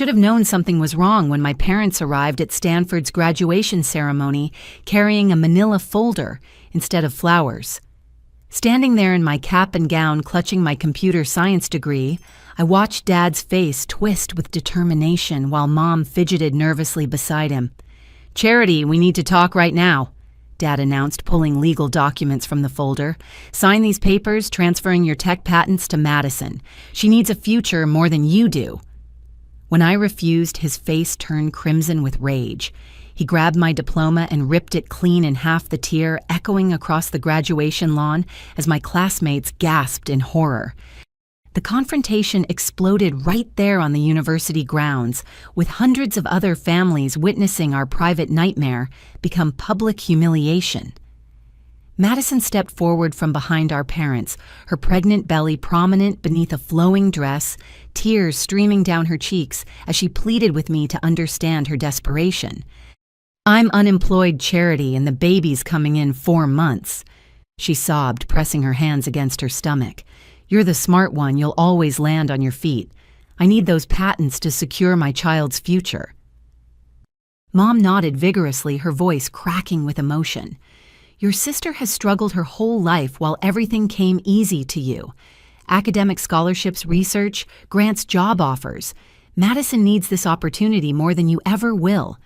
Should have known something was wrong when my parents arrived at Stanford's graduation ceremony carrying a manila folder instead of flowers. Standing there in my cap and gown clutching my computer science degree, I watched Dad's face twist with determination while Mom fidgeted nervously beside him. "Charity, we need to talk right now," Dad announced, pulling legal documents from the folder. "Sign these papers transferring your tech patents to Madison. She needs a future more than you do." When I refused, his face turned crimson with rage. He grabbed my diploma and ripped it clean in half, the tear echoing across the graduation lawn as my classmates gasped in horror. The confrontation exploded right there on the university grounds, with hundreds of other families witnessing our private nightmare become public humiliation. Madison stepped forward from behind our parents, her pregnant belly prominent beneath a flowing dress, tears streaming down her cheeks as she pleaded with me to understand her desperation. "I'm unemployed, Charity, and the baby's coming in 4 months," she sobbed, pressing her hands against her stomach. "You're the smart one, you'll always land on your feet. I need those patents to secure my child's future." Mom nodded vigorously, her voice cracking with emotion. "Your sister has struggled her whole life while everything came easy to you. Academic scholarships, research, grants, job offers. Madison needs this opportunity more than you ever will."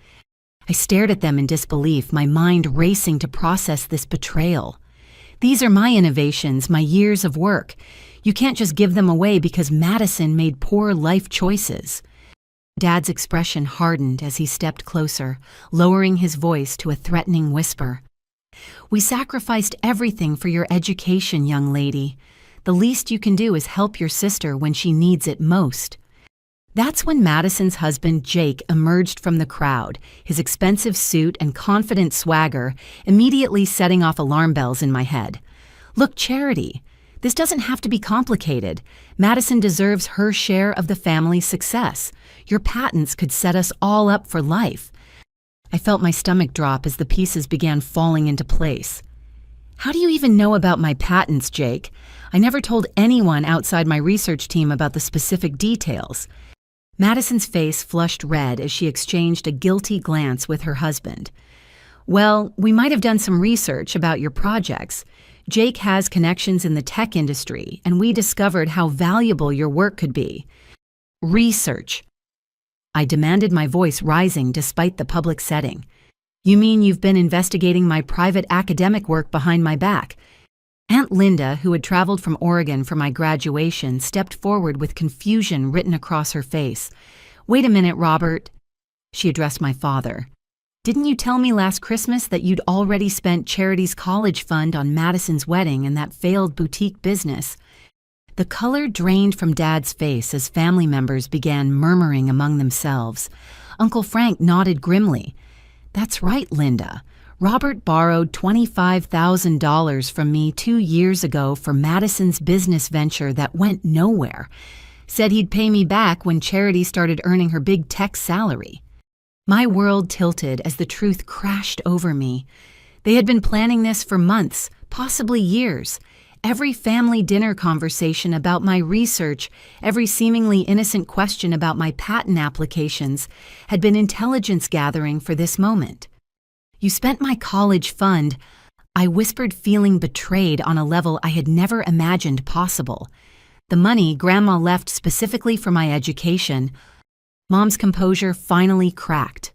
I stared at them in disbelief, my mind racing to process this betrayal. "These are my innovations, my years of work. You can't just give them away because Madison made poor life choices." Dad's expression hardened as he stepped closer, lowering his voice to a threatening whisper. "We sacrificed everything for your education, young lady. The least you can do is help your sister when she needs it most." That's when Madison's husband, Jake, emerged from the crowd, his expensive suit and confident swagger immediately setting off alarm bells in my head. "Look, Charity, this doesn't have to be complicated. Madison deserves her share of the family's success. Your patents could set us all up for life." I felt my stomach drop as the pieces began falling into place. "How do you even know about my patents, Jake? I never told anyone outside my research team about the specific details." Madison's face flushed red as she exchanged a guilty glance with her husband. "Well, we might have done some research about your projects. Jake has connections in the tech industry, and we discovered how valuable your work could be." "Research," I demanded, my voice rising despite the public setting. "You mean you've been investigating my private academic work behind my back?" Aunt Linda, who had traveled from Oregon for my graduation, stepped forward with confusion written across her face. "Wait a minute, Robert," she addressed my father. "Didn't you tell me last Christmas that you'd already spent Charity's college fund on Madison's wedding and that failed boutique business?" The color drained from Dad's face as family members began murmuring among themselves. Uncle Frank nodded grimly. "That's right, Linda. Robert borrowed $25,000 from me 2 years ago for Madison's business venture that went nowhere. Said he'd pay me back when Charity started earning her big tech salary." My world tilted as the truth crashed over me. They had been planning this for months, possibly years. Every family dinner conversation about my research, every seemingly innocent question about my patent applications had been intelligence gathering for this moment. "You spent my college fund," I whispered, feeling betrayed on a level I had never imagined possible. "The money Grandma left specifically for my education." Mom's composure finally cracked.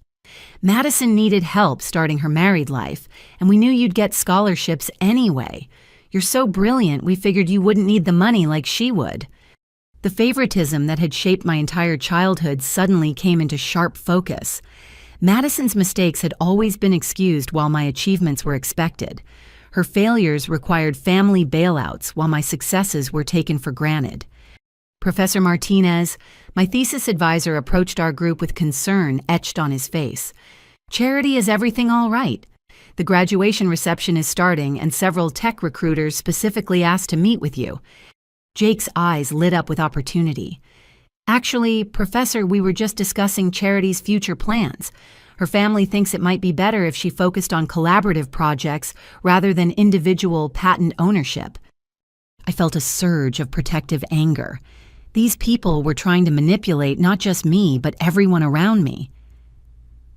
"Madison needed help starting her married life, and we knew you'd get scholarships anyway. You're so brilliant, we figured you wouldn't need the money like she would." The favoritism that had shaped my entire childhood suddenly came into sharp focus. Madison's mistakes had always been excused while my achievements were expected. Her failures required family bailouts while my successes were taken for granted. "Professor Martinez," my thesis advisor approached our group with concern etched on his face. "Charity, is everything all right? The graduation reception is starting, and several tech recruiters specifically asked to meet with you." Jake's eyes lit up with opportunity. "Actually, Professor, we were just discussing Charity's future plans. Her family thinks it might be better if she focused on collaborative projects rather than individual patent ownership." I felt a surge of protective anger. These people were trying to manipulate not just me, but everyone around me.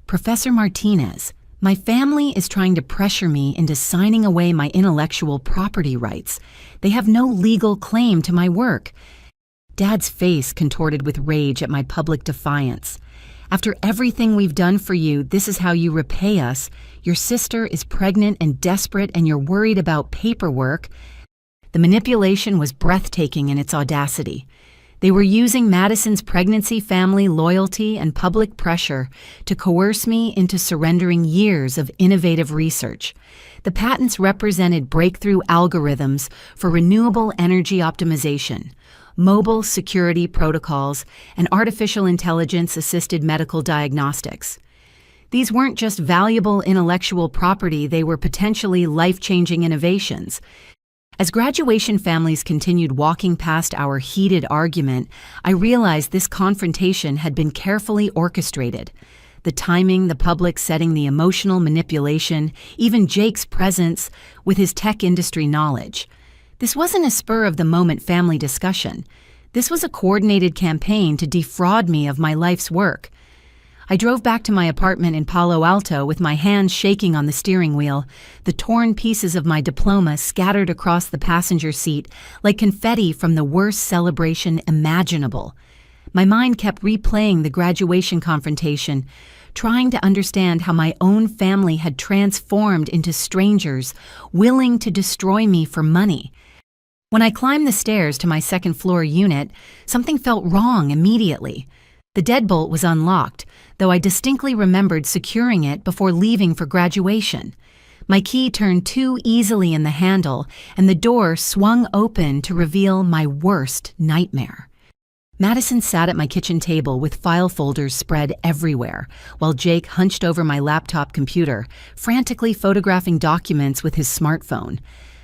Professor Martinez, my family is trying to pressure me into signing away my intellectual property rights. They have no legal claim to my work. Dad's face contorted with rage at my public defiance. After everything we've done for you, this is how you repay us. Your sister is pregnant and desperate, and you're worried about paperwork. The manipulation was breathtaking in its audacity. They were using Madison's pregnancy, family loyalty, and public pressure to coerce me into surrendering years of innovative research. The patents represented breakthrough algorithms for renewable energy optimization, mobile security protocols, and artificial intelligence-assisted medical diagnostics. These weren't just valuable intellectual property, they were potentially life-changing innovations. As graduation families continued walking past our heated argument, I realized this confrontation had been carefully orchestrated. The timing, the public setting, the emotional manipulation, even Jake's presence with his tech industry knowledge. This wasn't a spur-of-the-moment family discussion. This was a coordinated campaign to defraud me of my life's work. I drove back to my apartment in Palo Alto with my hands shaking on the steering wheel, the torn pieces of my diploma scattered across the passenger seat like confetti from the worst celebration imaginable. My mind kept replaying the graduation confrontation, trying to understand how my own family had transformed into strangers, willing to destroy me for money. When I climbed the stairs to my second-floor unit, something felt wrong immediately. The deadbolt was unlocked, though I distinctly remembered securing it before leaving for graduation. My key turned too easily in the handle, and the door swung open to reveal my worst nightmare. Madison sat at my kitchen table with file folders spread everywhere, while Jake hunched over my laptop computer, frantically photographing documents with his smartphone.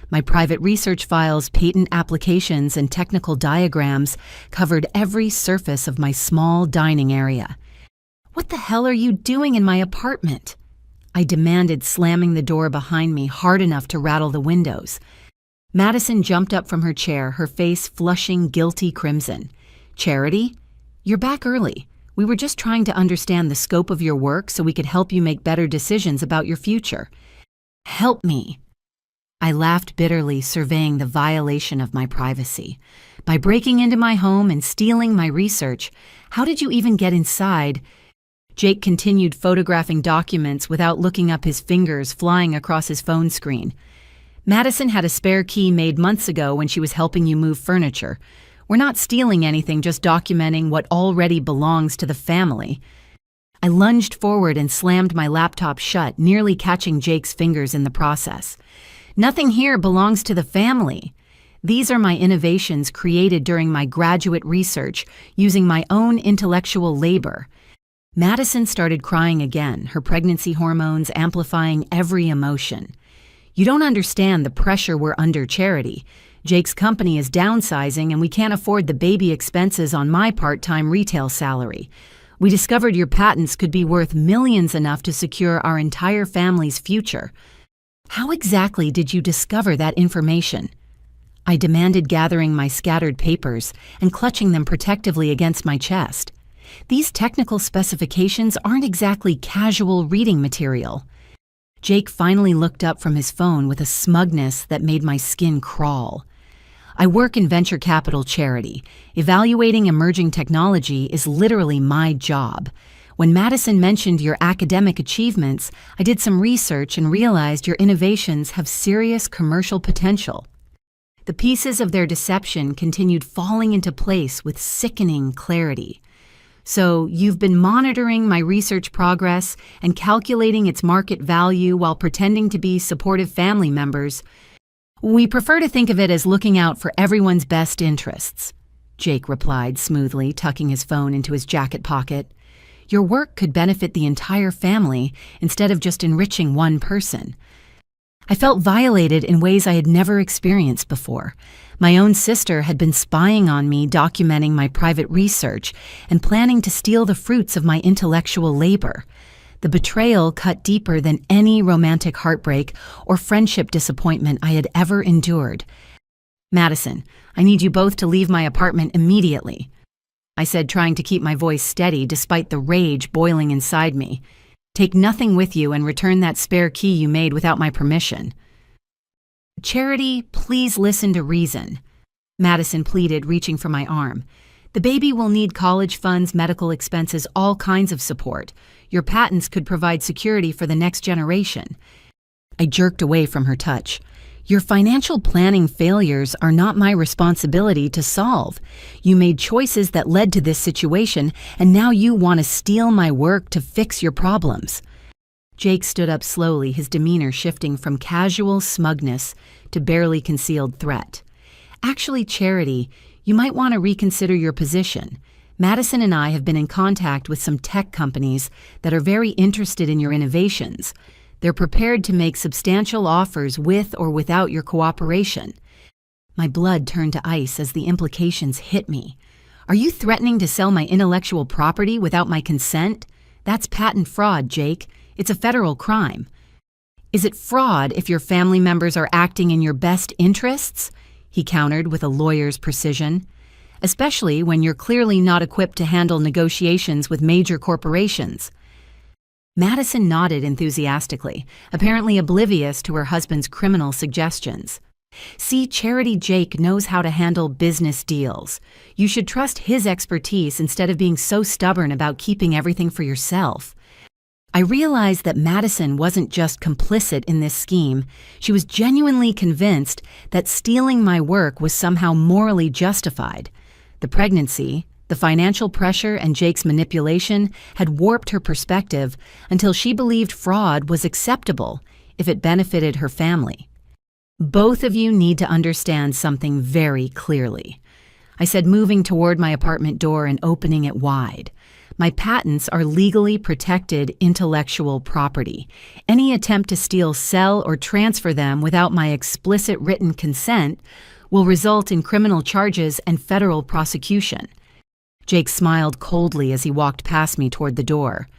My private research files, patent applications, and technical diagrams covered every surface of my small dining area. "What the hell are you doing in my apartment?" I demanded, slamming the door behind me hard enough to rattle the windows. Madison jumped up from her chair, her face flushing guilty crimson. "Charity, you're back early. We were just trying to understand the scope of your work so we could help you make better decisions about your future." "Help me." I laughed bitterly, surveying the violation of my privacy. "By breaking into my home and stealing my research, how did you even get inside?" Jake continued photographing documents without looking up, his fingers flying across his phone screen. "Madison had a spare key made months ago when she was helping you move furniture. We're not stealing anything, just documenting what already belongs to the family." I lunged forward and slammed my laptop shut, nearly catching Jake's fingers in the process. "Nothing here belongs to the family. These are my innovations created during my graduate research using my own intellectual labor." Madison started crying again, her pregnancy hormones amplifying every emotion. "You don't understand the pressure we're under, Charity. Jake's company is downsizing and we can't afford the baby expenses on my part-time retail salary. We discovered your patents could be worth millions, enough to secure our entire family's future." "How exactly did you discover that information?" I demanded, gathering my scattered papers and clutching them protectively against my chest. "These technical specifications aren't exactly casual reading material." Jake finally looked up from his phone with a smugness that made my skin crawl. "I work in venture capital, Charity. Evaluating emerging technology is literally my job. When Madison mentioned your academic achievements, I did some research and realized your innovations have serious commercial potential." The pieces of their deception continued falling into place with sickening clarity. "So you've been monitoring my research progress and calculating its market value while pretending to be supportive family members. We prefer to think of it as looking out for everyone's best interests," Jake replied smoothly, tucking his phone into his jacket pocket. "Your work could benefit the entire family instead of just enriching one person." I felt violated in ways I had never experienced before. My own sister had been spying on me, documenting my private research, and planning to steal the fruits of my intellectual labor. The betrayal cut deeper than any romantic heartbreak or friendship disappointment I had ever endured. Madison, I need you both to leave my apartment immediately, I said, trying to keep my voice steady despite the rage boiling inside me. Take nothing with you and return that spare key you made without my permission. Charity, please listen to reason, Madison pleaded, reaching for my arm. The baby will need college funds, medical expenses, all kinds of support. Your patents could provide security for the next generation. I jerked away from her touch. Your financial planning failures are not my responsibility to solve. You made choices that led to this situation, and now you want to steal my work to fix your problems. Jake stood up slowly, his demeanor shifting from casual smugness to barely concealed threat. Actually, Charity, you might want to reconsider your position. Madison and I have been in contact with some tech companies that are very interested in your innovations. They're prepared to make substantial offers with or without your cooperation. My blood turned to ice as the implications hit me. Are you threatening to sell my intellectual property without my consent? That's patent fraud, Jake. It's a federal crime. Is it fraud if your family members are acting in your best interests? He countered with a lawyer's precision. Especially when you're clearly not equipped to handle negotiations with major corporations. Madison nodded enthusiastically, apparently oblivious to her husband's criminal suggestions. See, Charity Jake knows how to handle business deals. You should trust his expertise instead of being so stubborn about keeping everything for yourself. I realized that Madison wasn't just complicit in this scheme. She was genuinely convinced that stealing my work was somehow morally justified. The pregnancy, the financial pressure, and Jake's manipulation had warped her perspective until she believed fraud was acceptable if it benefited her family. Both of you need to understand something very clearly, I said, moving toward my apartment door and opening it wide. My patents are legally protected intellectual property. Any attempt to steal, sell, or transfer them without my explicit written consent will result in criminal charges and federal prosecution. Jake smiled coldly as he walked past me toward the door.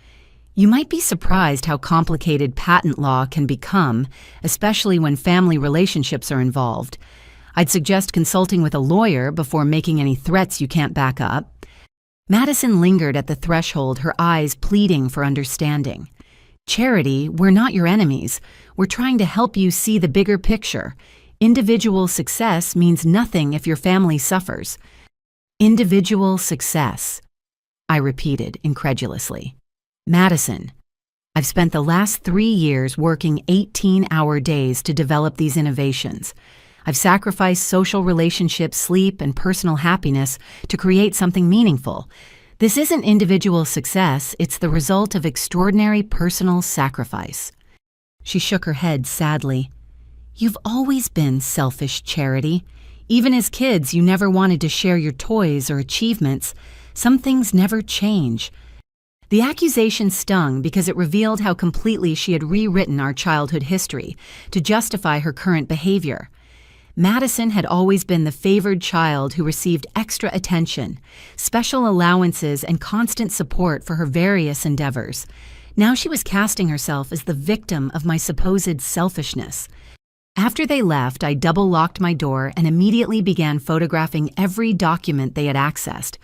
You might be surprised how complicated patent law can become, especially when family relationships are involved. I'd suggest consulting with a lawyer before making any threats you can't back up. Madison lingered at the threshold, her eyes pleading for understanding. Charity, we're not your enemies. We're trying to help you see the bigger picture. Individual success means nothing if your family suffers. Individual success, I repeated incredulously. Madison, I've spent the last 3 years working 18-hour days to develop these innovations. I've sacrificed social relationships, sleep, and personal happiness to create something meaningful. This isn't individual success, it's the result of extraordinary personal sacrifice. She shook her head sadly. You've always been selfish, Charity. Even as kids, you never wanted to share your toys or achievements. Some things never change. The accusation stung because it revealed how completely she had rewritten our childhood history to justify her current behavior. Madison had always been the favored child who received extra attention, special allowances, and constant support for her various endeavors. Now she was casting herself as the victim of my supposed selfishness. After they left, I double-locked my door and immediately began photographing every document they had accessed.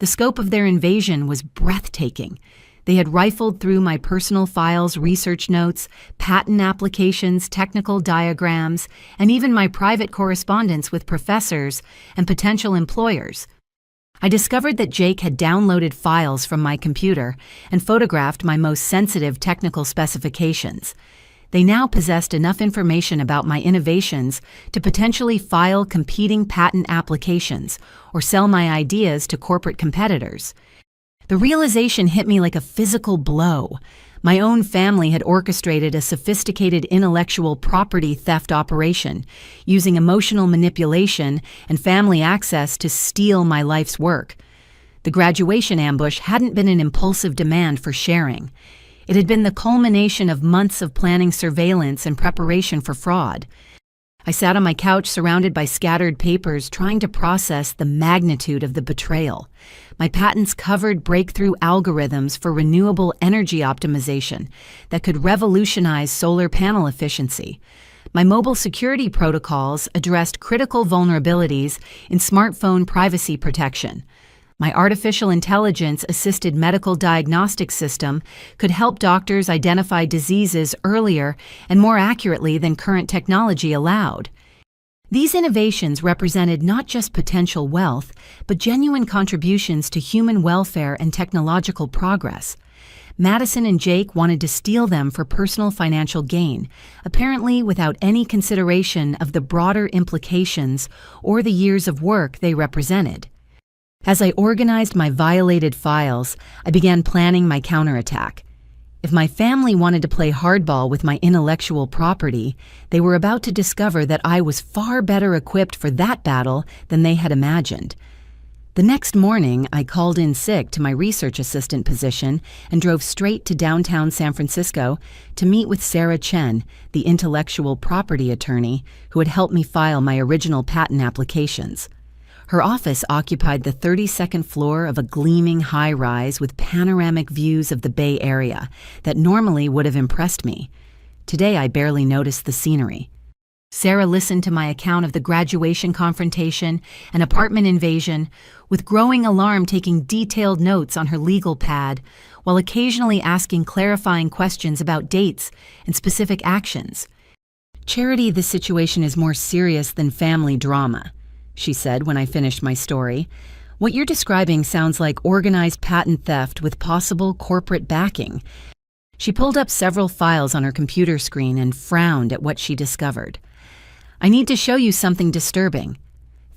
The scope of their invasion was breathtaking. They had rifled through my personal files, research notes, patent applications, technical diagrams, and even my private correspondence with professors and potential employers. I discovered that Jake had downloaded files from my computer and photographed my most sensitive technical specifications. They now possessed enough information about my innovations to potentially file competing patent applications or sell my ideas to corporate competitors. The realization hit me like a physical blow. My own family had orchestrated a sophisticated intellectual property theft operation, using emotional manipulation and family access to steal my life's work. The graduation ambush hadn't been an impulsive demand for sharing. It had been the culmination of months of planning, surveillance, and preparation for fraud. I sat on my couch surrounded by scattered papers, trying to process the magnitude of the betrayal. My patents covered breakthrough algorithms for renewable energy optimization that could revolutionize solar panel efficiency. My mobile security protocols addressed critical vulnerabilities in smartphone privacy protection. My artificial intelligence-assisted medical diagnostic system could help doctors identify diseases earlier and more accurately than current technology allowed. These innovations represented not just potential wealth, but genuine contributions to human welfare and technological progress. Madison and Jake wanted to steal them for personal financial gain, apparently without any consideration of the broader implications or the years of work they represented. As I organized my violated files, I began planning my counterattack. If my family wanted to play hardball with my intellectual property, they were about to discover that I was far better equipped for that battle than they had imagined. The next morning, I called in sick to my research assistant position and drove straight to downtown San Francisco to meet with Sarah Chen, the intellectual property attorney who had helped me file my original patent applications. Her office occupied the 32nd floor of a gleaming high-rise with panoramic views of the Bay Area that normally would have impressed me. Today, I barely noticed the scenery. Sarah listened to my account of the graduation confrontation and apartment invasion, with growing alarm taking detailed notes on her legal pad, while occasionally asking clarifying questions about dates and specific actions. "Charity, this situation is more serious than family drama," she said when I finished my story. "What you're describing sounds like organized patent theft with possible corporate backing." She pulled up several files on her computer screen and frowned at what she discovered. "I need to show you something disturbing.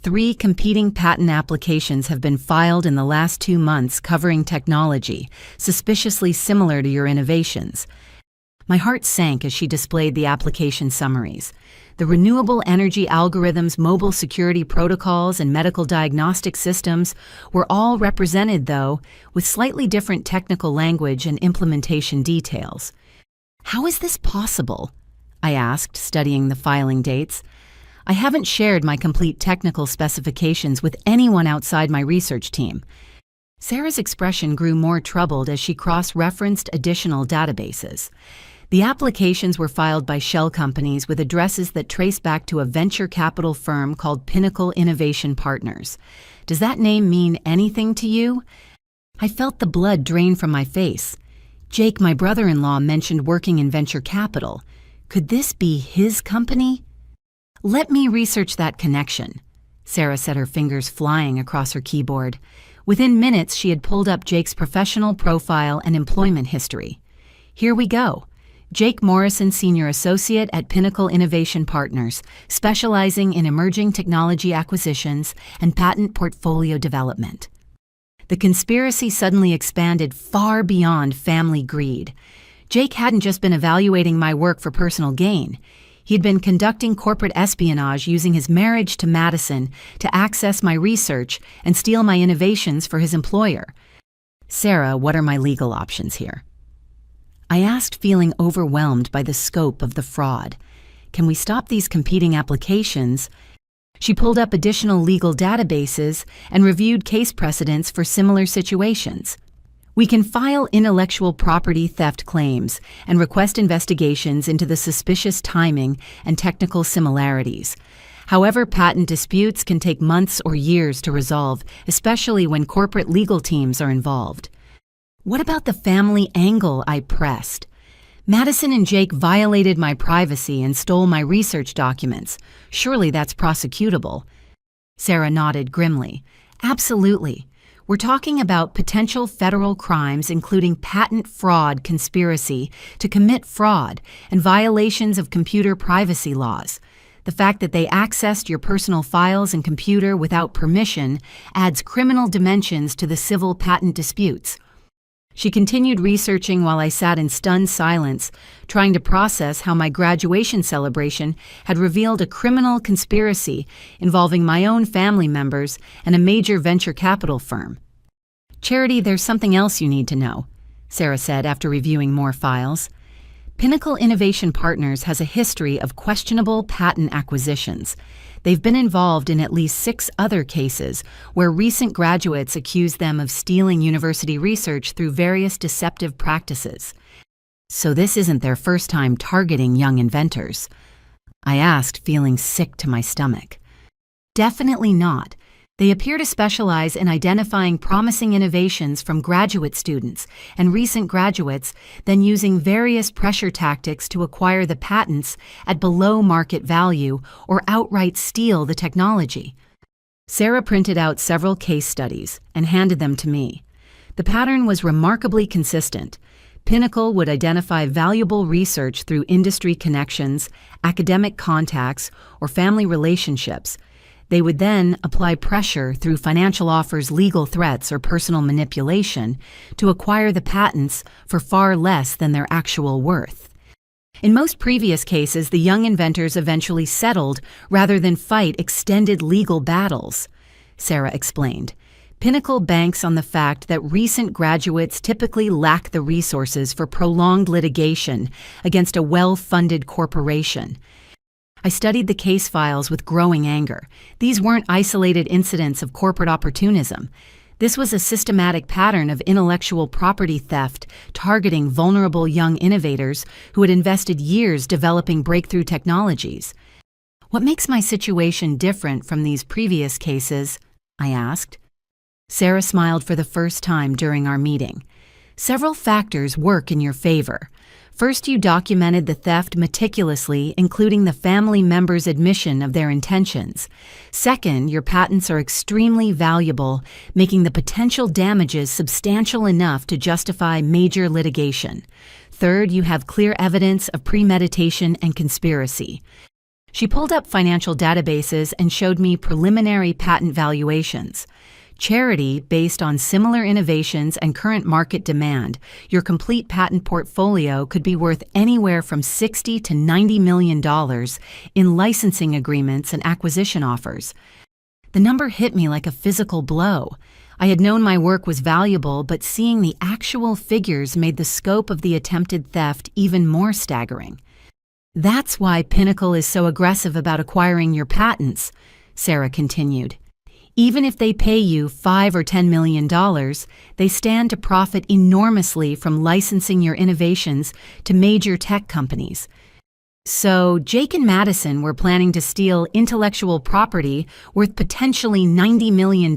3 competing patent applications have been filed in the last 2 months covering technology, suspiciously similar to your innovations." My heart sank as she displayed the application summaries. The renewable energy algorithms, mobile security protocols, and medical diagnostic systems were all represented, though, with slightly different technical language and implementation details. "How is this possible?" I asked, studying the filing dates. "I haven't shared my complete technical specifications with anyone outside my research team." Sarah's expression grew more troubled as she cross-referenced additional databases. The applications were filed by shell companies with addresses that trace back to a venture capital firm called Pinnacle Innovation Partners. Does that name mean anything to you? I felt the blood drain from my face. Jake, my brother-in-law, mentioned working in venture capital. Could this be his company? "Let me research that connection," Sarah said, her fingers flying across her keyboard. Within minutes, she had pulled up Jake's professional profile and employment history. Here we go. Jake Morrison, Senior Associate at Pinnacle Innovation Partners, specializing in emerging technology acquisitions and patent portfolio development. The conspiracy suddenly expanded far beyond family greed. Jake hadn't just been evaluating my work for personal gain. He'd been conducting corporate espionage using his marriage to Madison to access my research and steal my innovations for his employer. "Sarah, what are my legal options here?" I asked, feeling overwhelmed by the scope of the fraud. "Can we stop these competing applications?" She pulled up additional legal databases and reviewed case precedents for similar situations. "We can file intellectual property theft claims and request investigations into the suspicious timing and technical similarities. However, patent disputes can take months or years to resolve, especially when corporate legal teams are involved." "What about the family angle?" I pressed. "Madison and Jake violated my privacy and stole my research documents. Surely that's prosecutable." Sarah nodded grimly. "Absolutely. We're talking about potential federal crimes including patent fraud conspiracy to commit fraud and violations of computer privacy laws. The fact that they accessed your personal files and computer without permission adds criminal dimensions to the civil patent disputes." She continued researching while I sat in stunned silence, trying to process how my graduation celebration had revealed a criminal conspiracy involving my own family members and a major venture capital firm. "Charity, there's something else you need to know," Sarah said after reviewing more files. Pinnacle Innovation Partners has a history of questionable patent acquisitions. They've been involved in at least 6 other cases where recent graduates accuse them of stealing university research through various deceptive practices. So this isn't their first time targeting young inventors. I asked, feeling sick to my stomach. Definitely not. They appear to specialize in identifying promising innovations from graduate students and recent graduates, then using various pressure tactics to acquire the patents at below market value or outright steal the technology. Sarah printed out several case studies and handed them to me. The pattern was remarkably consistent. Pinnacle would identify valuable research through industry connections, academic contacts, or family relationships. They would then apply pressure through financial offers, legal threats, or personal manipulation to acquire the patents for far less than their actual worth. In most previous cases, the young inventors eventually settled rather than fight extended legal battles, Sarah explained. Pinnacle banks on the fact that recent graduates typically lack the resources for prolonged litigation against a well-funded corporation. I studied the case files with growing anger. These weren't isolated incidents of corporate opportunism. This was a systematic pattern of intellectual property theft targeting vulnerable young innovators who had invested years developing breakthrough technologies. What makes my situation different from these previous cases? I asked. Sarah smiled for the first time during our meeting. Several factors work in your favor. First, you documented the theft meticulously, including the family members' admission of their intentions. Second, your patents are extremely valuable, making the potential damages substantial enough to justify major litigation. Third, you have clear evidence of premeditation and conspiracy. She pulled up financial databases and showed me preliminary patent valuations. Charity, based on similar innovations and current market demand, your complete patent portfolio could be worth anywhere from $60 to $90 million in licensing agreements and acquisition offers. The number hit me like a physical blow. I had known my work was valuable, but seeing the actual figures made the scope of the attempted theft even more staggering. That's why Pinnacle is so aggressive about acquiring your patents, Sarah continued. Even if they pay you $5 or $10 million, they stand to profit enormously from licensing your innovations to major tech companies. So Jake and Madison were planning to steal intellectual property worth potentially $90 million.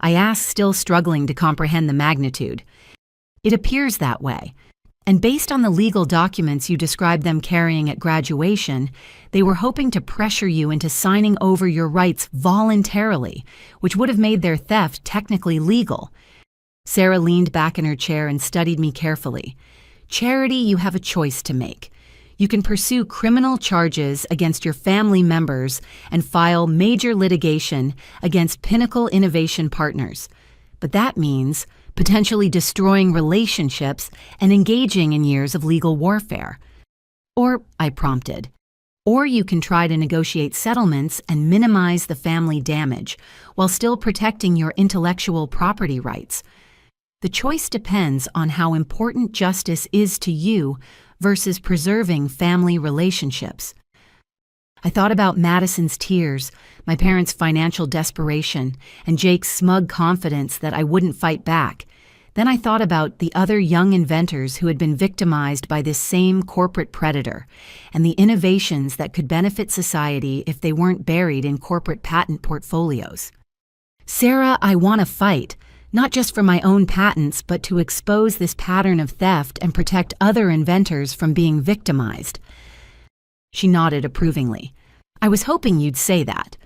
I asked, still struggling to comprehend the magnitude. It appears that way. And based on the legal documents you described them carrying at graduation, they were hoping to pressure you into signing over your rights voluntarily, which would have made their theft technically legal. Sarah leaned back in her chair and studied me carefully. Charity, you have a choice to make. You can pursue criminal charges against your family members and file major litigation against Pinnacle Innovation Partners. But that means potentially destroying relationships and engaging in years of legal warfare. Or, I prompted, or you can try to negotiate settlements and minimize the family damage while still protecting your intellectual property rights. The choice depends on how important justice is to you versus preserving family relationships. I thought about Madison's tears, my parents' financial desperation, and Jake's smug confidence that I wouldn't fight back. Then I thought about the other young inventors who had been victimized by this same corporate predator, and the innovations that could benefit society if they weren't buried in corporate patent portfolios. Sarah, I want to fight, not just for my own patents, but to expose this pattern of theft and protect other inventors from being victimized. She nodded approvingly. I was hoping you'd say that.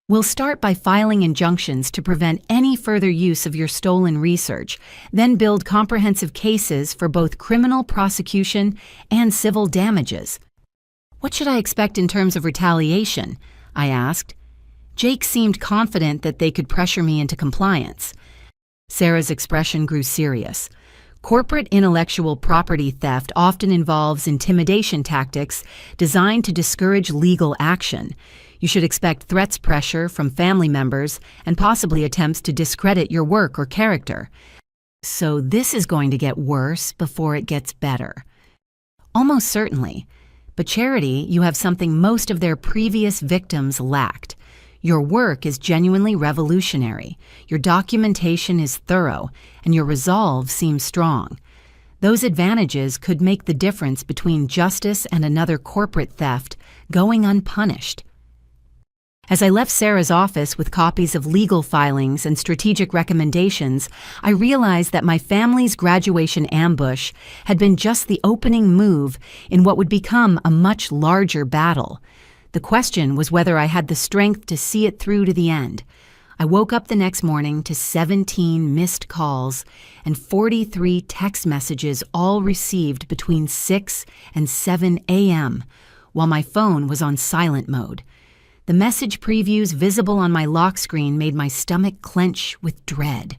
We'll start by filing injunctions to prevent any further use of your stolen research, then build comprehensive cases for both criminal prosecution and civil damages. What should I expect in terms of retaliation? I asked. Jake seemed confident that they could pressure me into compliance. Sarah's expression grew serious. Corporate intellectual property theft often involves intimidation tactics designed to discourage legal action. You should expect threats, pressure from family members, and possibly attempts to discredit your work or character. So this is going to get worse before it gets better. Almost certainly. But Charity, you have something most of their previous victims lacked. Your work is genuinely revolutionary, your documentation is thorough, and your resolve seems strong. Those advantages could make the difference between justice and another corporate theft going unpunished. As I left Sarah's office with copies of legal filings and strategic recommendations, I realized that my family's graduation ambush had been just the opening move in what would become a much larger battle. The question was whether I had the strength to see it through to the end. I woke up the next morning to 17 missed calls and 43 text messages, all received between 6 and 7 a.m., while my phone was on silent mode. The message previews visible on my lock screen made my stomach clench with dread.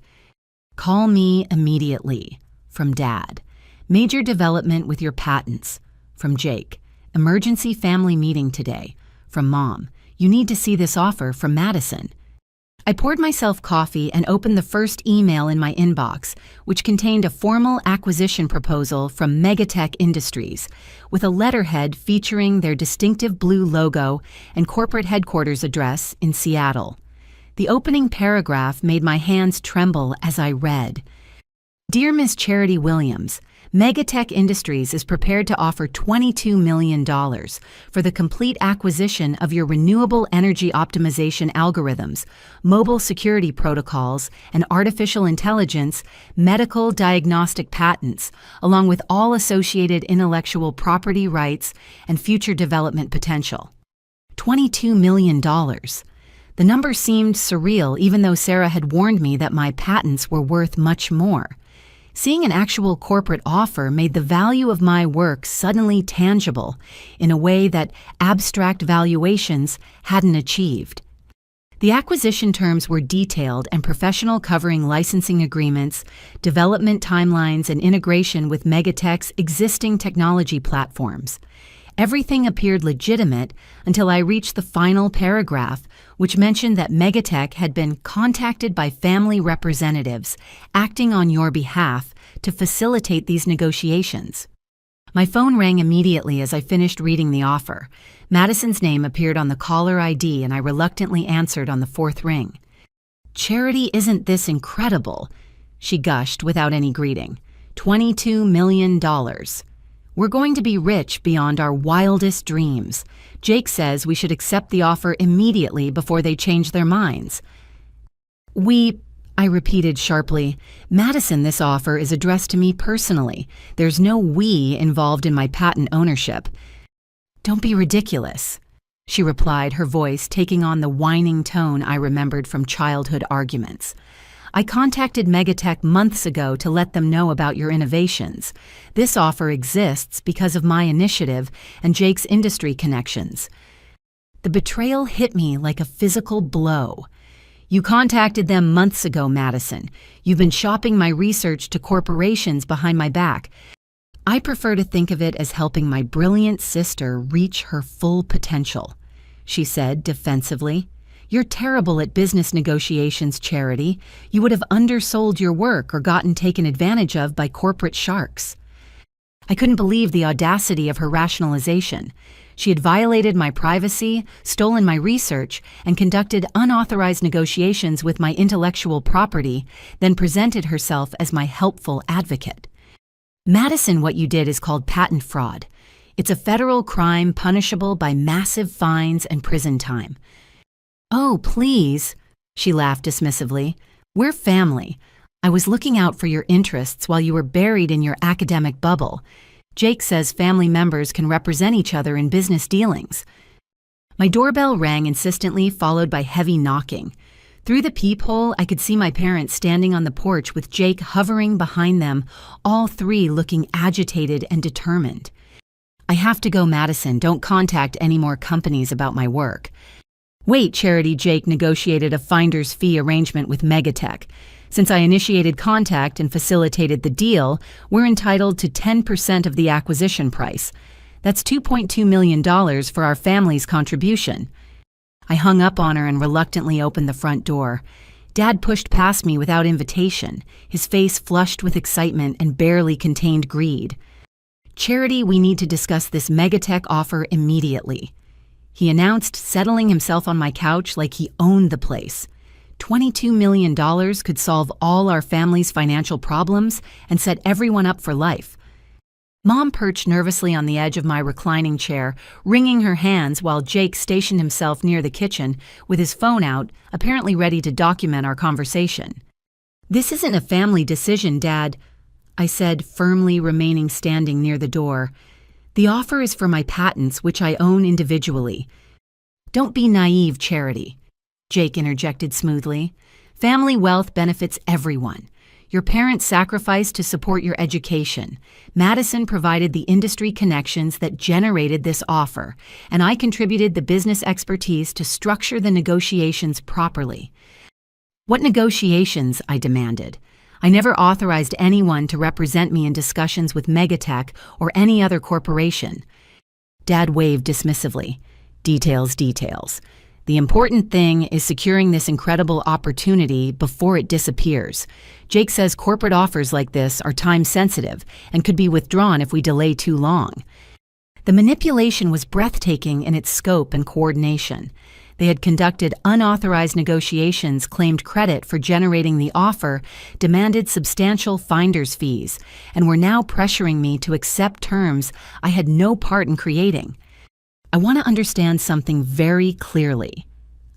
"Call me immediately," from Dad. "Major development with your patents," from Jake. "Emergency family meeting today," from Mom. "You need to see this offer," from Madison. I poured myself coffee and opened the first email in my inbox, which contained a formal acquisition proposal from Megatech Industries, with a letterhead featuring their distinctive blue logo and corporate headquarters address in Seattle. The opening paragraph made my hands tremble as I read. "Dear Ms. Charity Williams, Megatech Industries is prepared to offer $22 million for the complete acquisition of your renewable energy optimization algorithms, mobile security protocols, and artificial intelligence medical diagnostic patents, along with all associated intellectual property rights and future development potential." $22 million. The number seemed surreal, even though Sarah had warned me that my patents were worth much more. Seeing an actual corporate offer made the value of my work suddenly tangible in a way that abstract valuations hadn't achieved. The acquisition terms were detailed and professional, covering licensing agreements, development timelines, and integration with Megatech's existing technology platforms. Everything appeared legitimate until I reached the final paragraph, which mentioned that Megatech had been contacted by family representatives acting on your behalf to facilitate these negotiations. My phone rang immediately as I finished reading the offer. Madison's name appeared on the caller ID, and I reluctantly answered on the fourth ring. "Charity, isn't this incredible?" she gushed without any greeting. $22 million. "We're going to be rich beyond our wildest dreams. Jake says we should accept the offer immediately before they change their minds." I repeated sharply. "Madison, this offer is addressed to me personally. There's no we involved in my patent ownership." "Don't be ridiculous," she replied, her voice taking on the whining tone I remembered from childhood arguments. "I contacted Megatech months ago to let them know about your innovations. This offer exists because of my initiative and Jake's industry connections." The betrayal hit me like a physical blow. "You contacted them months ago, Madison. You've been shopping my research to corporations behind my back. I prefer to think of it as helping my brilliant sister reach her full potential," she said defensively. "You're terrible at business negotiations, Charity. You would have undersold your work or gotten taken advantage of by corporate sharks." I couldn't believe the audacity of her rationalization. She had violated my privacy, stolen my research, and conducted unauthorized negotiations with my intellectual property, then presented herself as my helpful advocate. "Madison, what you did is called patent fraud. It's a federal crime punishable by massive fines and prison time." "Oh, please," she laughed dismissively. "We're family. I was looking out for your interests while you were buried in your academic bubble. Jake says family members can represent each other in business dealings." My doorbell rang insistently, followed by heavy knocking. Through the peephole, I could see my parents standing on the porch with Jake hovering behind them, all three looking agitated and determined. "I have to go, Madison. Don't contact any more companies about my work." "Wait, Charity." Jake negotiated a finder's fee arrangement with Megatech. "Since I initiated contact and facilitated the deal, we're entitled to 10% of the acquisition price. That's $2.2 million for our family's contribution." I hung up on her and reluctantly opened the front door. Dad pushed past me without invitation, his face flushed with excitement and barely contained greed. "Charity, we need to discuss this Megatech offer immediately," he announced, settling himself on my couch like he owned the place. $22 million could solve all our family's financial problems and set everyone up for life. Mom perched nervously on the edge of my reclining chair, wringing her hands while Jake stationed himself near the kitchen with his phone out, apparently ready to document our conversation. "This isn't a family decision, Dad," I said, firmly remaining standing near the door. "The offer is for my patents, which I own individually." "Don't be naive, Charity," Jake interjected smoothly. "Family wealth benefits everyone. Your parents sacrificed to support your education. Madison provided the industry connections that generated this offer, and I contributed the business expertise to structure the negotiations properly." "What negotiations?" I demanded. "I never authorized anyone to represent me in discussions with Megatech or any other corporation." Dad waved dismissively. "Details, details. The important thing is securing this incredible opportunity before it disappears. Jake says corporate offers like this are time-sensitive and could be withdrawn if we delay too long." The manipulation was breathtaking in its scope and coordination. They had conducted unauthorized negotiations, claimed credit for generating the offer, demanded substantial finder's fees, and were now pressuring me to accept terms I had no part in creating. "I want to understand something very clearly,"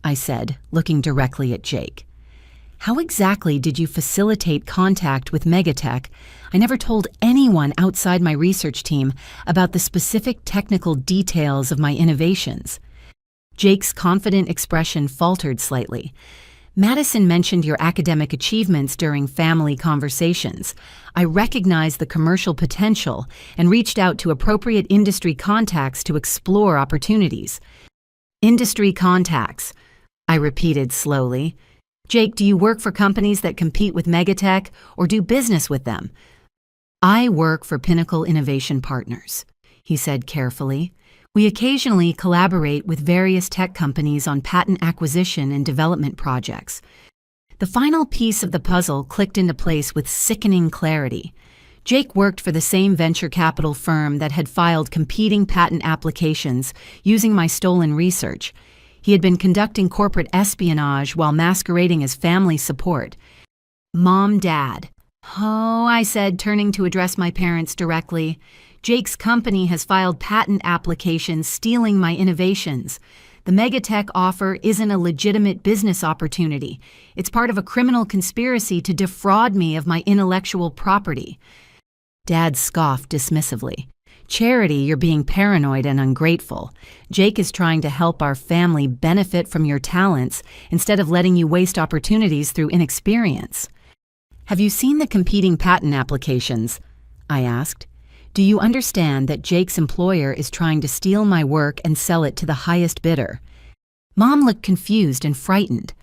I said, looking directly at Jake. "How exactly did you facilitate contact with Megatech? I never told anyone outside my research team about the specific technical details of my innovations." Jake's confident expression faltered slightly. "Madison mentioned your academic achievements during family conversations. I recognized the commercial potential and reached out to appropriate industry contacts to explore opportunities." "Industry contacts," I repeated slowly. "Jake, do you work for companies that compete with Megatech or do business with them?" "I work for Pinnacle Innovation Partners," he said carefully. "We occasionally collaborate with various tech companies on patent acquisition and development projects." The final piece of the puzzle clicked into place with sickening clarity. Jake worked for the same venture capital firm that had filed competing patent applications using my stolen research. He had been conducting corporate espionage while masquerading as family support. "Mom, Dad." "Oh," I said, turning to address my parents directly. "Jake's company has filed patent applications stealing my innovations. The Megatech offer isn't a legitimate business opportunity. It's part of a criminal conspiracy to defraud me of my intellectual property." Dad scoffed dismissively. "Charity, you're being paranoid and ungrateful. Jake is trying to help our family benefit from your talents instead of letting you waste opportunities through inexperience." "Have you seen the competing patent applications?" I asked. "Do you understand that Jake's employer is trying to steal my work and sell it to the highest bidder?" Mom looked confused and frightened.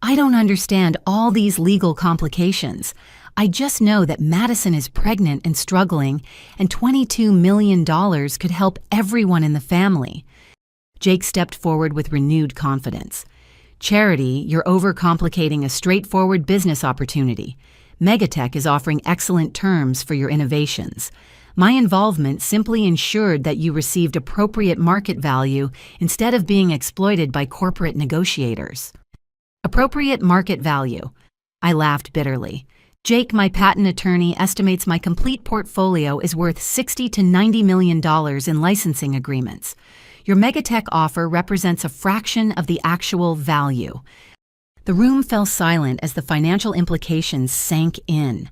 "I don't understand all these legal complications. I just know that Madison is pregnant and struggling, and $22 million could help everyone in the family." Jake stepped forward with renewed confidence. "Charity, you're overcomplicating a straightforward business opportunity. Megatech is offering excellent terms for your innovations. My involvement simply ensured that you received appropriate market value instead of being exploited by corporate negotiators." "Appropriate market value?" I laughed bitterly. "Jake, my patent attorney, estimates my complete portfolio is worth $60 to $90 million in licensing agreements. Your Megatech offer represents a fraction of the actual value." The room fell silent as the financial implications sank in.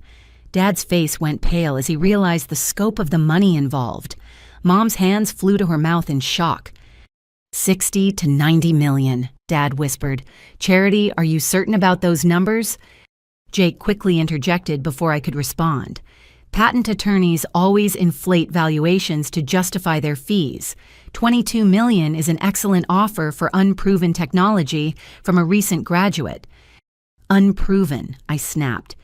Dad's face went pale as he realized the scope of the money involved. Mom's hands flew to her mouth in shock. $60 to $90 million, Dad whispered. "Charity, are you certain about those numbers?" Jake quickly interjected before I could respond. "Patent attorneys always inflate valuations to justify their fees. $22 million is an excellent offer for unproven technology from a recent graduate." "Unproven," I snapped.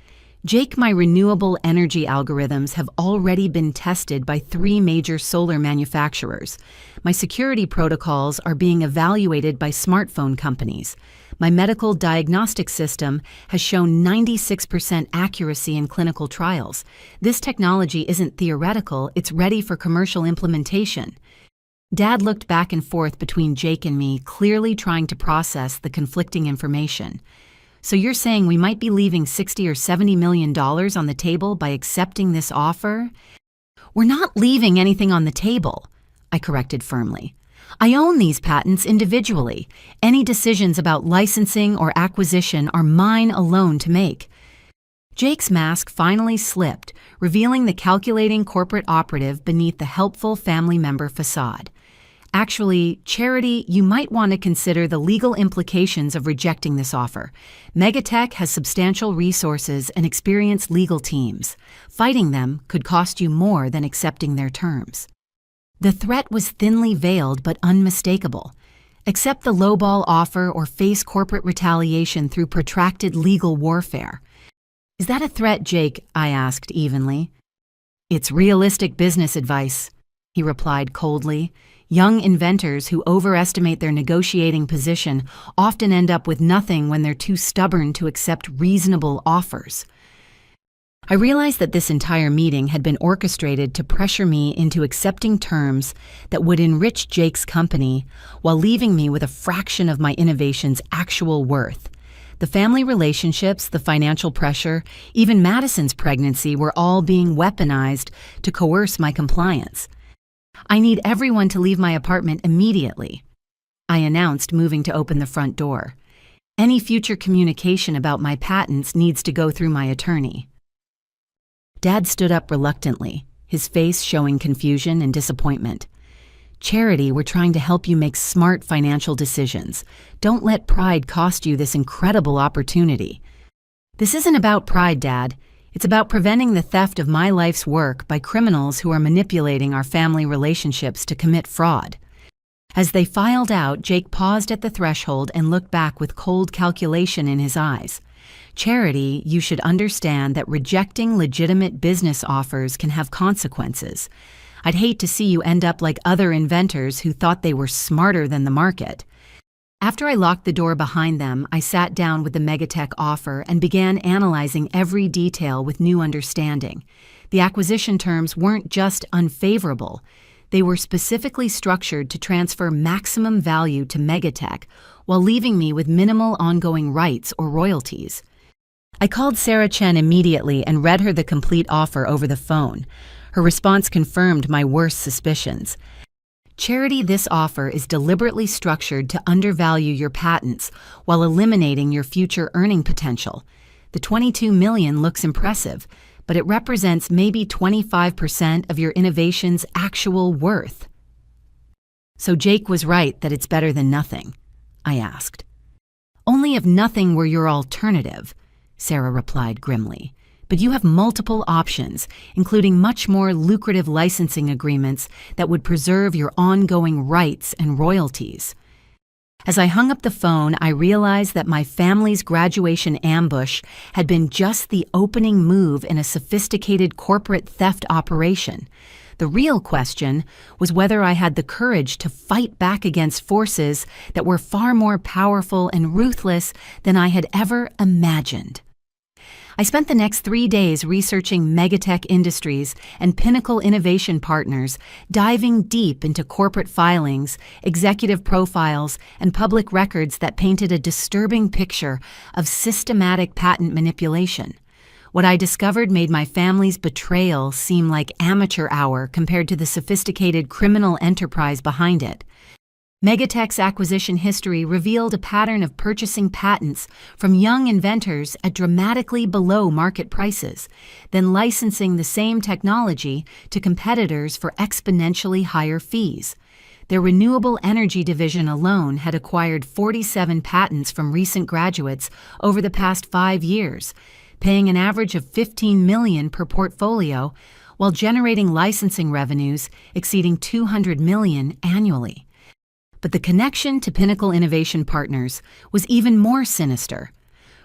"Jake, my renewable energy algorithms have already been tested by 3 major solar manufacturers. My security protocols are being evaluated by smartphone companies. My medical diagnostic system has shown 96% accuracy in clinical trials. This technology isn't theoretical, it's ready for commercial implementation." Dad looked back and forth between Jake and me, clearly trying to process the conflicting information. "So you're saying we might be leaving $60 or $70 million on the table by accepting this offer?" We're not leaving anything on the table, I corrected firmly. I own these patents individually. Any decisions about licensing or acquisition are mine alone to make. Jake's mask finally slipped, revealing the calculating corporate operative beneath the helpful family member facade. Actually, Charity, you might want to consider the legal implications of rejecting this offer. Megatech has substantial resources and experienced legal teams. Fighting them could cost you more than accepting their terms. The threat was thinly veiled but unmistakable. Accept the lowball offer or face corporate retaliation through protracted legal warfare. Is that a threat, Jake? I asked evenly. It's realistic business advice, he replied coldly. Young inventors who overestimate their negotiating position often end up with nothing when they're too stubborn to accept reasonable offers. I realized that this entire meeting had been orchestrated to pressure me into accepting terms that would enrich Jake's company while leaving me with a fraction of my innovation's actual worth. The family relationships, the financial pressure, even Madison's pregnancy were all being weaponized to coerce my compliance. I need everyone to leave my apartment immediately, I announced, moving to open the front door. Any future communication about my patents needs to go through my attorney. Dad stood up reluctantly, his face showing confusion and disappointment. Charity, we're trying to help you make smart financial decisions. Don't let pride cost you this incredible opportunity. This isn't about pride, Dad. It's about preventing the theft of my life's work by criminals who are manipulating our family relationships to commit fraud. As they filed out, Jake paused at the threshold and looked back with cold calculation in his eyes. Charity, you should understand that rejecting legitimate business offers can have consequences. I'd hate to see you end up like other inventors who thought they were smarter than the market. After I locked the door behind them, I sat down with the Megatech offer and began analyzing every detail with new understanding. The acquisition terms weren't just unfavorable. They were specifically structured to transfer maximum value to Megatech while leaving me with minimal ongoing rights or royalties. I called Sarah Chen immediately and read her the complete offer over the phone. Her response confirmed my worst suspicions. Charity, this offer is deliberately structured to undervalue your patents while eliminating your future earning potential. The $22 million looks impressive, but it represents maybe 25% of your innovation's actual worth. So Jake was right that it's better than nothing, I asked. Only if nothing were your alternative, Sarah replied grimly. But you have multiple options, including much more lucrative licensing agreements that would preserve your ongoing rights and royalties. As I hung up the phone, I realized that my family's graduation ambush had been just the opening move in a sophisticated corporate theft operation. The real question was whether I had the courage to fight back against forces that were far more powerful and ruthless than I had ever imagined. I spent the next 3 days researching Megatech Industries and Pinnacle Innovation Partners, diving deep into corporate filings, executive profiles, and public records that painted a disturbing picture of systematic patent manipulation. What I discovered made my family's betrayal seem like amateur hour compared to the sophisticated criminal enterprise behind it. Megatech's acquisition history revealed a pattern of purchasing patents from young inventors at dramatically below market prices, then licensing the same technology to competitors for exponentially higher fees. Their renewable energy division alone had acquired 47 patents from recent graduates over the past 5 years, paying an average of $15 million per portfolio, while generating licensing revenues exceeding $200 million annually. But the connection to Pinnacle Innovation Partners was even more sinister.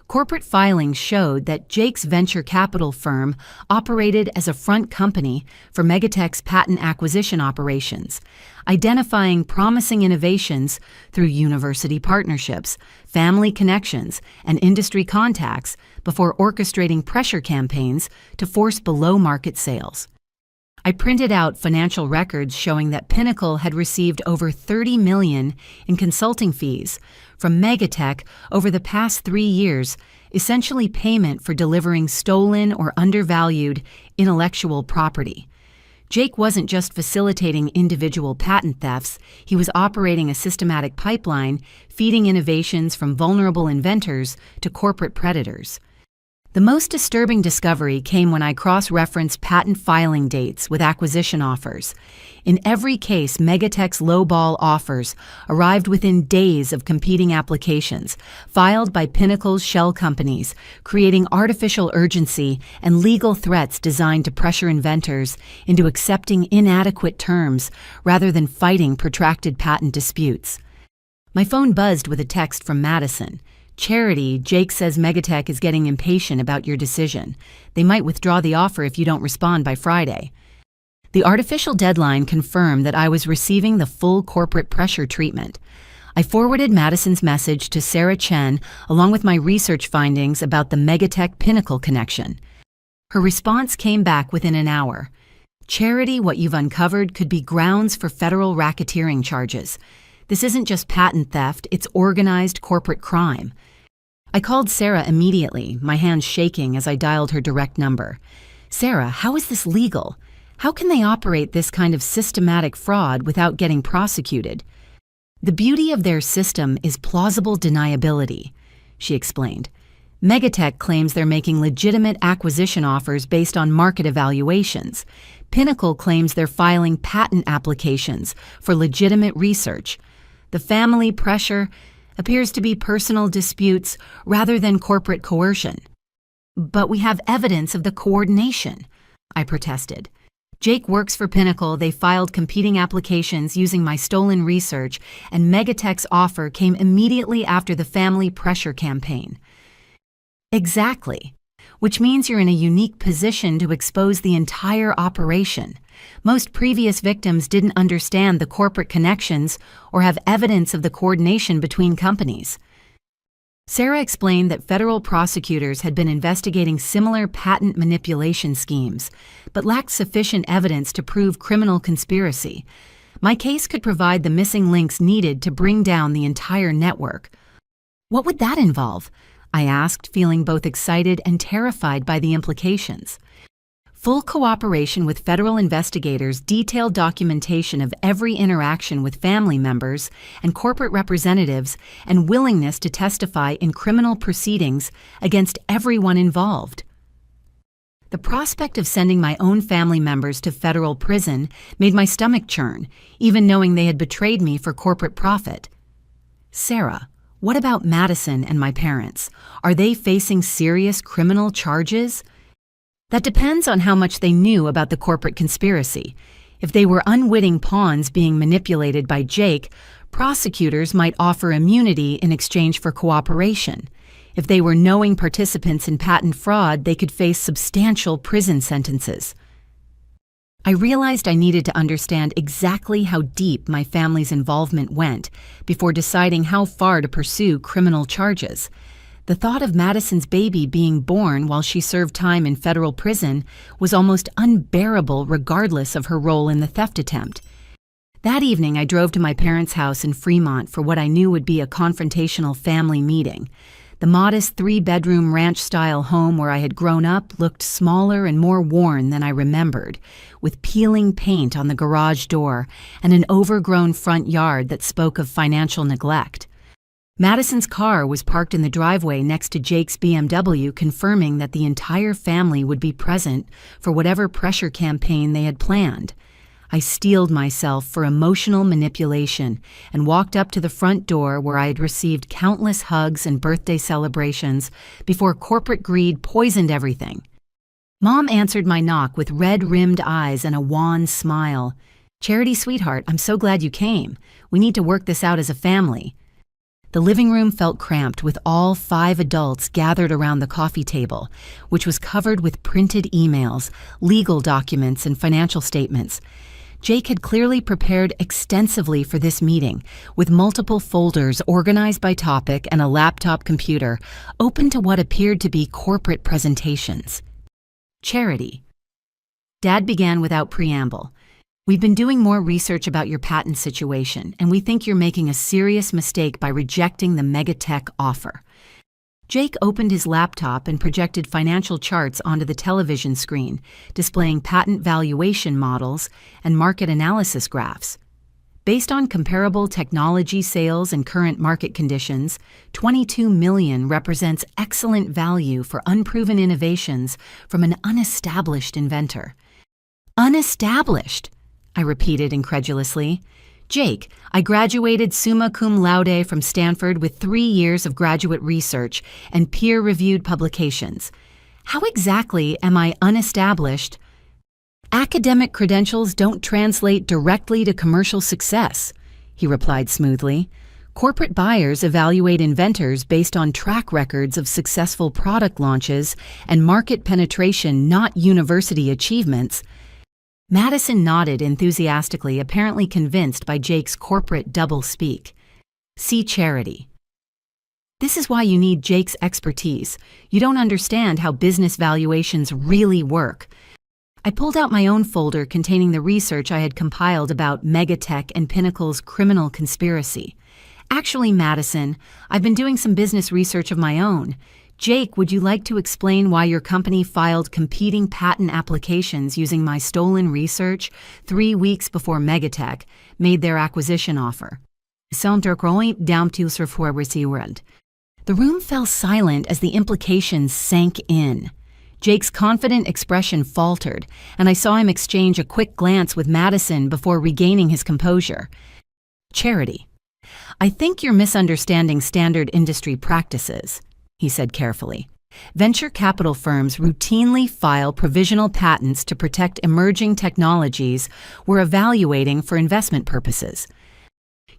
Corporate filings showed that Jake's venture capital firm operated as a front company for Megatech's patent acquisition operations, identifying promising innovations through university partnerships, family connections, and industry contacts before orchestrating pressure campaigns to force below-market sales. I printed out financial records showing that Pinnacle had received over $30 million in consulting fees from Megatech over the past 3 years, essentially payment for delivering stolen or undervalued intellectual property. Jake wasn't just facilitating individual patent thefts, he was operating a systematic pipeline, feeding innovations from vulnerable inventors to corporate predators. The most disturbing discovery came when I cross-referenced patent filing dates with acquisition offers. In every case, Megatech's lowball offers arrived within days of competing applications, filed by Pinnacle's shell companies, creating artificial urgency and legal threats designed to pressure inventors into accepting inadequate terms rather than fighting protracted patent disputes. My phone buzzed with a text from Madison. "Charity, Jake says Megatech is getting impatient about your decision. They might withdraw the offer if you don't respond by Friday." The artificial deadline confirmed that I was receiving the full corporate pressure treatment. I forwarded Madison's message to Sarah Chen along with my research findings about the Megatech Pinnacle connection. Her response came back within an hour. "Charity, what you've uncovered could be grounds for federal racketeering charges. This isn't just patent theft, it's organized corporate crime." I called Sarah immediately, my hands shaking as I dialed her direct number. "Sarah, how is this legal? How can they operate this kind of systematic fraud without getting prosecuted?" "The beauty of their system is plausible deniability," she explained. Megatech claims they're making legitimate acquisition offers based on market evaluations. Pinnacle claims they're filing patent applications for legitimate research. The family pressure appears to be personal disputes rather than corporate coercion. "But we have evidence of the coordination," I protested. "Jake works for Pinnacle, they filed competing applications using my stolen research, and Megatech's offer came immediately after the family pressure campaign." "Exactly. Which means you're in a unique position to expose the entire operation. Most previous victims didn't understand the corporate connections or have evidence of the coordination between companies." Sarah explained that federal prosecutors had been investigating similar patent manipulation schemes, but lacked sufficient evidence to prove criminal conspiracy. My case could provide the missing links needed to bring down the entire network. "What would that involve?" I asked, feeling both excited and terrified by the implications. "Full cooperation with federal investigators, detailed documentation of every interaction with family members and corporate representatives, and willingness to testify in criminal proceedings against everyone involved." The prospect of sending my own family members to federal prison made my stomach churn, even knowing they had betrayed me for corporate profit. "Sarah, what about Madison and my parents? Are they facing serious criminal charges?" "That depends on how much they knew about the corporate conspiracy. If they were unwitting pawns being manipulated by Jake, prosecutors might offer immunity in exchange for cooperation. If they were knowing participants in patent fraud, they could face substantial prison sentences." I realized I needed to understand exactly how deep my family's involvement went before deciding how far to pursue criminal charges. The thought of Madison's baby being born while she served time in federal prison was almost unbearable regardless of her role in the theft attempt. That evening, I drove to my parents' house in Fremont for what I knew would be a confrontational family meeting. The modest 3-bedroom ranch-style home where I had grown up looked smaller and more worn than I remembered, with peeling paint on the garage door and an overgrown front yard that spoke of financial neglect. Madison's car was parked in the driveway next to Jake's BMW, confirming that the entire family would be present for whatever pressure campaign they had planned. I steeled myself for emotional manipulation and walked up to the front door where I had received countless hugs and birthday celebrations before corporate greed poisoned everything. Mom answered my knock with red-rimmed eyes and a wan smile. "Charity, sweetheart, I'm so glad you came. We need to work this out as a family." The living room felt cramped with all 5 adults gathered around the coffee table, which was covered with printed emails, legal documents, and financial statements. Jake had clearly prepared extensively for this meeting, with multiple folders organized by topic and a laptop computer open to what appeared to be corporate presentations. "Charity." Dad began without preamble. "We've been doing more research about your patent situation, and we think you're making a serious mistake by rejecting the Megatech offer." Jake opened his laptop and projected financial charts onto the television screen, displaying patent valuation models and market analysis graphs. Based on comparable technology sales and current market conditions, $22 million represents excellent value for unproven innovations from an unestablished inventor. Unestablished, I repeated incredulously. Jake, I graduated summa cum laude from Stanford with 3 years of graduate research and peer-reviewed publications. How exactly am I unestablished? Academic credentials don't translate directly to commercial success, he replied smoothly. Corporate buyers evaluate inventors based on track records of successful product launches and market penetration, not university achievements. Madison nodded enthusiastically, apparently convinced by Jake's corporate double-speak. See Charity. This is why you need Jake's expertise. You don't understand how business valuations really work. I pulled out my own folder containing the research I had compiled about Megatech and Pinnacle's criminal conspiracy. Actually, Madison, I've been doing some business research of my own. Jake, would you like to explain why your company filed competing patent applications using my stolen research 3 weeks before Megatech made their acquisition offer? The room fell silent as the implications sank in. Jake's confident expression faltered, and I saw him exchange a quick glance with Madison before regaining his composure. Charity. I think you're misunderstanding standard industry practices, he said carefully. Venture capital firms routinely file provisional patents to protect emerging technologies we're evaluating for investment purposes.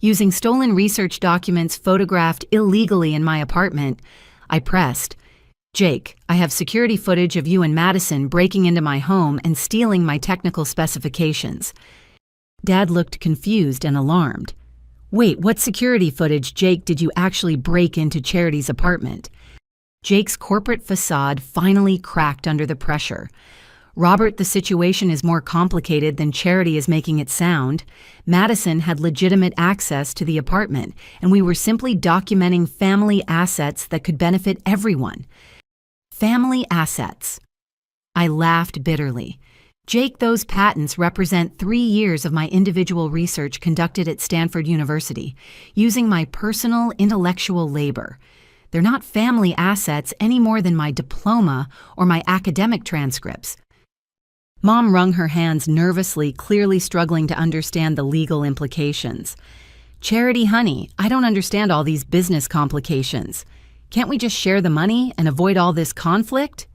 Using stolen research documents photographed illegally in my apartment, I pressed, Jake, I have security footage of you and Madison breaking into my home and stealing my technical specifications. Dad looked confused and alarmed. Wait, what security footage, Jake, did you actually break into Charity's apartment? Jake's corporate facade finally cracked under the pressure. Robert, the situation is more complicated than Charity is making it sound. Madison had legitimate access to the apartment, and we were simply documenting family assets that could benefit everyone. Family assets. I laughed bitterly. Jake, those patents represent 3 years of my individual research conducted at Stanford University, using my personal intellectual labor. They're not family assets any more than my diploma or my academic transcripts. Mom wrung her hands nervously, clearly struggling to understand the legal implications. Charity, honey, I don't understand all these business complications. Can't we just share the money and avoid all this conflict?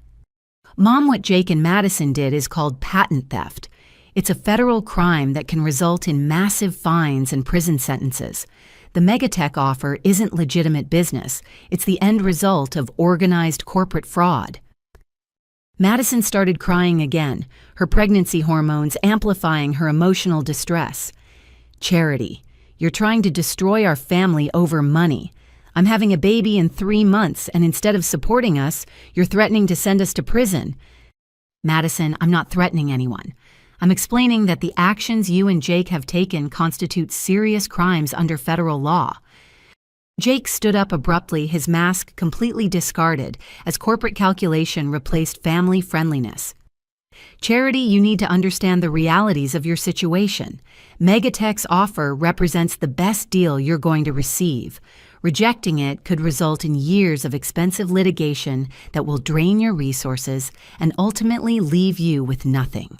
Mom, what Jake and Madison did is called patent theft. It's a federal crime that can result in massive fines and prison sentences. The Megatech offer isn't legitimate business. It's the end result of organized corporate fraud. Madison started crying again, her pregnancy hormones amplifying her emotional distress. Charity, you're trying to destroy our family over money. I'm having a baby in 3 months, and instead of supporting us, you're threatening to send us to prison. Madison, I'm not threatening anyone. I'm explaining that the actions you and Jake have taken constitute serious crimes under federal law. Jake stood up abruptly, his mask completely discarded, as corporate calculation replaced family friendliness. Charity, you need to understand the realities of your situation. Megatech's offer represents the best deal you're going to receive. Rejecting it could result in years of expensive litigation that will drain your resources and ultimately leave you with nothing.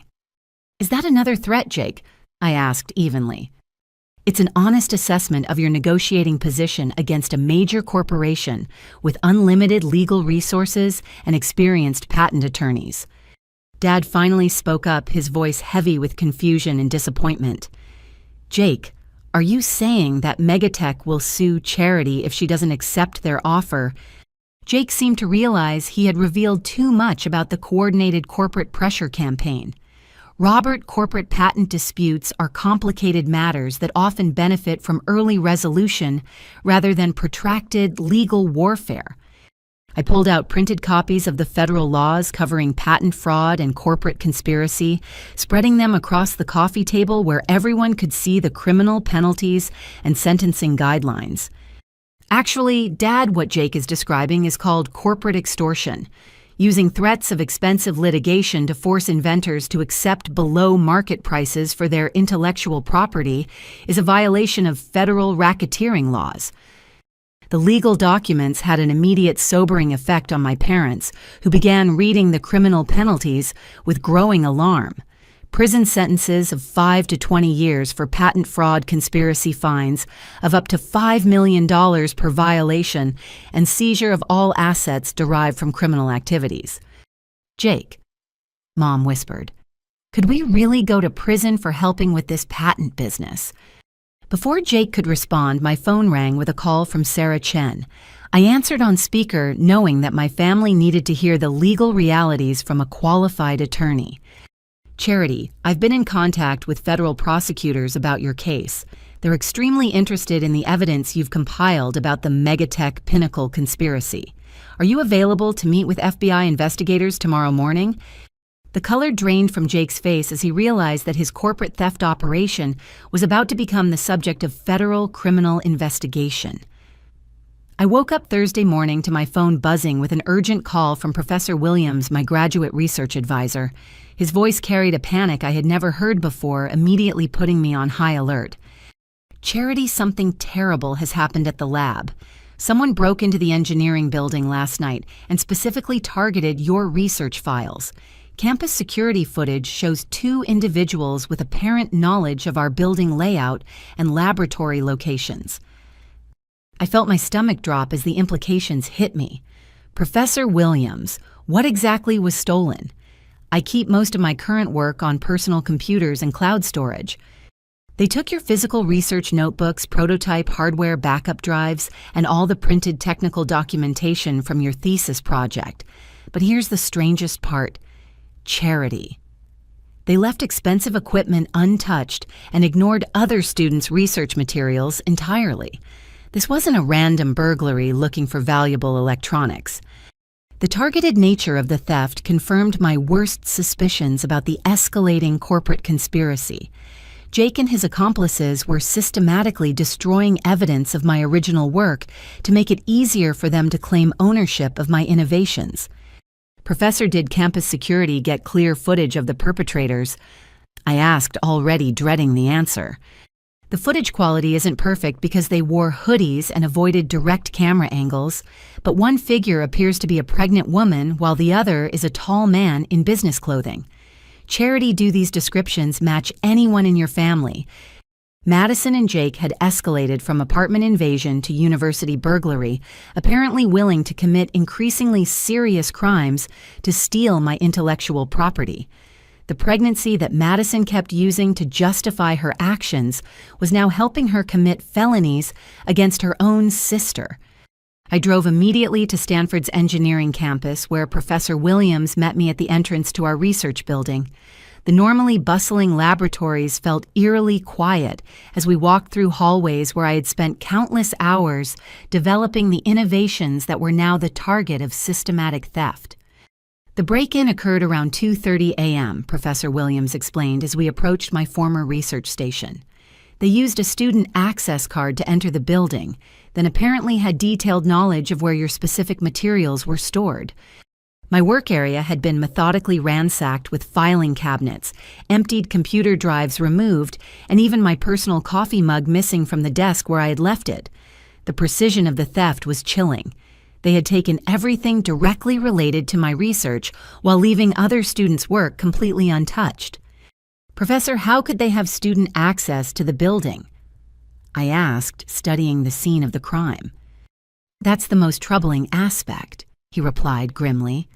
Is that another threat, Jake? I asked evenly. It's an honest assessment of your negotiating position against a major corporation with unlimited legal resources and experienced patent attorneys. Dad finally spoke up, his voice heavy with confusion and disappointment. Jake, are you saying that Megatech will sue Charity if she doesn't accept their offer? Jake seemed to realize he had revealed too much about the coordinated corporate pressure campaign. Robert, corporate patent disputes are complicated matters that often benefit from early resolution rather than protracted legal warfare. I pulled out printed copies of the federal laws covering patent fraud and corporate conspiracy, spreading them across the coffee table where everyone could see the criminal penalties and sentencing guidelines. Actually, Dad, what Jake is describing is called corporate extortion. Using threats of expensive litigation to force inventors to accept below-market prices for their intellectual property is a violation of federal racketeering laws. The legal documents had an immediate sobering effect on my parents, who began reading the criminal penalties with growing alarm. Prison sentences of 5 to 20 years for patent fraud conspiracy, fines of up to $5 million per violation, and seizure of all assets derived from criminal activities. "Jake," Mom whispered, "could we really go to prison for helping with this patent business?" Before Jake could respond, my phone rang with a call from Sarah Chen. I answered on speaker, knowing that my family needed to hear the legal realities from a qualified attorney. "Charity, I've been in contact with federal prosecutors about your case. They're extremely interested in the evidence you've compiled about the megatech Pinnacle conspiracy. Are you available to meet with FBI investigators tomorrow morning?" The color drained from Jake's face as he realized that his corporate theft operation was about to become the subject of federal criminal investigation. I woke up Thursday morning to my phone buzzing with an urgent call from Professor Williams, my graduate research advisor. His voice carried a panic I had never heard before, immediately putting me on high alert. "Charity, something terrible has happened at the lab. Someone broke into the engineering building last night and specifically targeted your research files. Campus security footage shows 2 individuals with apparent knowledge of our building layout and laboratory locations." I felt my stomach drop as the implications hit me. "Professor Williams, what exactly was stolen?" "I keep most of my current work on personal computers and cloud storage." "They took your physical research notebooks, prototype hardware backup drives, and all the printed technical documentation from your thesis project. But here's the strangest part. Charity. They left expensive equipment untouched and ignored other students' research materials entirely. This wasn't a random burglary looking for valuable electronics. The targeted nature of the theft confirmed my worst suspicions about the escalating corporate conspiracy. Jake and his accomplices were systematically destroying evidence of my original work to make it easier for them to claim ownership of my innovations. "Professor, did campus security get clear footage of the perpetrators?" I asked, already dreading the answer. "The footage quality isn't perfect because they wore hoodies and avoided direct camera angles, but one figure appears to be a pregnant woman while the other is a tall man in business clothing. Charity, do these descriptions match anyone in your family?" Madison and Jake had escalated from apartment invasion to university burglary, apparently willing to commit increasingly serious crimes to steal my intellectual property. The pregnancy that Madison kept using to justify her actions was now helping her commit felonies against her own sister. I drove immediately to Stanford's engineering campus, where Professor Williams met me at the entrance to our research building. The normally bustling laboratories felt eerily quiet as we walked through hallways where I had spent countless hours developing the innovations that were now the target of systematic theft. "The break-in occurred around 2:30 a.m., Professor Williams explained as we approached my former research station. They used a student access card to enter the building, then apparently had detailed knowledge of where your specific materials were stored. My work area had been methodically ransacked with filing cabinets, emptied computer drives removed, and even my personal coffee mug missing from the desk where I had left it. The precision of the theft was chilling. They had taken everything directly related to my research while leaving other students' work completely untouched. "Professor, how could they have student access to the building?" I asked, studying the scene of the crime. "That's the most troubling aspect," he replied grimly.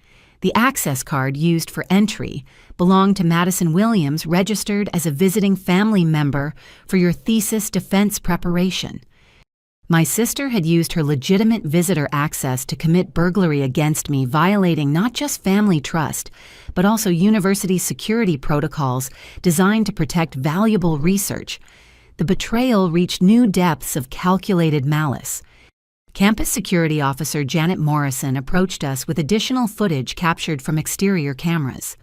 "The access card used for entry belonged to Madison Williams, registered as a visiting family member for your thesis defense preparation. My sister had used her legitimate visitor access to commit burglary against me, violating not just family trust, but also university security protocols designed to protect valuable research. The betrayal reached new depths of calculated malice. Campus Security Officer Janet Morrison approached us with additional footage captured from exterior cameras.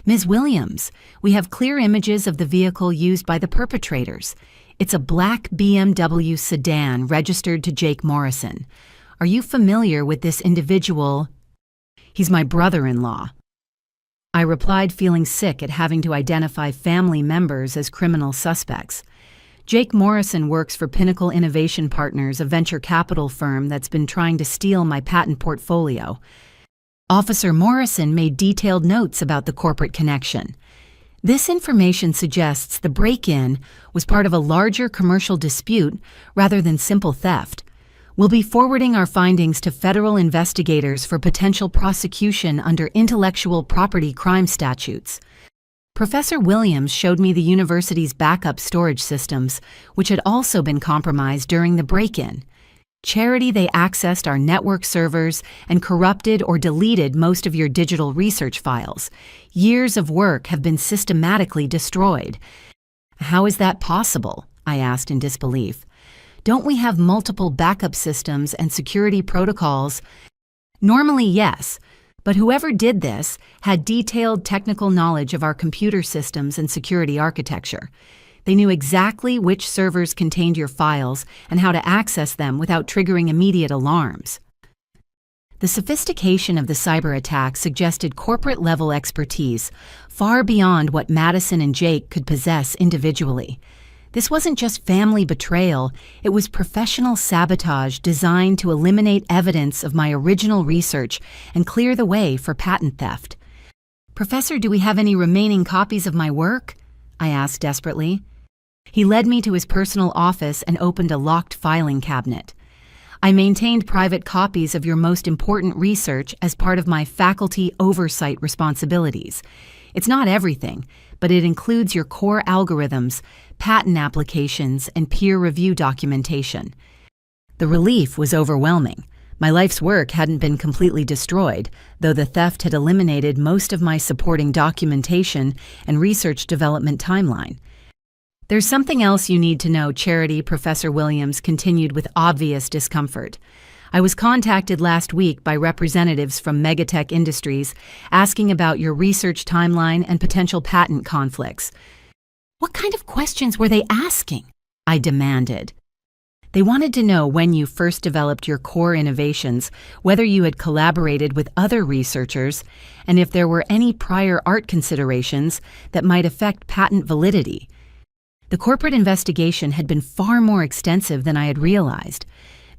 Ms. Williams, we have clear images of the vehicle used by the perpetrators. It's a black BMW sedan registered to Jake Morrison. Are you familiar with this individual? He's my brother-in-law. I replied, feeling sick at having to identify family members as criminal suspects. Jake Morrison works for Pinnacle Innovation Partners, a venture capital firm that's been trying to steal my patent portfolio. Officer Morrison made detailed notes about the corporate connection. This information suggests the break-in was part of a larger commercial dispute rather than simple theft. We'll be forwarding our findings to federal investigators for potential prosecution under intellectual property crime statutes. Professor Williams showed me the university's backup storage systems, which had also been compromised during the break-in. Charity, they accessed our network servers and corrupted or deleted most of your digital research files. Years of work have been systematically destroyed. How is that possible? I asked in disbelief. Don't we have multiple backup systems and security protocols? Normally, yes, but whoever did this had detailed technical knowledge of our computer systems and security architecture. They knew exactly which servers contained your files and how to access them without triggering immediate alarms. The sophistication of the cyber attack suggested corporate-level expertise far beyond what Madison and Jake could possess individually. This wasn't just family betrayal, it was professional sabotage designed to eliminate evidence of my original research and clear the way for patent theft. Professor, do we have any remaining copies of my work? I asked desperately. He led me to his personal office and opened a locked filing cabinet. I maintained private copies of your most important research as part of my faculty oversight responsibilities. It's not everything, but it includes your core algorithms, patent applications, and peer review documentation. The relief was overwhelming. My life's work hadn't been completely destroyed, though the theft had eliminated most of my supporting documentation and research development timeline. There's something else you need to know, Charity, Professor Williams continued with obvious discomfort. I was contacted last week by representatives from Megatech Industries asking about your research timeline and potential patent conflicts. What kind of questions were they asking? I demanded. They wanted to know when you first developed your core innovations, whether you had collaborated with other researchers, and if there were any prior art considerations that might affect patent validity. The corporate investigation had been far more extensive than I had realized.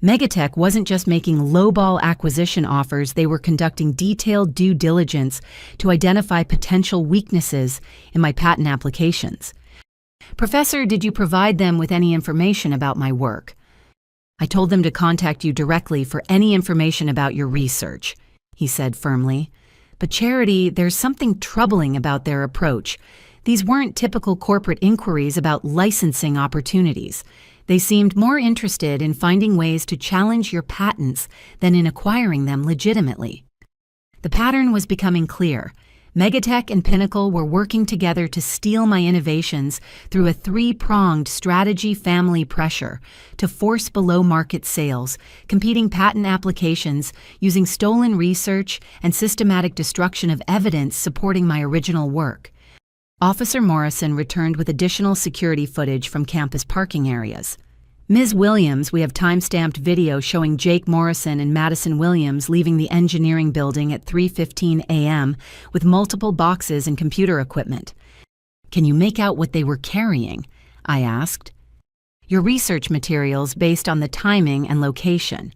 Megatech wasn't just making lowball acquisition offers, they were conducting detailed due diligence to identify potential weaknesses in my patent applications. Professor, did you provide them with any information about my work? I told them to contact you directly for any information about your research, he said firmly. But Charity, there's something troubling about their approach. These weren't typical corporate inquiries about licensing opportunities. They seemed more interested in finding ways to challenge your patents than in acquiring them legitimately. The pattern was becoming clear. Megatech and Pinnacle were working together to steal my innovations through a three-pronged strategy family pressure to force below-market sales, competing patent applications using stolen research and systematic destruction of evidence supporting my original work. Officer Morrison returned with additional security footage from campus parking areas. Ms. Williams, we have time-stamped video showing Jake Morrison and Madison Williams leaving the engineering building at 3:15 a.m. with multiple boxes and computer equipment. Can you make out what they were carrying? I asked. Your research materials based on the timing and location.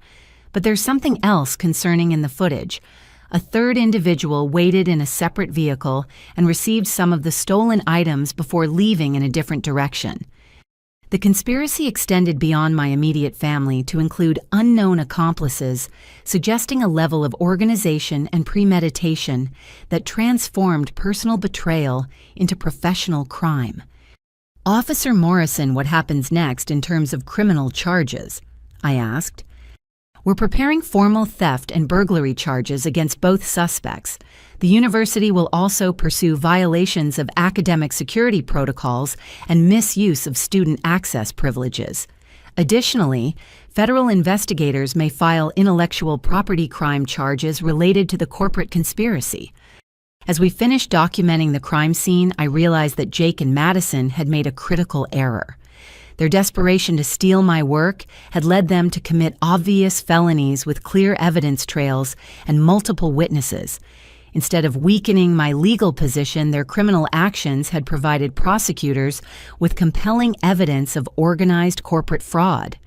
But there's something else concerning in the footage. A third individual waited in a separate vehicle and received some of the stolen items before leaving in a different direction. The conspiracy extended beyond my immediate family to include unknown accomplices, suggesting a level of organization and premeditation that transformed personal betrayal into professional crime. Officer Morrison, what happens next in terms of criminal charges? I asked. We're preparing formal theft and burglary charges against both suspects. The university will also pursue violations of academic security protocols and misuse of student access privileges. Additionally, federal investigators may file intellectual property crime charges related to the corporate conspiracy. As we finished documenting the crime scene, I realized that Jake and Madison had made a critical error. Their desperation to steal my work had led them to commit obvious felonies with clear evidence trails and multiple witnesses. Instead of weakening my legal position, their criminal actions had provided prosecutors with compelling evidence of organized corporate fraud.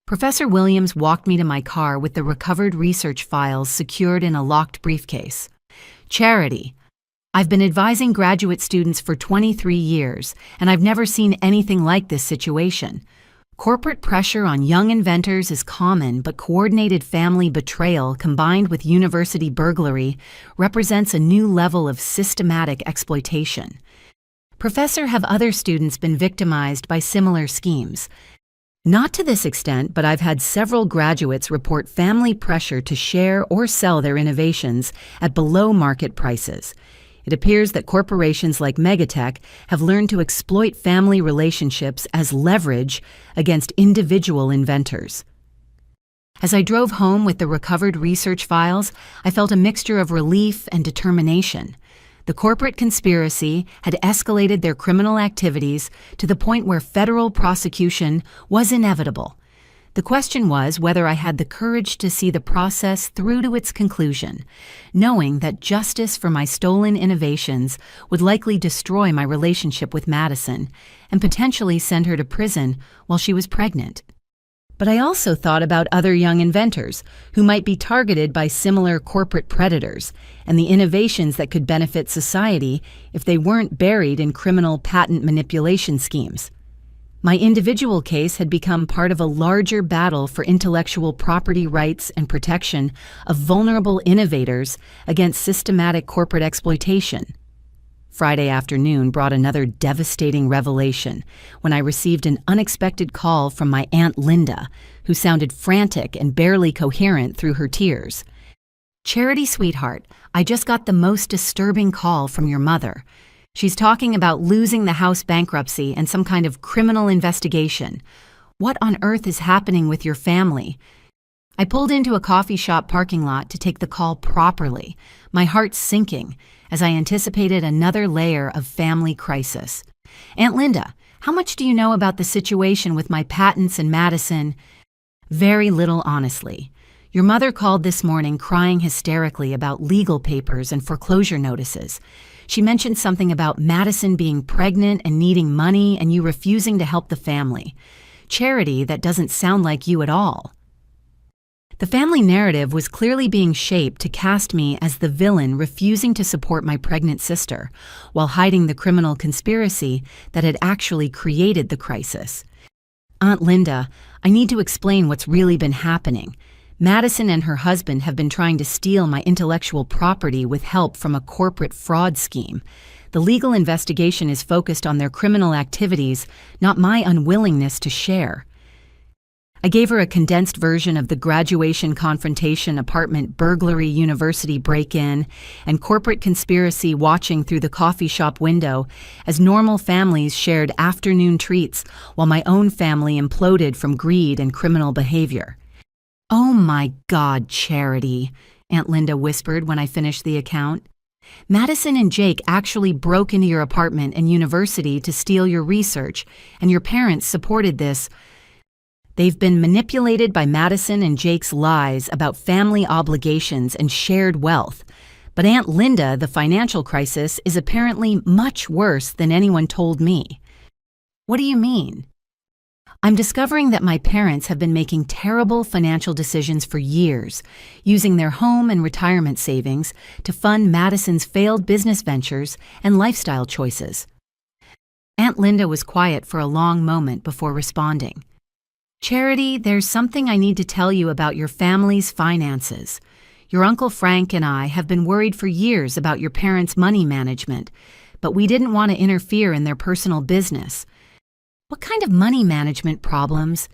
Professor Williams walked me to my car with the recovered research files secured in a locked briefcase. Charity. I've been advising graduate students for 23 years, and I've never seen anything like this situation. Corporate pressure on young inventors is common, but coordinated family betrayal combined with university burglary represents a new level of systematic exploitation. Professor, have other students been victimized by similar schemes? Not to this extent, but I've had several graduates report family pressure to share or sell their innovations at below-market prices. It appears that corporations like Megatech have learned to exploit family relationships as leverage against individual inventors. As I drove home with the recovered research files, I felt a mixture of relief and determination. The corporate conspiracy had escalated their criminal activities to the point where federal prosecution was inevitable. The question was whether I had the courage to see the process through to its conclusion, knowing that justice for my stolen innovations would likely destroy my relationship with Madison and potentially send her to prison while she was pregnant. But I also thought about other young inventors who might be targeted by similar corporate predators and the innovations that could benefit society if they weren't buried in criminal patent manipulation schemes. My individual case had become part of a larger battle for intellectual property rights and protection of vulnerable innovators against systematic corporate exploitation. Friday afternoon brought another devastating revelation when I received an unexpected call from my Aunt Linda, who sounded frantic and barely coherent through her tears. "Charity, sweetheart, I just got the most disturbing call from your mother. She's talking about losing the house bankruptcy and some kind of criminal investigation. What on earth is happening with your family?" I pulled into a coffee shop parking lot to take the call properly, my heart sinking as I anticipated another layer of family crisis. "Aunt Linda, how much do you know about the situation with my patents and Madison?" "Very little, honestly. Your mother called this morning crying hysterically about legal papers and foreclosure notices. She mentioned something about Madison being pregnant and needing money and you refusing to help the family. Charity, that doesn't sound like you at all." The family narrative was clearly being shaped to cast me as the villain refusing to support my pregnant sister, while hiding the criminal conspiracy that had actually created the crisis. "Aunt Linda, I need to explain what's really been happening. Madison and her husband have been trying to steal my intellectual property with help from a corporate fraud scheme. The legal investigation is focused on their criminal activities, not my unwillingness to share." I gave her a condensed version of the graduation confrontation, apartment burglary, university break-in, and corporate conspiracy watching through the coffee shop window as normal families shared afternoon treats while my own family imploded from greed and criminal behavior. "Oh my God, Charity," Aunt Linda whispered when I finished the account. "Madison and Jake actually broke into your apartment and university to steal your research, and your parents supported this. They've been manipulated by Madison and Jake's lies about family obligations and shared wealth. But Aunt Linda, the financial crisis is apparently much worse than anyone told me." "What do you mean?" "I'm discovering that my parents have been making terrible financial decisions for years, using their home and retirement savings to fund Madison's failed business ventures and lifestyle choices." Aunt Linda was quiet for a long moment before responding. "Charity, there's something I need to tell you about your family's finances. Your Uncle Frank and I have been worried for years about your parents' money management, but we didn't want to interfere in their personal business." "What kind of money management problems?"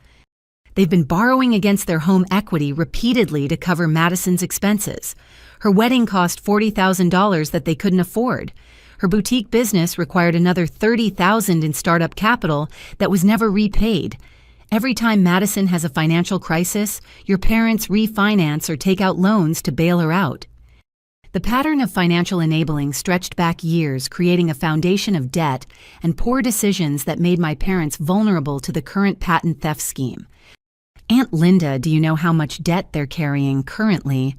"They've been borrowing against their home equity repeatedly to cover Madison's expenses. Her wedding cost $40,000 that they couldn't afford. Her boutique business required another $30,000 in startup capital that was never repaid. Every time Madison has a financial crisis, your parents refinance or take out loans to bail her out." The pattern of financial enabling stretched back years, creating a foundation of debt and poor decisions that made my parents vulnerable to the current patent theft scheme. Aunt Linda, do you know how much debt they're carrying currently?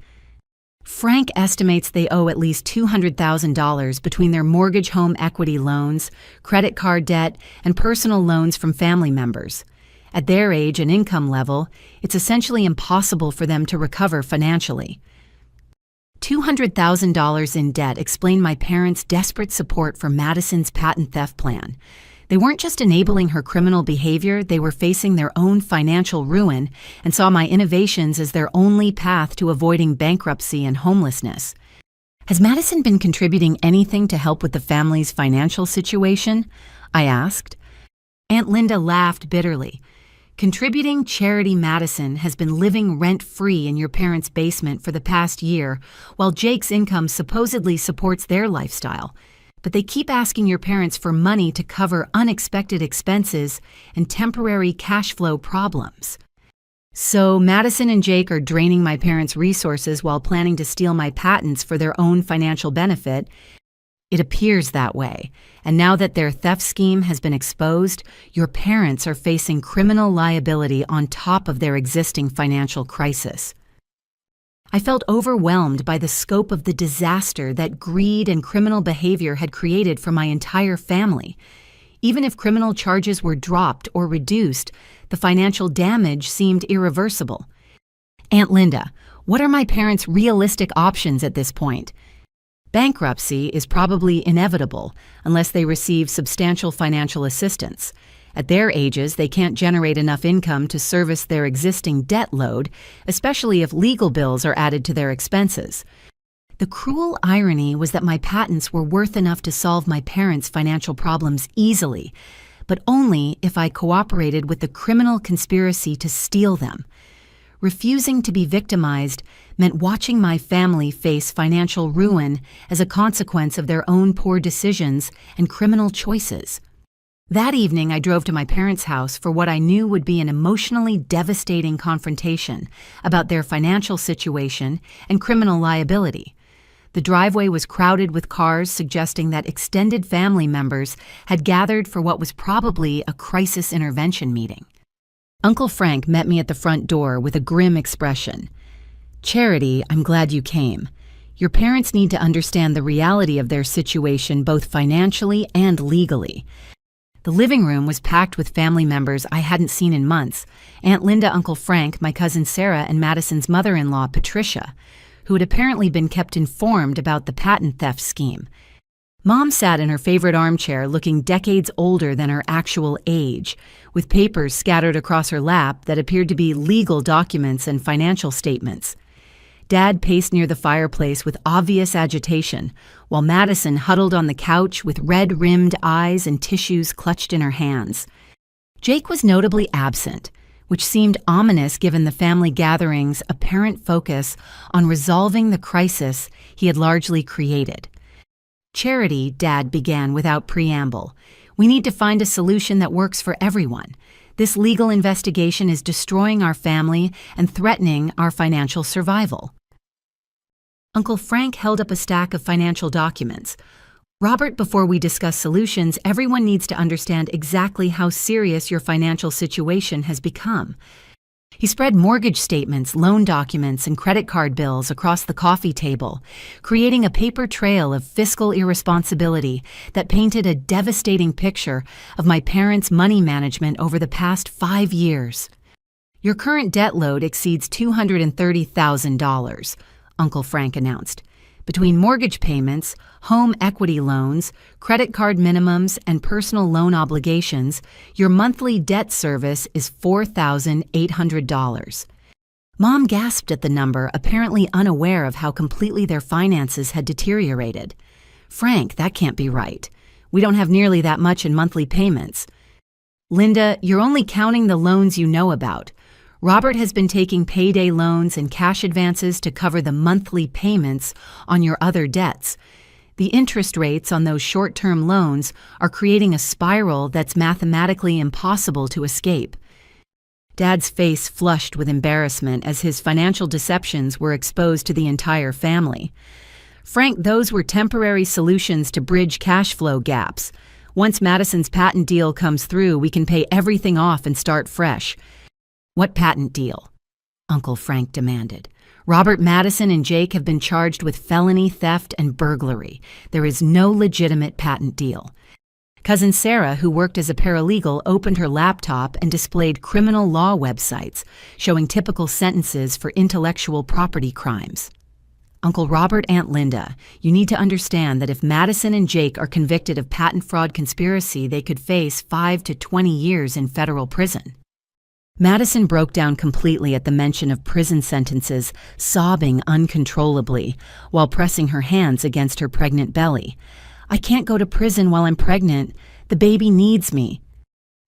Frank estimates they owe at least $200,000 between their mortgage home equity loans, credit card debt, and personal loans from family members. At their age and income level, it's essentially impossible for them to recover financially. $200,000 in debt explained my parents' desperate support for Madison's patent theft plan. They weren't just enabling her criminal behavior, they were facing their own financial ruin and saw my innovations as their only path to avoiding bankruptcy and homelessness. Has Madison been contributing anything to help with the family's financial situation? I asked. Aunt Linda laughed bitterly. Contributing Charity Madison has been living rent-free in your parents' basement for the past year, while Jake's income supposedly supports their lifestyle. But they keep asking your parents for money to cover unexpected expenses and temporary cash flow problems. So Madison and Jake are draining my parents' resources while planning to steal my patents for their own financial benefit. It appears that way, and now that their theft scheme has been exposed, your parents are facing criminal liability on top of their existing financial crisis. I felt overwhelmed by the scope of the disaster that greed and criminal behavior had created for my entire family. Even if criminal charges were dropped or reduced, the financial damage seemed irreversible. Aunt Linda, what are my parents' realistic options at this point? Bankruptcy is probably inevitable unless they receive substantial financial assistance. At their ages, they can't generate enough income to service their existing debt load, especially if legal bills are added to their expenses. The cruel irony was that my patents were worth enough to solve my parents' financial problems easily, but only if I cooperated with the criminal conspiracy to steal them. Refusing to be victimized meant watching my family face financial ruin as a consequence of their own poor decisions and criminal choices. That evening, I drove to my parents' house for what I knew would be an emotionally devastating confrontation about their financial situation and criminal liability. The driveway was crowded with cars suggesting that extended family members had gathered for what was probably a crisis intervention meeting. Uncle Frank met me at the front door with a grim expression. "Charity, I'm glad you came. Your parents need to understand the reality of their situation both financially and legally." The living room was packed with family members I hadn't seen in months: Aunt Linda, Uncle Frank, my cousin Sarah, and Madison's mother-in-law, Patricia, who had apparently been kept informed about the patent theft scheme. Mom sat in her favorite armchair looking decades older than her actual age, with papers scattered across her lap that appeared to be legal documents and financial statements. Dad paced near the fireplace with obvious agitation, while Madison huddled on the couch with red-rimmed eyes and tissues clutched in her hands. Jake was notably absent, which seemed ominous given the family gathering's apparent focus on resolving the crisis he had largely created. "Charity," Dad began without preamble, "we need to find a solution that works for everyone. This legal investigation is destroying our family and threatening our financial survival." Uncle Frank held up a stack of financial documents. "Robert, before we discuss solutions, everyone needs to understand exactly how serious your financial situation has become." He spread mortgage statements, loan documents, and credit card bills across the coffee table, creating a paper trail of fiscal irresponsibility that painted a devastating picture of my parents' money management over the past 5 years. "Your current debt load exceeds $230,000, Uncle Frank announced. "Between mortgage payments, home equity loans, credit card minimums, and personal loan obligations, your monthly debt service is $4,800. Mom gasped at the number, apparently unaware of how completely their finances had deteriorated. "Frank, that can't be right. We don't have nearly that much in monthly payments." "Linda, you're only counting the loans you know about. Robert has been taking payday loans and cash advances to cover the monthly payments on your other debts. The interest rates on those short-term loans are creating a spiral that's mathematically impossible to escape." Dad's face flushed with embarrassment as his financial deceptions were exposed to the entire family. Frank, those were temporary solutions to bridge cash flow gaps. Once Madison's patent deal comes through, we can pay everything off and start fresh. What patent deal? Uncle Frank demanded. Robert Madison and Jake have been charged with felony theft and burglary. There is no legitimate patent deal. Cousin Sarah, who worked as a paralegal, opened her laptop and displayed criminal law websites showing typical sentences for intellectual property crimes. Uncle Robert, Aunt Linda, you need to understand that if Madison and Jake are convicted of patent fraud conspiracy, they could face 5 to 20 years in federal prison. Madison broke down completely at the mention of prison sentences, sobbing uncontrollably while pressing her hands against her pregnant belly. I can't go to prison while I'm pregnant. The baby needs me.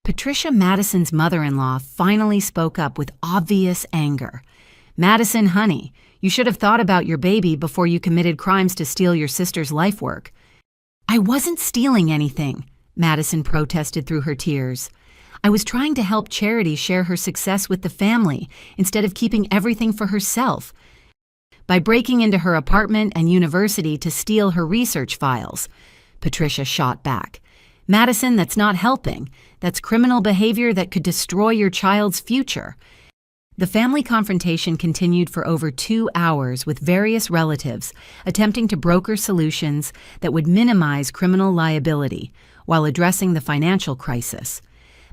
Patricia, Madison's mother-in-law, finally spoke up with obvious anger. Madison, honey, you should have thought about your baby before you committed crimes to steal your sister's life work. I wasn't stealing anything, Madison protested through her tears. I was trying to help Charity share her success with the family instead of keeping everything for herself. By breaking into her apartment and university to steal her research files, Patricia shot back. Madison, that's not helping. That's criminal behavior that could destroy your child's future. The family confrontation continued for over 2 hours with various relatives attempting to broker solutions that would minimize criminal liability while addressing the financial crisis.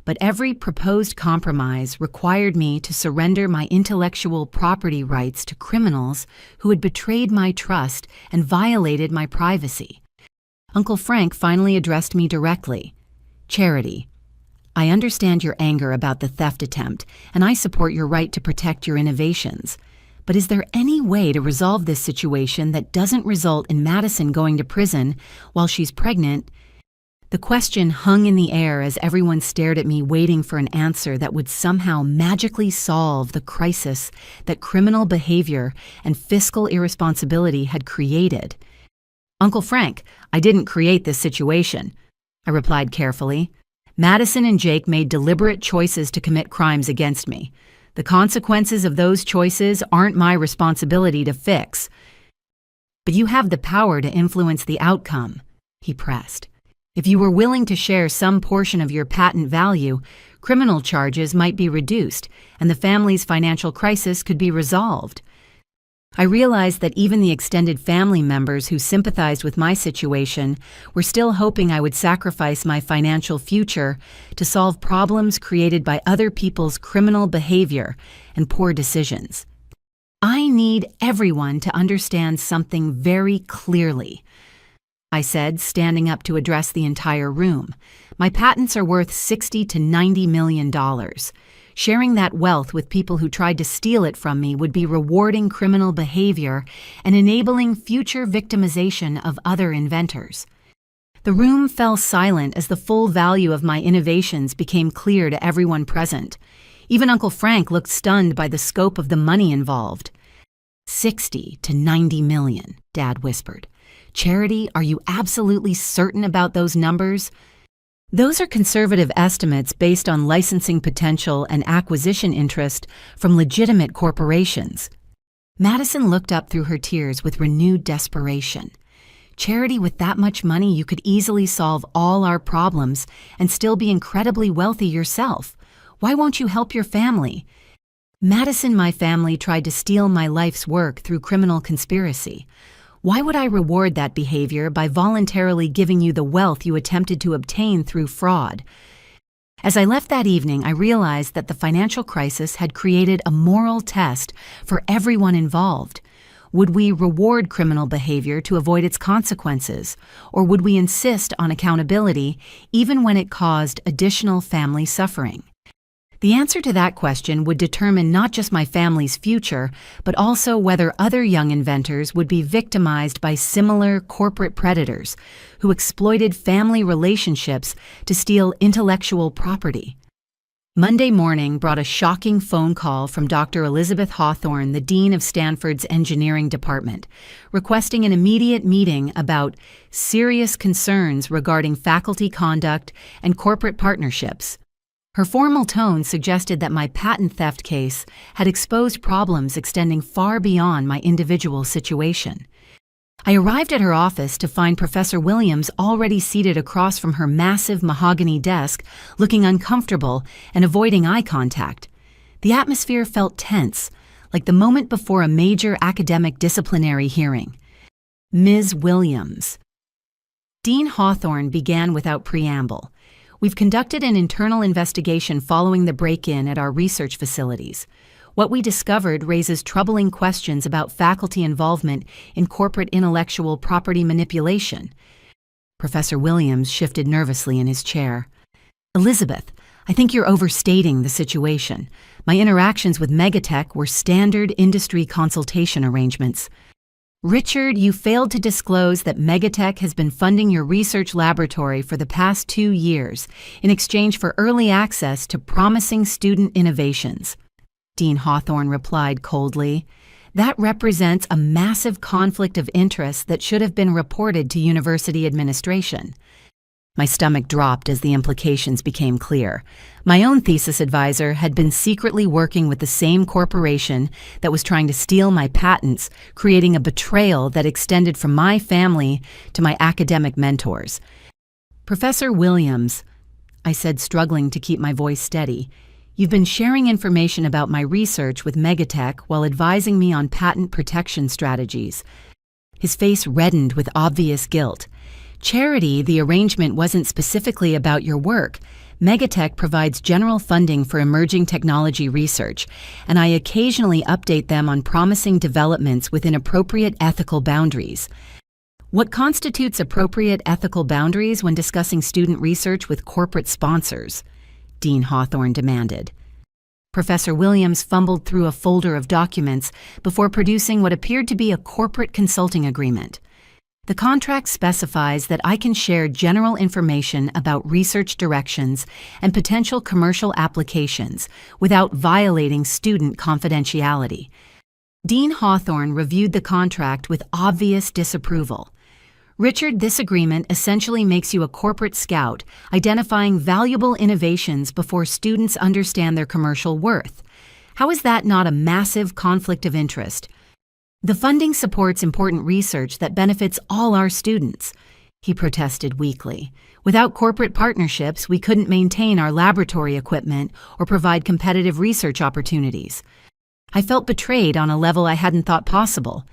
But every proposed compromise required me to surrender my intellectual property rights to criminals who had betrayed my trust and violated my privacy. Uncle Frank finally addressed me directly. Charity, I understand your anger about the theft attempt, and I support your right to protect your innovations. But is there any way to resolve this situation that doesn't result in Madison going to prison while she's pregnant? The question hung in the air as everyone stared at me, waiting for an answer that would somehow magically solve the crisis that criminal behavior and fiscal irresponsibility had created. Uncle Frank, I didn't create this situation, I replied carefully. Madison and Jake made deliberate choices to commit crimes against me. The consequences of those choices aren't my responsibility to fix. But you have the power to influence the outcome, he pressed. If you were willing to share some portion of your patent value, criminal charges might be reduced, and the family's financial crisis could be resolved. I realized that even the extended family members who sympathized with my situation were still hoping I would sacrifice my financial future to solve problems created by other people's criminal behavior and poor decisions. I need everyone to understand something very clearly, I said, standing up to address the entire room. My patents are worth $60 to $90 million. Sharing that wealth with people who tried to steal it from me would be rewarding criminal behavior and enabling future victimization of other inventors. The room fell silent as the full value of my innovations became clear to everyone present. Even Uncle Frank looked stunned by the scope of the money involved. 60 to 90 million, Dad whispered. Charity, are you absolutely certain about those numbers? Those are conservative estimates based on licensing potential and acquisition interest from legitimate corporations. Madison looked up through her tears with renewed desperation. Charity, with that much money, you could easily solve all our problems and still be incredibly wealthy yourself. Why won't you help your family? Madison, my family tried to steal my life's work through criminal conspiracy. Why would I reward that behavior by voluntarily giving you the wealth you attempted to obtain through fraud? As I left that evening, I realized that the financial crisis had created a moral test for everyone involved. Would we reward criminal behavior to avoid its consequences, or would we insist on accountability even when it caused additional family suffering? The answer to that question would determine not just my family's future, but also whether other young inventors would be victimized by similar corporate predators who exploited family relationships to steal intellectual property. Monday morning brought a shocking phone call from Dr. Elizabeth Hawthorne, the Dean of Stanford's Engineering Department, requesting an immediate meeting about serious concerns regarding faculty conduct and corporate partnerships. Her formal tone suggested that my patent theft case had exposed problems extending far beyond my individual situation. I arrived at her office to find Professor Williams already seated across from her massive mahogany desk, looking uncomfortable and avoiding eye contact. The atmosphere felt tense, like the moment before a major academic disciplinary hearing. Ms. Williams. Dean Hawthorne began without preamble. We've conducted an internal investigation following the break-in at our research facilities. What we discovered raises troubling questions about faculty involvement in corporate intellectual property manipulation. Professor Williams shifted nervously in his chair. Elizabeth, I think you're overstating the situation. My interactions with Megatech were standard industry consultation arrangements. Richard, you failed to disclose that Megatech has been funding your research laboratory for the past 2 years in exchange for early access to promising student innovations. Dean Hawthorne replied coldly. That represents a massive conflict of interest that should have been reported to university administration. My stomach dropped as the implications became clear. My own thesis advisor had been secretly working with the same corporation that was trying to steal my patents, creating a betrayal that extended from my family to my academic mentors. Professor Williams, I said, struggling to keep my voice steady, you've been sharing information about my research with Megatech while advising me on patent protection strategies. His face reddened with obvious guilt. Charity, the arrangement wasn't specifically about your work. Megatech provides general funding for emerging technology research, and I occasionally update them on promising developments within appropriate ethical boundaries. What constitutes appropriate ethical boundaries when discussing student research with corporate sponsors? Dean Hawthorne demanded. Professor Williams fumbled through a folder of documents before producing what appeared to be a corporate consulting agreement. The contract specifies that I can share general information about research directions and potential commercial applications without violating student confidentiality. Dean Hawthorne reviewed the contract with obvious disapproval. Richard, this agreement essentially makes you a corporate scout, identifying valuable innovations before students understand their commercial worth. How is that not a massive conflict of interest? The funding supports important research that benefits all our students, he protested weakly. Without corporate partnerships, we couldn't maintain our laboratory equipment or provide competitive research opportunities. I felt betrayed on a level I hadn't thought possible.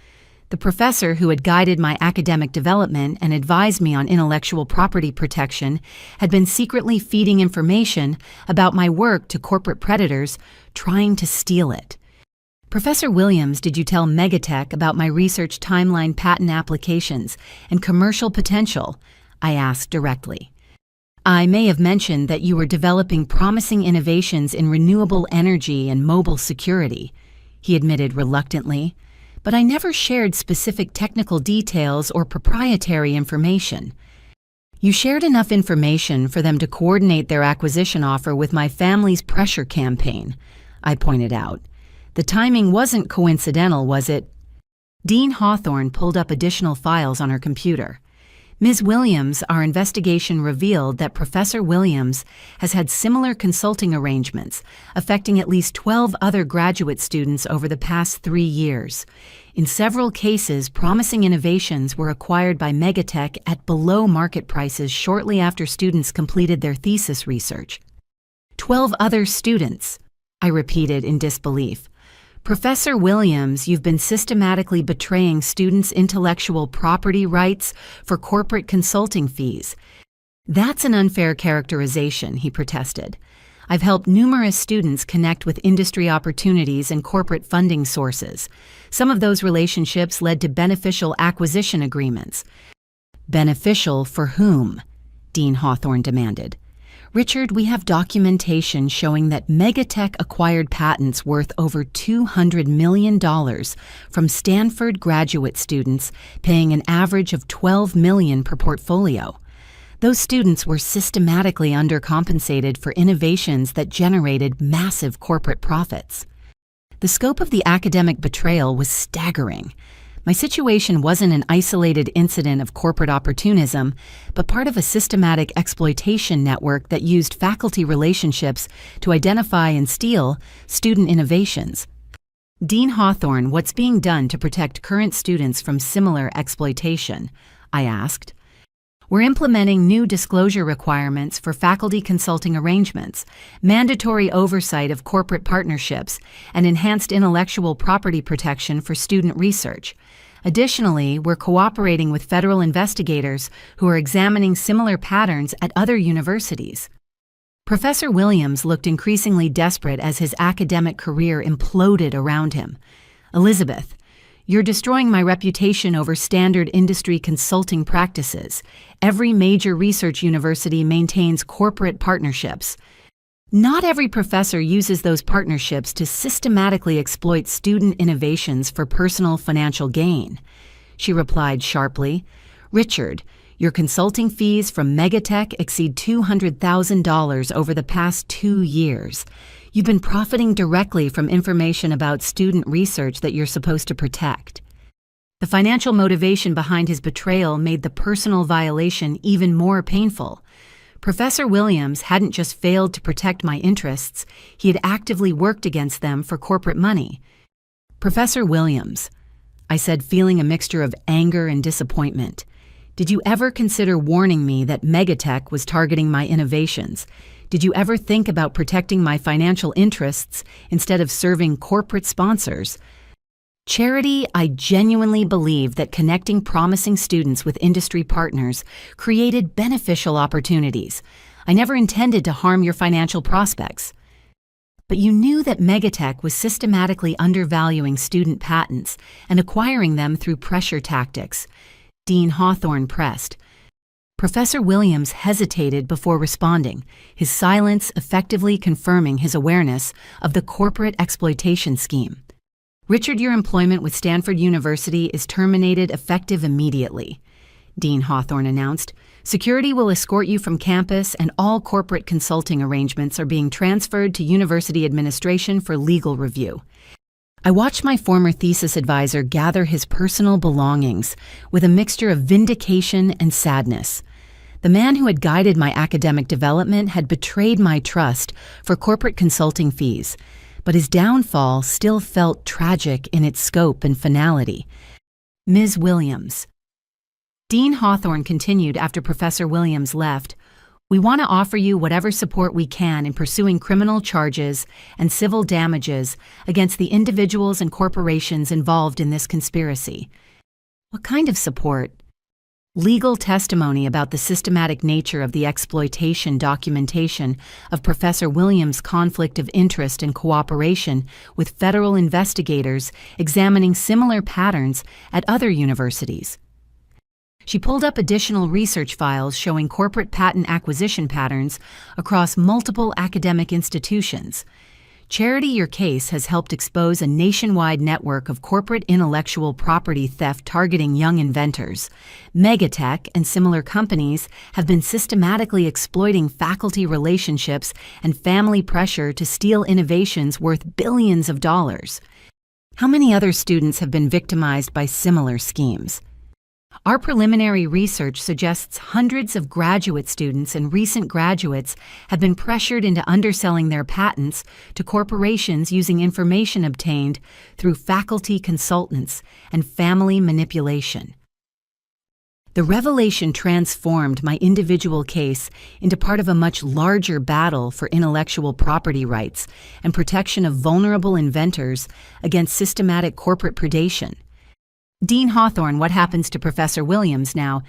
The professor who had guided my academic development and advised me on intellectual property protection had been secretly feeding information about my work to corporate predators, trying to steal it. Professor Williams, did you tell Megatech about my research timeline, patent applications, and commercial potential? I asked directly. I may have mentioned that you were developing promising innovations in renewable energy and mobile security, he admitted reluctantly. But I never shared specific technical details or proprietary information. You shared enough information for them to coordinate their acquisition offer with my family's pressure campaign, I pointed out. The timing wasn't coincidental, was it? Dean Hawthorne pulled up additional files on her computer. Ms. Williams, our investigation revealed that Professor Williams has had similar consulting arrangements, affecting at least 12 other graduate students over the past 3 years. In several cases, promising innovations were acquired by Megatech at below market prices shortly after students completed their thesis research. 12 other students, I repeated in disbelief. Professor Williams, you've been systematically betraying students' intellectual property rights for corporate consulting fees. That's an unfair characterization, he protested. I've helped numerous students connect with industry opportunities and corporate funding sources. Some of those relationships led to beneficial acquisition agreements. Beneficial for whom? Dean Hawthorne demanded. Richard, we have documentation showing that Megatech acquired patents worth over $200 million from Stanford graduate students, paying an average of $12 million per portfolio. Those students were systematically undercompensated for innovations that generated massive corporate profits. The scope of the academic betrayal was staggering. My situation wasn't an isolated incident of corporate opportunism, but part of a systematic exploitation network that used faculty relationships to identify and steal student innovations. Dean Hawthorne, what's being done to protect current students from similar exploitation? I asked. We're implementing new disclosure requirements for faculty consulting arrangements, mandatory oversight of corporate partnerships, and enhanced intellectual property protection for student research. Additionally, we're cooperating with federal investigators who are examining similar patterns at other universities. Professor Williams looked increasingly desperate as his academic career imploded around him. Elizabeth, you're destroying my reputation over standard industry consulting practices. Every major research university maintains corporate partnerships. Not every professor uses those partnerships to systematically exploit student innovations for personal financial gain. She replied sharply, Richard, your consulting fees from Megatech exceed $200,000 over the past 2 years. You've been profiting directly from information about student research that you're supposed to protect. The financial motivation behind his betrayal made the personal violation even more painful. Professor Williams hadn't just failed to protect my interests, he had actively worked against them for corporate money. Professor Williams, I said, feeling a mixture of anger and disappointment, did you ever consider warning me that Megatech was targeting my innovations? Did you ever think about protecting my financial interests instead of serving corporate sponsors? Charity, I genuinely believe that connecting promising students with industry partners created beneficial opportunities. I never intended to harm your financial prospects. But you knew that Megatech was systematically undervaluing student patents and acquiring them through pressure tactics. Dean Hawthorne pressed. Professor Williams hesitated before responding, his silence effectively confirming his awareness of the corporate exploitation scheme. Richard, your employment with Stanford University is terminated effective immediately, Dean Hawthorne announced. Security will escort you from campus, and all corporate consulting arrangements are being transferred to university administration for legal review. I watched my former thesis advisor gather his personal belongings with a mixture of vindication and sadness. The man who had guided my academic development had betrayed my trust for corporate consulting fees, but his downfall still felt tragic in its scope and finality. Ms. Williams. Dean Hawthorne continued after Professor Williams left, we want to offer you whatever support we can in pursuing criminal charges and civil damages against the individuals and corporations involved in this conspiracy. What kind of support? Legal testimony about the systematic nature of the exploitation documentation of Professor Williams' conflict of interest and cooperation with federal investigators examining similar patterns at other universities. She pulled up additional research files showing corporate patent acquisition patterns across multiple academic institutions. Charity, your case has helped expose a nationwide network of corporate intellectual property theft targeting young inventors. Megatech and similar companies have been systematically exploiting faculty relationships and family pressure to steal innovations worth billions of dollars. How many other students have been victimized by similar schemes? Our preliminary research suggests hundreds of graduate students and recent graduates have been pressured into underselling their patents to corporations using information obtained through faculty consultants and family manipulation. The revelation transformed my individual case into part of a much larger battle for intellectual property rights and protection of vulnerable inventors against systematic corporate predation. Dean Hawthorne, what happens to Professor Williams now?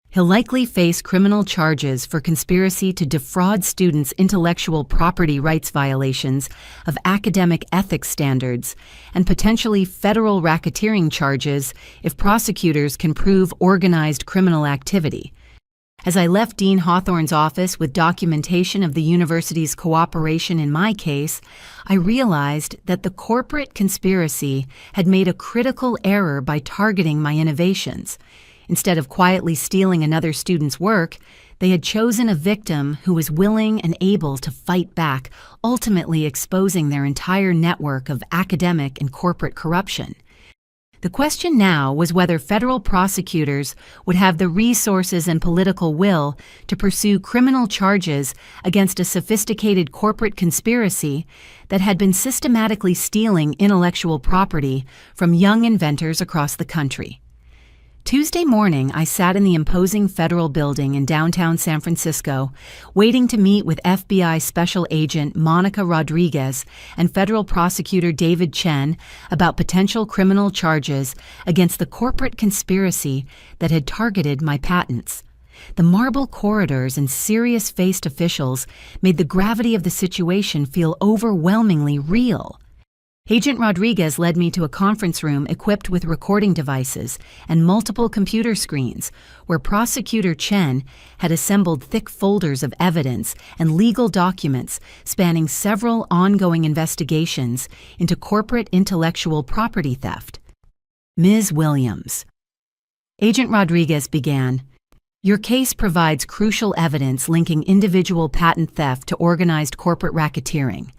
He'll likely face criminal charges for conspiracy to defraud students' intellectual property rights violations of academic ethics standards and potentially federal racketeering charges if prosecutors can prove organized criminal activity. As I left Dean Hawthorne's office with documentation of the university's cooperation in my case, I realized that the corporate conspiracy had made a critical error by targeting my innovations. Instead of quietly stealing another student's work, they had chosen a victim who was willing and able to fight back, ultimately exposing their entire network of academic and corporate corruption. The question now was whether federal prosecutors would have the resources and political will to pursue criminal charges against a sophisticated corporate conspiracy that had been systematically stealing intellectual property from young inventors across the country. Tuesday morning, I sat in the imposing federal building in downtown San Francisco, waiting to meet with FBI Special Agent Monica Rodriguez and federal prosecutor David Chen about potential criminal charges against the corporate conspiracy that had targeted my patents. The marble corridors and serious-faced officials made the gravity of the situation feel overwhelmingly real. Agent Rodriguez led me to a conference room equipped with recording devices and multiple computer screens, where Prosecutor Chen had assembled thick folders of evidence and legal documents spanning several ongoing investigations into corporate intellectual property theft. Ms. Williams. Agent Rodriguez began, "Your case provides crucial evidence linking individual patent theft to organized corporate racketeering.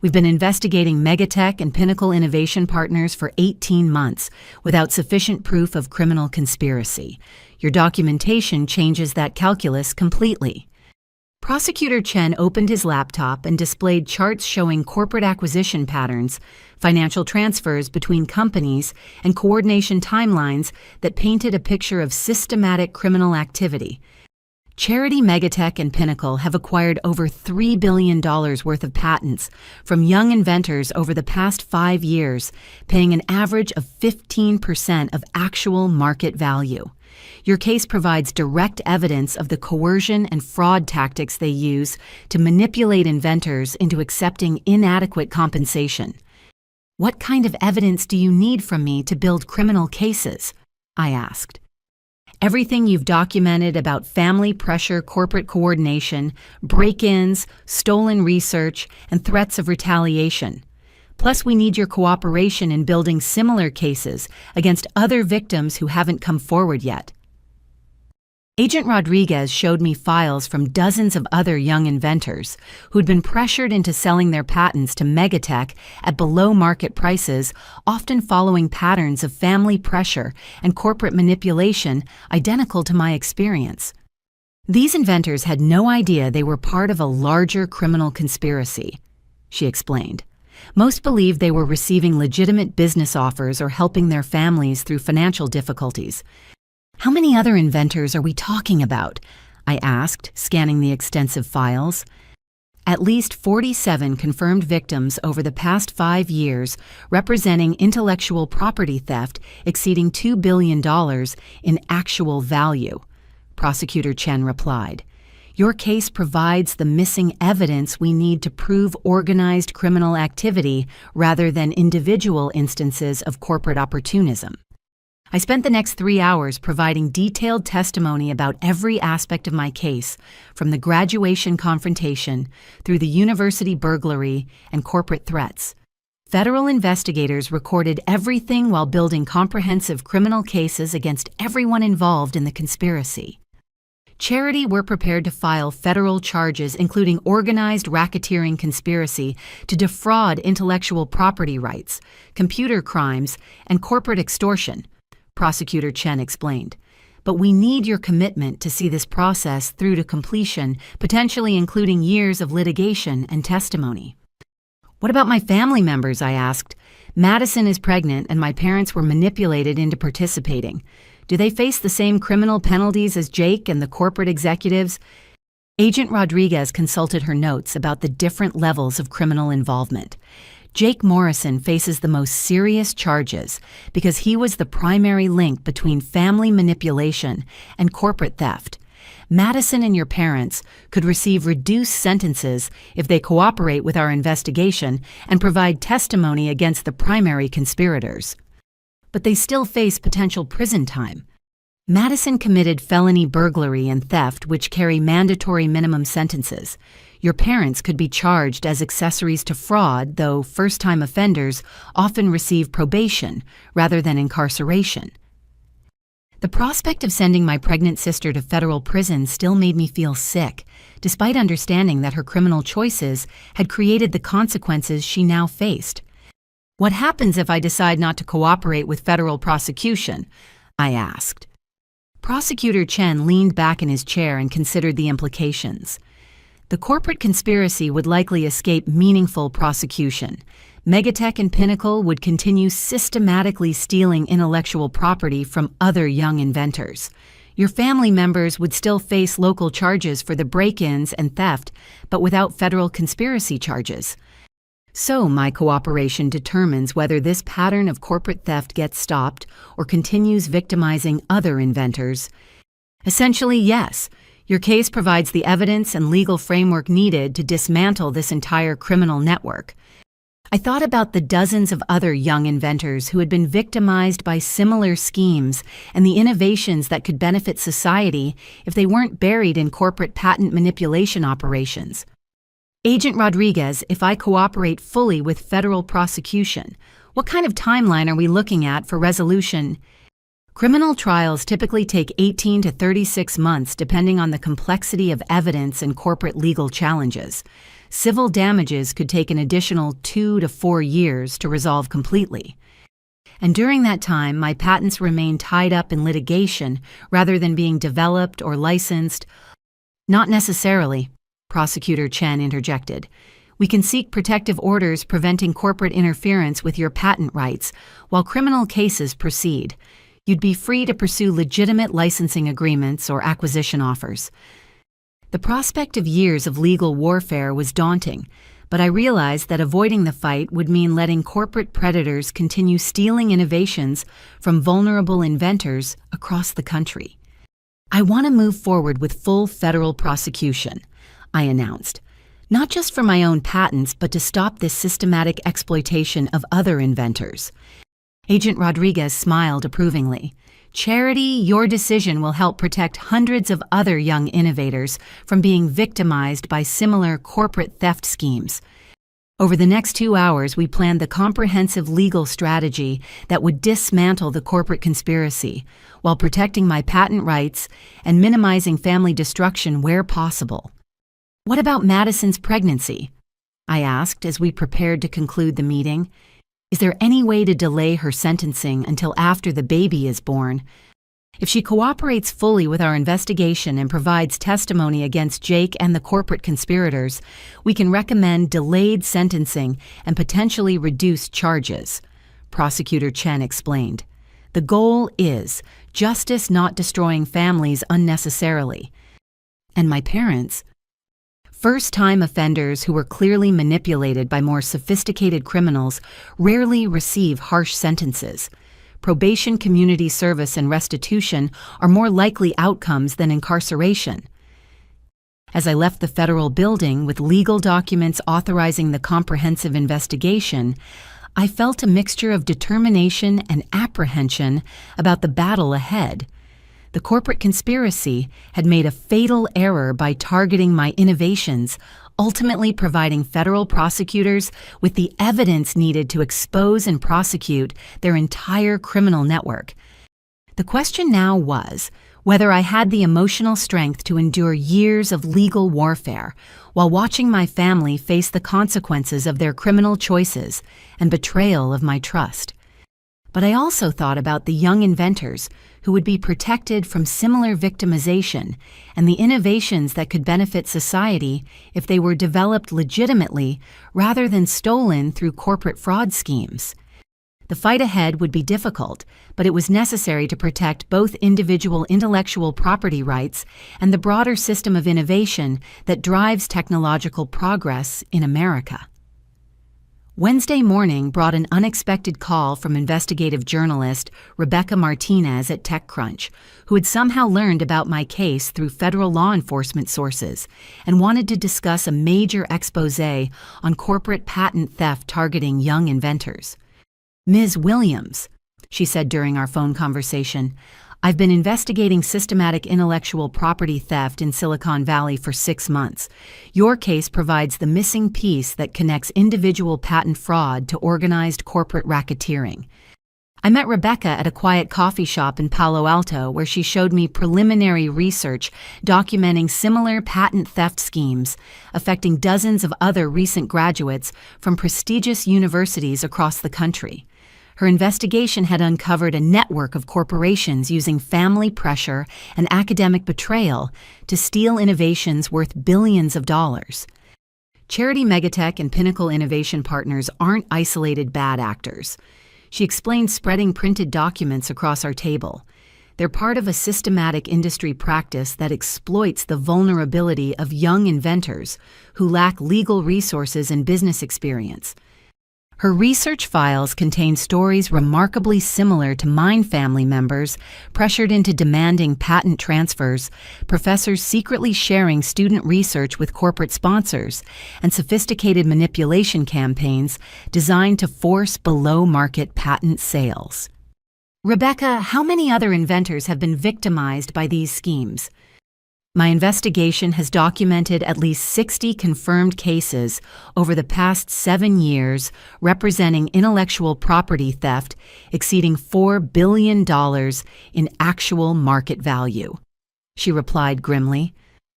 We've been investigating Megatech and Pinnacle Innovation Partners for 18 months without sufficient proof of criminal conspiracy. Your documentation changes that calculus completely." Prosecutor Chen opened his laptop and displayed charts showing corporate acquisition patterns, financial transfers between companies, and coordination timelines that painted a picture of systematic criminal activity. Charity Megatech and Pinnacle have acquired over $3 billion worth of patents from young inventors over the past 5 years, paying an average of 15% of actual market value. Your case provides direct evidence of the coercion and fraud tactics they use to manipulate inventors into accepting inadequate compensation. "What kind of evidence do you need from me to build criminal cases?" I asked. "Everything you've documented about family pressure, corporate coordination, break-ins, stolen research, and threats of retaliation. Plus, we need your cooperation in building similar cases against other victims who haven't come forward yet." Agent Rodriguez showed me files from dozens of other young inventors who'd been pressured into selling their patents to Megatech at below-market prices, often following patterns of family pressure and corporate manipulation identical to my experience. "These inventors had no idea they were part of a larger criminal conspiracy," she explained. "Most believed they were receiving legitimate business offers or helping their families through financial difficulties." "How many other inventors are we talking about?" I asked, scanning the extensive files. "At least 47 confirmed victims over the past 5 years, representing intellectual property theft exceeding $2 billion in actual value," Prosecutor Chen replied. "Your case provides the missing evidence we need to prove organized criminal activity rather than individual instances of corporate opportunism." I spent the next 3 hours providing detailed testimony about every aspect of my case, from the graduation confrontation through the university burglary and corporate threats. Federal investigators recorded everything while building comprehensive criminal cases against everyone involved in the conspiracy. Charity were prepared to file federal charges including organized racketeering conspiracy to defraud intellectual property rights, computer crimes, and corporate extortion, Prosecutor Chen explained. "But we need your commitment to see this process through to completion, potentially including years of litigation and testimony." "What about my family members?" I asked. "Madison is pregnant and my parents were manipulated into participating. Do they face the same criminal penalties as Jake and the corporate executives?" Agent Rodriguez consulted her notes about the different levels of criminal involvement. Jake Morrison faces the most serious charges because he was the primary link between family manipulation and corporate theft. Madison and your parents could receive reduced sentences if they cooperate with our investigation and provide testimony against the primary conspirators. But they still face potential prison time. Madison committed felony burglary and theft, which carry mandatory minimum sentences. Your parents could be charged as accessories to fraud, though first-time offenders often receive probation rather than incarceration. The prospect of sending my pregnant sister to federal prison still made me feel sick, despite understanding that her criminal choices had created the consequences she now faced. What happens if I decide not to cooperate with federal prosecution? I asked. Prosecutor Chen leaned back in his chair and considered the implications. The corporate conspiracy would likely escape meaningful prosecution. Megatech and Pinnacle would continue systematically stealing intellectual property from other young inventors. Your family members would still face local charges for the break-ins and theft, but without federal conspiracy charges. So my cooperation determines whether this pattern of corporate theft gets stopped or continues victimizing other inventors. Essentially, yes. Your case provides the evidence and legal framework needed to dismantle this entire criminal network. I thought about the dozens of other young inventors who had been victimized by similar schemes and the innovations that could benefit society if they weren't buried in corporate patent manipulation operations. Agent Rodriguez, if I cooperate fully with federal prosecution, what kind of timeline are we looking at for resolution? Criminal trials typically take 18 to 36 months depending on the complexity of evidence and corporate legal challenges. Civil damages could take an additional 2 to 4 years to resolve completely. And during that time, my patents remain tied up in litigation rather than being developed or licensed. Not necessarily, Prosecutor Chen interjected. We can seek protective orders preventing corporate interference with your patent rights while criminal cases proceed. You'd be free to pursue legitimate licensing agreements or acquisition offers. The prospect of years of legal warfare was daunting, but I realized that avoiding the fight would mean letting corporate predators continue stealing innovations from vulnerable inventors across the country. I want to move forward with full federal prosecution, I announced, not just for my own patents, but to stop this systematic exploitation of other inventors. Agent Rodriguez smiled approvingly. Charity, your decision will help protect hundreds of other young innovators from being victimized by similar corporate theft schemes. Over the next 2 hours, we planned the comprehensive legal strategy that would dismantle the corporate conspiracy while protecting my patent rights and minimizing family destruction where possible. What about Madison's pregnancy? I asked as we prepared to conclude the meeting. Is there any way to delay her sentencing until after the baby is born? If she cooperates fully with our investigation and provides testimony against Jake and the corporate conspirators, we can recommend delayed sentencing and potentially reduced charges, Prosecutor Chen explained. The goal is justice not destroying families unnecessarily. And my parents? First-time offenders who were clearly manipulated by more sophisticated criminals rarely receive harsh sentences. Probation, community service, and restitution are more likely outcomes than incarceration. As I left the federal building with legal documents authorizing the comprehensive investigation, I felt a mixture of determination and apprehension about the battle ahead. The corporate conspiracy had made a fatal error by targeting my innovations, ultimately providing federal prosecutors with the evidence needed to expose and prosecute their entire criminal network. The question now was whether I had the emotional strength to endure years of legal warfare while watching my family face the consequences of their criminal choices and betrayal of my trust. But I also thought about the young inventors who would be protected from similar victimization and the innovations that could benefit society if they were developed legitimately rather than stolen through corporate fraud schemes. The fight ahead would be difficult, but it was necessary to protect both individual intellectual property rights and the broader system of innovation that drives technological progress in America. Wednesday morning brought an unexpected call from investigative journalist Rebecca Martinez at TechCrunch, who had somehow learned about my case through federal law enforcement sources and wanted to discuss a major expose on corporate patent theft targeting young inventors. Ms. Williams, she said during our phone conversation, I've been investigating systematic intellectual property theft in Silicon Valley for 6 months. Your case provides the missing piece that connects individual patent fraud to organized corporate racketeering. I met Rebecca at a quiet coffee shop in Palo Alto where she showed me preliminary research documenting similar patent theft schemes affecting dozens of other recent graduates from prestigious universities across the country. Her investigation had uncovered a network of corporations using family pressure and academic betrayal to steal innovations worth billions of dollars. Charity Megatech and Pinnacle Innovation Partners aren't isolated bad actors. She explained spreading printed documents across our table. They're part of a systematic industry practice that exploits the vulnerability of young inventors who lack legal resources and business experience. Her research files contain stories remarkably similar to mine family members pressured into demanding patent transfers, professors secretly sharing student research with corporate sponsors, and sophisticated manipulation campaigns designed to force below-market patent sales. Rebecca, how many other inventors have been victimized by these schemes? My investigation has documented at least 60 confirmed cases over the past 7 years representing intellectual property theft exceeding $4 billion in actual market value. She replied grimly.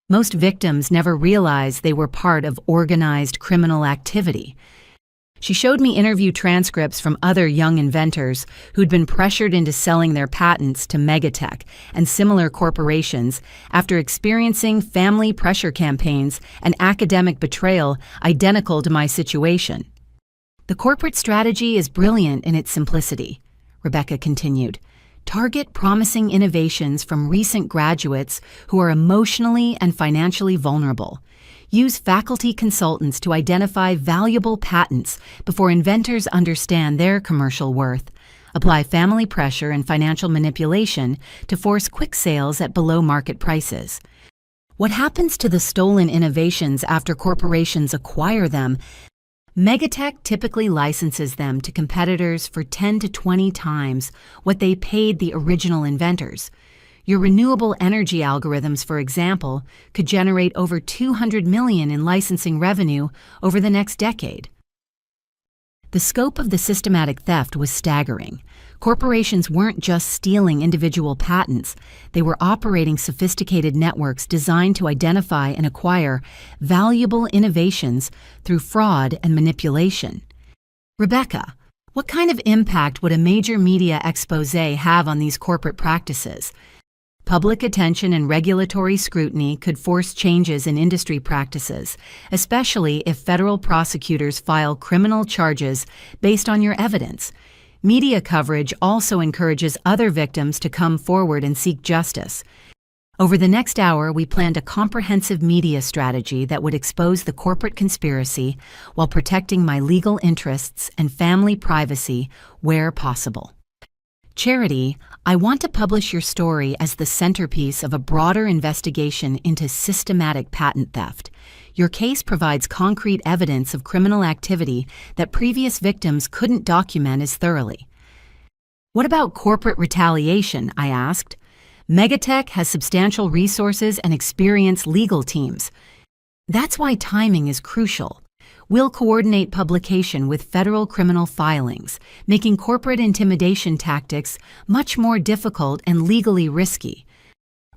Most victims never realized they were part of organized criminal activity. She showed me interview transcripts from other young inventors who'd been pressured into selling their patents to Megatech and similar corporations after experiencing family pressure campaigns and academic betrayal identical to my situation. The corporate strategy is brilliant in its simplicity, Rebecca continued. Target promising innovations from recent graduates who are emotionally and financially vulnerable. Use faculty consultants to identify valuable patents before inventors understand their commercial worth. Apply family pressure and financial manipulation to force quick sales at below-market prices. What happens to the stolen innovations after corporations acquire them? Megatech typically licenses them to competitors for 10 to 20 times what they paid the original inventors. Your renewable energy algorithms, for example, could generate over $200 million in licensing revenue over the next decade. The scope of the systematic theft was staggering. Corporations weren't just stealing individual patents, they were operating sophisticated networks designed to identify and acquire valuable innovations through fraud and manipulation. Rebecca, what kind of impact would a major media expose have on these corporate practices? Public attention and regulatory scrutiny could force changes in industry practices, especially if federal prosecutors file criminal charges based on your evidence. Media coverage also encourages other victims to come forward and seek justice. Over the next hour, we planned a comprehensive media strategy that would expose the corporate conspiracy while protecting my legal interests and family privacy where possible. Charity, I want to publish your story as the centerpiece of a broader investigation into systematic patent theft. Your case provides concrete evidence of criminal activity that previous victims couldn't document as thoroughly. What about corporate retaliation? I asked. Megatech has substantial resources and experienced legal teams. That's why timing is crucial. We'll coordinate publication with federal criminal filings, making corporate intimidation tactics much more difficult and legally risky.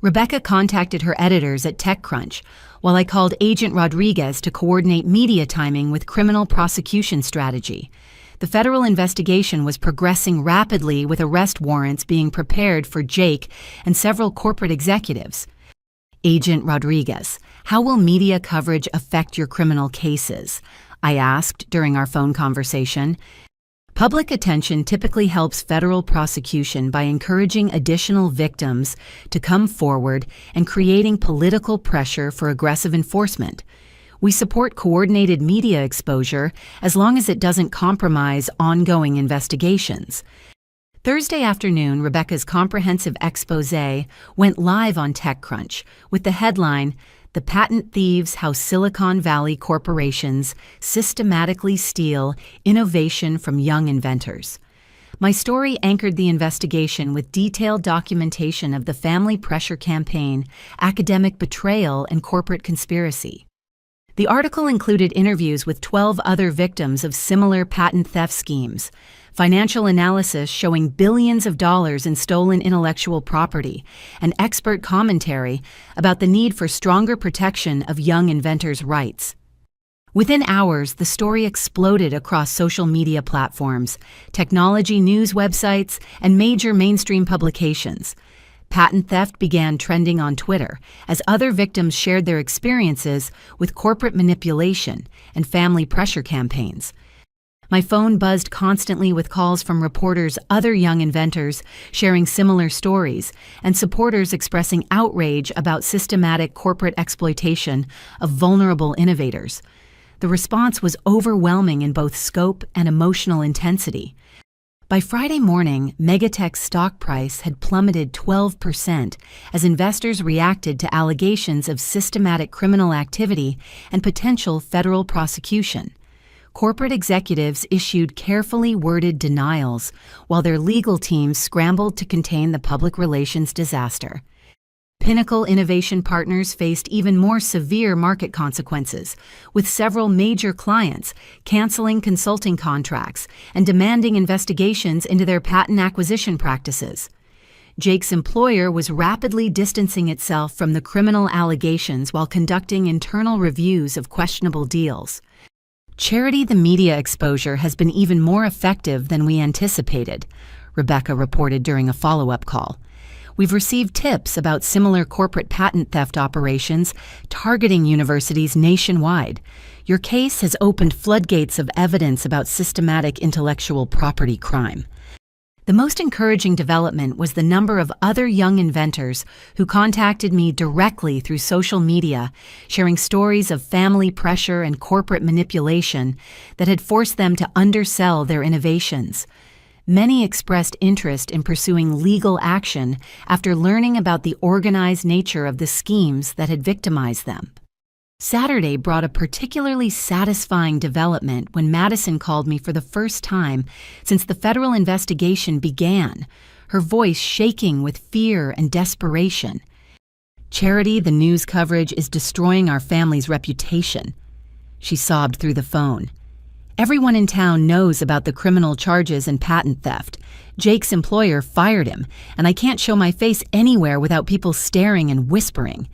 Rebecca contacted her editors at TechCrunch, while I called Agent Rodriguez to coordinate media timing with criminal prosecution strategy. The federal investigation was progressing rapidly with arrest warrants being prepared for Jake and several corporate executives. Agent Rodriguez, how will media coverage affect your criminal cases? I asked during our phone conversation. Public attention typically helps federal prosecution by encouraging additional victims to come forward and creating political pressure for aggressive enforcement. We support coordinated media exposure as long as it doesn't compromise ongoing investigations. Thursday afternoon, Rebecca's comprehensive exposé went live on TechCrunch with the headline, "The Patent Thieves: How Silicon Valley Corporations Systematically Steal Innovation from Young Inventors." My story anchored the investigation with detailed documentation of the family pressure campaign, academic betrayal, and corporate conspiracy. The article included interviews with 12 other victims of similar patent theft schemes, financial analysis showing billions of dollars in stolen intellectual property, and expert commentary about the need for stronger protection of young inventors' rights. Within hours, the story exploded across social media platforms, technology news websites, and major mainstream publications. Patent theft began trending on Twitter as other victims shared their experiences with corporate manipulation and family pressure campaigns. My phone buzzed constantly with calls from reporters, other young inventors sharing similar stories, and supporters expressing outrage about systematic corporate exploitation of vulnerable innovators. The response was overwhelming in both scope and emotional intensity. By Friday morning, Megatech's stock price had plummeted 12% as investors reacted to allegations of systematic criminal activity and potential federal prosecution. Corporate executives issued carefully worded denials, while their legal teams scrambled to contain the public relations disaster. Pinnacle Innovation Partners faced even more severe market consequences, with several major clients canceling consulting contracts and demanding investigations into their patent acquisition practices. Jake's employer was rapidly distancing itself from the criminal allegations while conducting internal reviews of questionable deals. Charity, the media exposure has been even more effective than we anticipated, Rebecca reported during a follow-up call. We've received tips about similar corporate patent theft operations targeting universities nationwide. Your case has opened floodgates of evidence about systematic intellectual property crime. The most encouraging development was the number of other young inventors who contacted me directly through social media, sharing stories of family pressure and corporate manipulation that had forced them to undersell their innovations. Many expressed interest in pursuing legal action after learning about the organized nature of the schemes that had victimized them. Saturday brought a particularly satisfying development when Madison called me for the first time since the federal investigation began, her voice shaking with fear and desperation. "Charity, the news coverage is destroying our family's reputation," she sobbed through the phone. "Everyone in town knows about the criminal charges and patent theft. Jake's employer fired him, and I can't show my face anywhere without people staring and whispering."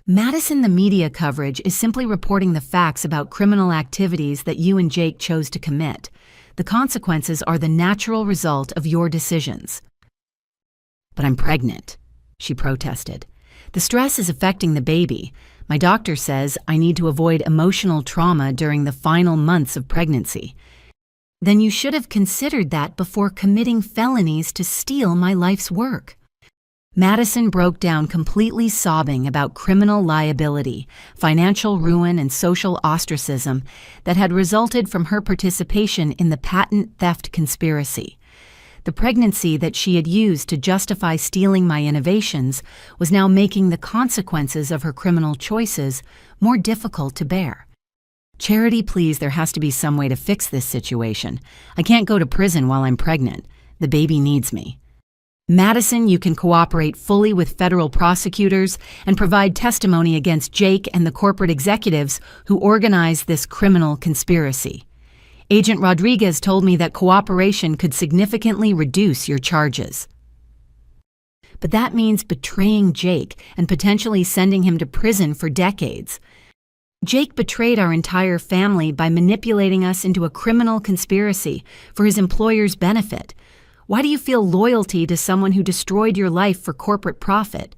Madison, the media coverage is simply reporting the facts about criminal activities that you and Jake chose to commit. The consequences are the natural result of your decisions. "But I'm pregnant," she protested. "The stress is affecting the baby. My doctor says I need to avoid emotional trauma during the final months of pregnancy." "Then you should have considered that before committing felonies to steal my life's work." Madison broke down completely sobbing about criminal liability, financial ruin, and social ostracism that had resulted from her participation in the patent theft conspiracy. The pregnancy that she had used to justify stealing my innovations was now making the consequences of her criminal choices more difficult to bear. "Charity, please, there has to be some way to fix this situation. I can't go to prison while I'm pregnant. The baby needs me." "Madison, you can cooperate fully with federal prosecutors and provide testimony against Jake and the corporate executives who organized this criminal conspiracy. Agent Rodriguez told me that cooperation could significantly reduce your charges." "But that means betraying Jake and potentially sending him to prison for decades. Jake betrayed our entire family by manipulating us into a criminal conspiracy for his employer's benefit. Why do you feel loyalty to someone who destroyed your life for corporate profit?"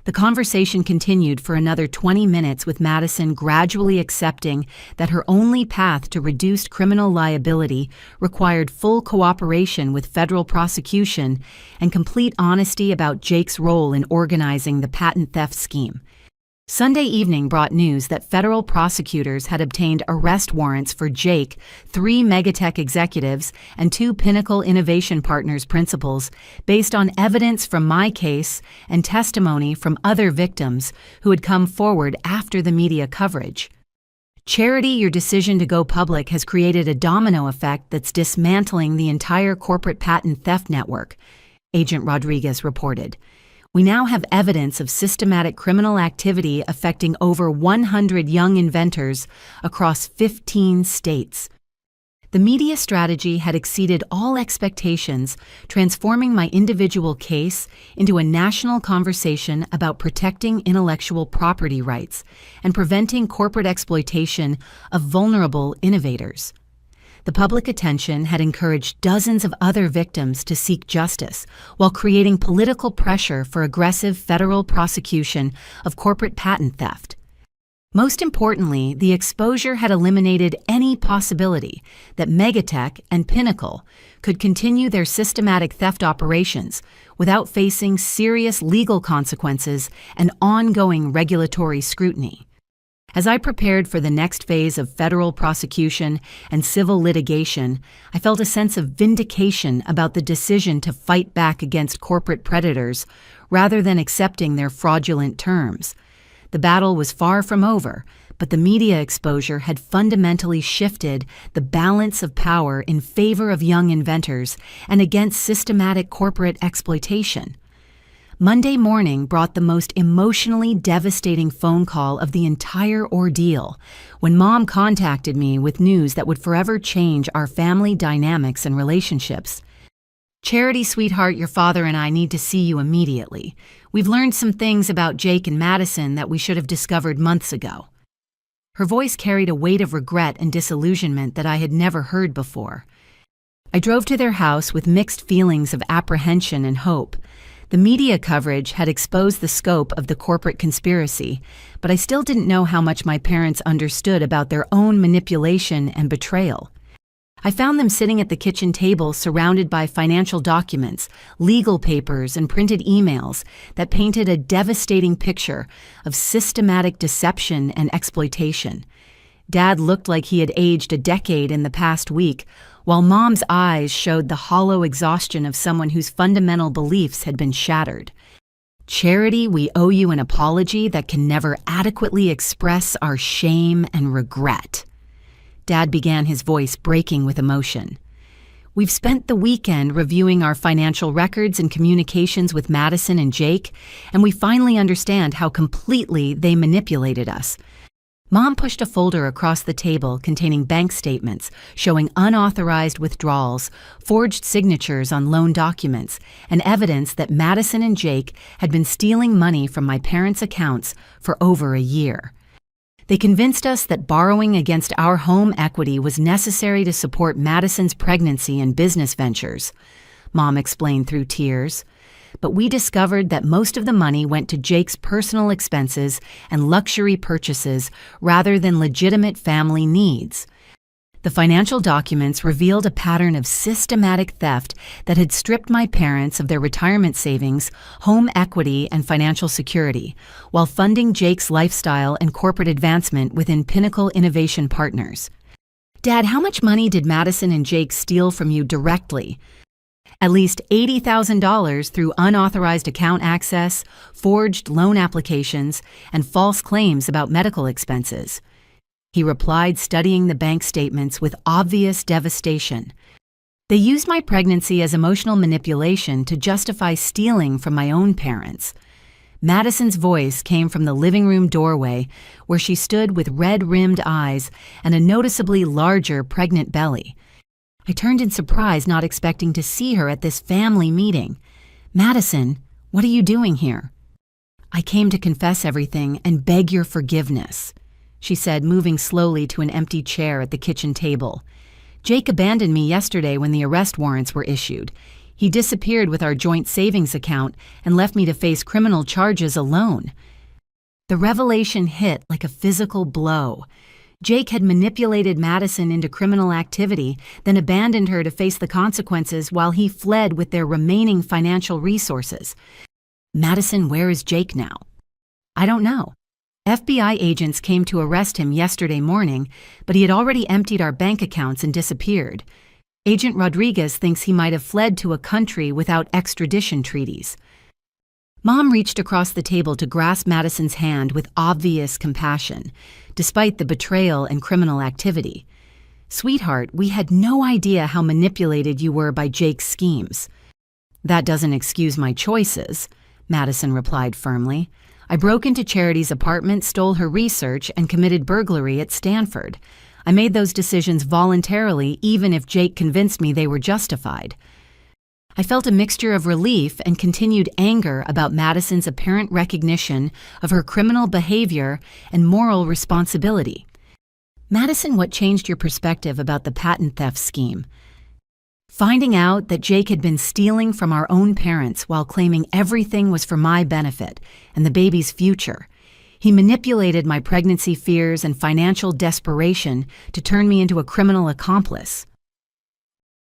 The conversation continued for another 20 minutes with Madison gradually accepting that her only path to reduced criminal liability required full cooperation with federal prosecution and complete honesty about Jake's role in organizing the patent theft scheme. Sunday evening brought news that federal prosecutors had obtained arrest warrants for Jake, 3 Megatech executives, and 2 Pinnacle Innovation Partners principals based on evidence from my case and testimony from other victims who had come forward after the media coverage. "Charity, your decision to go public has created a domino effect that's dismantling the entire corporate patent theft network," Agent Rodriguez reported. We now have evidence of systematic criminal activity affecting over 100 young inventors across 15 states. The media strategy had exceeded all expectations, transforming my individual case into a national conversation about protecting intellectual property rights and preventing corporate exploitation of vulnerable innovators. The public attention had encouraged dozens of other victims to seek justice, while creating political pressure for aggressive federal prosecution of corporate patent theft. Most importantly, the exposure had eliminated any possibility that Megatech and Pinnacle could continue their systematic theft operations without facing serious legal consequences and ongoing regulatory scrutiny. As I prepared for the next phase of federal prosecution and civil litigation, I felt a sense of vindication about the decision to fight back against corporate predators rather than accepting their fraudulent terms. The battle was far from over, but the media exposure had fundamentally shifted the balance of power in favor of young inventors and against systematic corporate exploitation. Monday morning brought the most emotionally devastating phone call of the entire ordeal when Mom contacted me with news that would forever change our family dynamics and relationships. "Charity, sweetheart, your father and I need to see you immediately. We've learned some things about Jake and Madison that we should have discovered months ago." Her voice carried a weight of regret and disillusionment that I had never heard before. I drove to their house with mixed feelings of apprehension and hope. The media coverage had exposed the scope of the corporate conspiracy, but I still didn't know how much my parents understood about their own manipulation and betrayal. I found them sitting at the kitchen table surrounded by financial documents, legal papers, and printed emails that painted a devastating picture of systematic deception and exploitation. Dad looked like he had aged a decade in the past week, while Mom's eyes showed the hollow exhaustion of someone whose fundamental beliefs had been shattered. "Charity, we owe you an apology that can never adequately express our shame and regret." Dad began, his voice breaking with emotion. "We've spent the weekend reviewing our financial records and communications with Madison and Jake, and we finally understand how completely they manipulated us." Mom pushed a folder across the table containing bank statements showing unauthorized withdrawals, forged signatures on loan documents, and evidence that Madison and Jake had been stealing money from my parents' accounts for over a year. They convinced us that borrowing against our home equity was necessary to support Madison's pregnancy and business ventures, Mom explained through tears. But we discovered that most of the money went to Jake's personal expenses and luxury purchases rather than legitimate family needs. The financial documents revealed a pattern of systematic theft that had stripped my parents of their retirement savings, home equity, and financial security, while funding Jake's lifestyle and corporate advancement within Pinnacle Innovation Partners. "Dad, how much money did Madison and Jake steal from you directly?" "At least $80,000 through unauthorized account access, forged loan applications, and false claims about medical expenses," he replied, studying the bank statements with obvious devastation. "They used my pregnancy as emotional manipulation to justify stealing from my own parents." Madison's voice came from the living room doorway, where she stood with red-rimmed eyes and a noticeably larger pregnant belly. I turned in surprise, not expecting to see her at this family meeting. "Madison, what are you doing here?" "I came to confess everything and beg your forgiveness," she said, moving slowly to an empty chair at the kitchen table. "Jake abandoned me yesterday when the arrest warrants were issued. He disappeared with our joint savings account and left me to face criminal charges alone." The revelation hit like a physical blow. Jake had manipulated Madison into criminal activity, then abandoned her to face the consequences while he fled with their remaining financial resources. "Madison, where is Jake now?" "I don't know. FBI agents came to arrest him yesterday morning, but he had already emptied our bank accounts and disappeared. Agent Rodriguez thinks he might have fled to a country without extradition treaties." Mom reached across the table to grasp Madison's hand with obvious compassion, despite the betrayal and criminal activity. "Sweetheart, we had no idea how manipulated you were by Jake's schemes." "That doesn't excuse my choices," Madison replied firmly. I broke into Charity's apartment, stole her research, and committed burglary at Stanford. I made those decisions voluntarily, even if Jake convinced me they were justified. I felt a mixture of relief and continued anger about Madison's apparent recognition of her criminal behavior and moral responsibility. Madison, what changed your perspective about the patent theft scheme? Finding out that Jake had been stealing from our own parents while claiming everything was for my benefit and the baby's future. He manipulated my pregnancy fears and financial desperation to turn me into a criminal accomplice.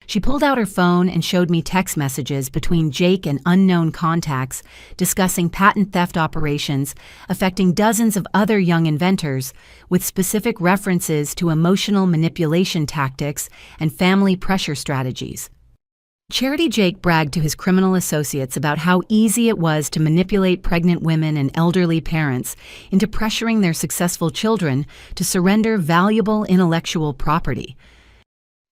She pulled out her phone and showed me text messages between Jake and unknown contacts discussing patent theft operations affecting dozens of other young inventors, with specific references to emotional manipulation tactics and family pressure strategies. Charity Jake bragged to his criminal associates about how easy it was to manipulate pregnant women and elderly parents into pressuring their successful children to surrender valuable intellectual property.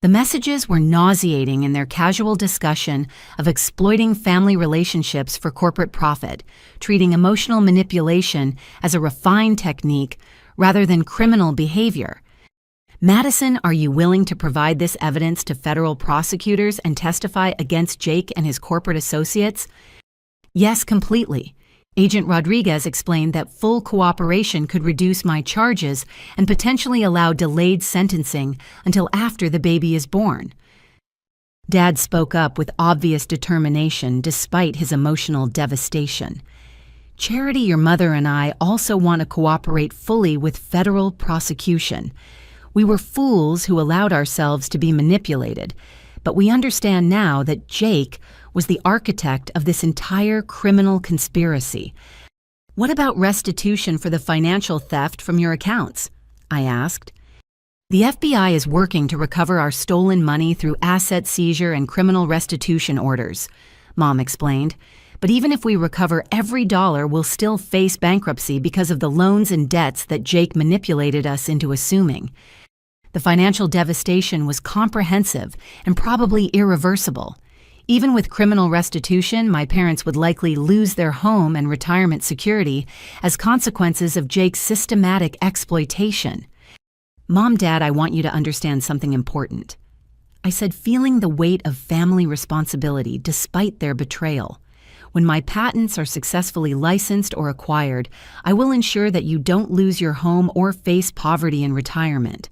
The messages were nauseating in their casual discussion of exploiting family relationships for corporate profit, treating emotional manipulation as a refined technique rather than criminal behavior. Madison, are you willing to provide this evidence to federal prosecutors and testify against Jake and his corporate associates? Yes, completely. Agent Rodriguez explained that full cooperation could reduce my charges and potentially allow delayed sentencing until after the baby is born. Dad spoke up with obvious determination despite his emotional devastation. Charity, your mother, and I also want to cooperate fully with federal prosecution. We were fools who allowed ourselves to be manipulated, but we understand now that Jake was the architect of this entire criminal conspiracy. What about restitution for the financial theft from your accounts? I asked. The FBI is working to recover our stolen money through asset seizure and criminal restitution orders, Mom explained. But even if we recover every dollar, we'll still face bankruptcy because of the loans and debts that Jake manipulated us into assuming. The financial devastation was comprehensive and probably irreversible. Even with criminal restitution, my parents would likely lose their home and retirement security as consequences of Jake's systematic exploitation. Mom, Dad, I want you to understand something important. I said, feeling the weight of family responsibility despite their betrayal. When my patents are successfully licensed or acquired, I will ensure that you don't lose your home or face poverty in retirement.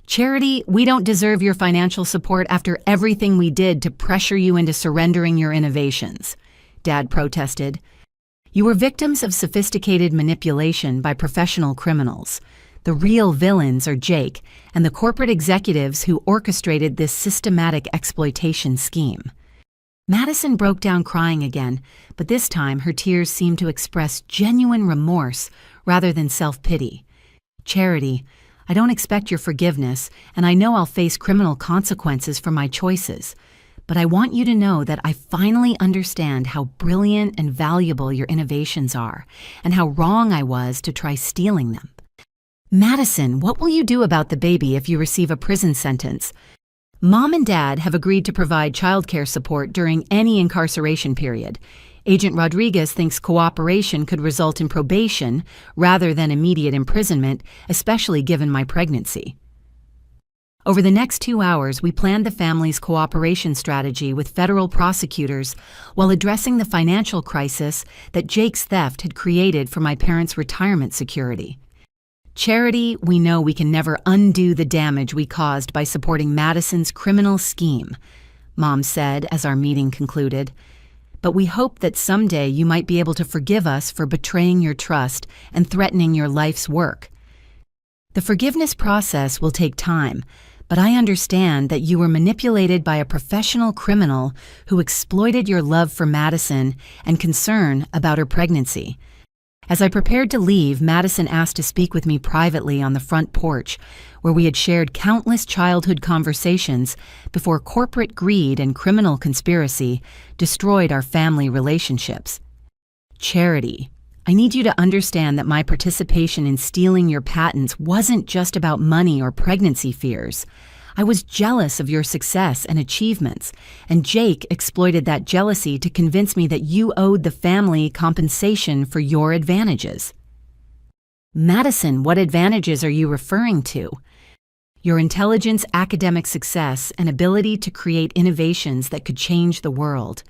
Charity, we don't deserve your financial support after everything we did to pressure you into surrendering your innovations, Dad protested. You were victims of sophisticated manipulation by professional criminals. The real villains are Jake and the corporate executives who orchestrated this systematic exploitation scheme. Madison broke down crying again, but this time her tears seemed to express genuine remorse rather than self-pity. Charity, I don't expect your forgiveness, and I know I'll face criminal consequences for my choices. But I want you to know that I finally understand how brilliant and valuable your innovations are, and how wrong I was to try stealing them. Madison, what will you do about the baby if you receive a prison sentence? Mom and Dad have agreed to provide childcare support during any incarceration period. Agent Rodriguez thinks cooperation could result in probation rather than immediate imprisonment, especially given my pregnancy. Over the next 2 hours, we planned the family's cooperation strategy with federal prosecutors while addressing the financial crisis that Jake's theft had created for my parents' retirement security. Charity, we know we can never undo the damage we caused by supporting Madison's criminal scheme, Mom said as our meeting concluded. But we hope that someday you might be able to forgive us for betraying your trust and threatening your life's work. The forgiveness process will take time, but I understand that you were manipulated by a professional criminal who exploited your love for Madison and concern about her pregnancy. As I prepared to leave, Madison asked to speak with me privately on the front porch, where we had shared countless childhood conversations before corporate greed and criminal conspiracy destroyed our family relationships. Charity, I need you to understand that my participation in stealing your patents wasn't just about money or pregnancy fears. I was jealous of your success and achievements, and Jake exploited that jealousy to convince me that you owed the family compensation for your advantages. Madison, what advantages are you referring to? Your intelligence, academic success, and ability to create innovations that could change the world.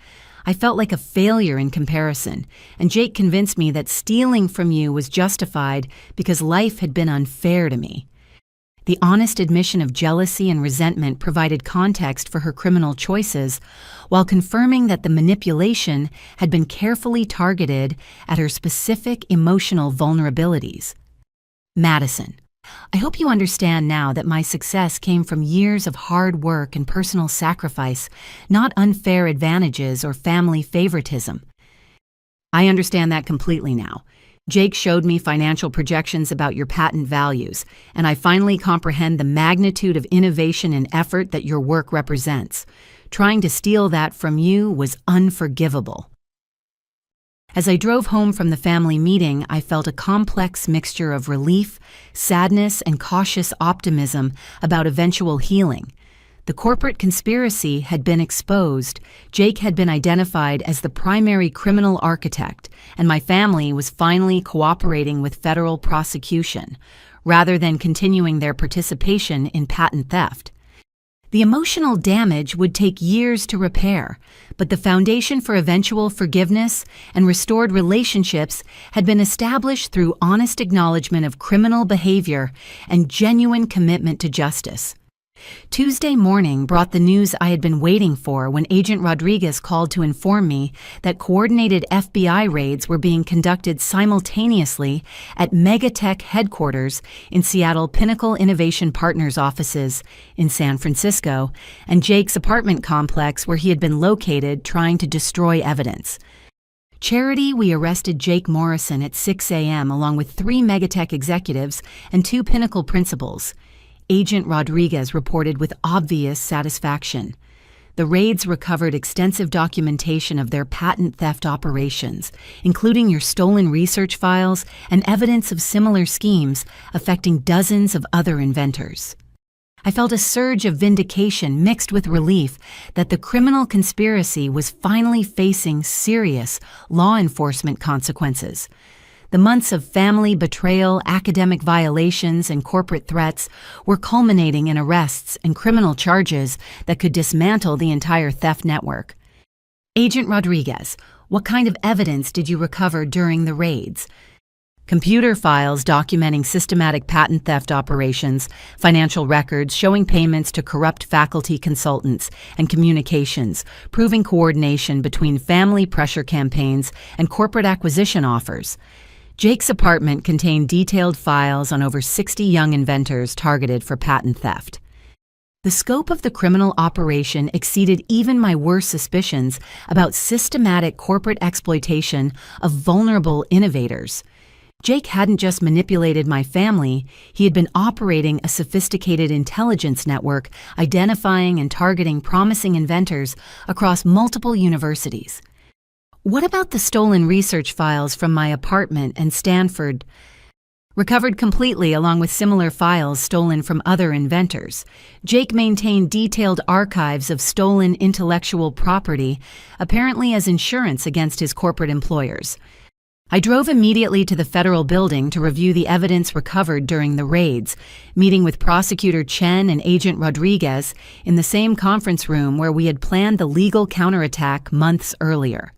I felt like a failure in comparison, and Jake convinced me that stealing from you was justified because life had been unfair to me. The honest admission of jealousy and resentment provided context for her criminal choices, while confirming that the manipulation had been carefully targeted at her specific emotional vulnerabilities. Madison, I hope you understand now that my success came from years of hard work and personal sacrifice, not unfair advantages or family favoritism. I understand that completely now. Jake showed me financial projections about your patent values, and I finally comprehend the magnitude of innovation and effort that your work represents. Trying to steal that from you was unforgivable. As I drove home from the family meeting, I felt a complex mixture of relief, sadness, and cautious optimism about eventual healing. The corporate conspiracy had been exposed, Jake had been identified as the primary criminal architect, and my family was finally cooperating with federal prosecution, rather than continuing their participation in patent theft. The emotional damage would take years to repair, but the foundation for eventual forgiveness and restored relationships had been established through honest acknowledgement of criminal behavior and genuine commitment to justice. Tuesday morning brought the news I had been waiting for when Agent Rodriguez called to inform me that coordinated FBI raids were being conducted simultaneously at Megatech headquarters in Seattle, Pinnacle Innovation Partners offices in San Francisco, and Jake's apartment complex where he had been located trying to destroy evidence. Charity, we arrested Jake Morrison at 6 a.m. along with 3 Megatech executives and 2 Pinnacle principals. Agent Rodriguez reported with obvious satisfaction. The raids recovered extensive documentation of their patent theft operations, including your stolen research files and evidence of similar schemes affecting dozens of other inventors. I felt a surge of vindication mixed with relief that the criminal conspiracy was finally facing serious law enforcement consequences. The months of family betrayal, academic violations, and corporate threats were culminating in arrests and criminal charges that could dismantle the entire theft network. Agent Rodriguez, what kind of evidence did you recover during the raids? Computer files documenting systematic patent theft operations, financial records showing payments to corrupt faculty consultants, and communications, proving coordination between family pressure campaigns and corporate acquisition offers. Jake's apartment contained detailed files on over 60 young inventors targeted for patent theft. The scope of the criminal operation exceeded even my worst suspicions about systematic corporate exploitation of vulnerable innovators. Jake hadn't just manipulated my family, he had been operating a sophisticated intelligence network identifying and targeting promising inventors across multiple universities. What about the stolen research files from my apartment and Stanford? Recovered completely along with similar files stolen from other inventors. Jake maintained detailed archives of stolen intellectual property, apparently as insurance against his corporate employers. I drove immediately to the federal building to review the evidence recovered during the raids, meeting with Prosecutor Chen and Agent Rodriguez in the same conference room where we had planned the legal counterattack months earlier.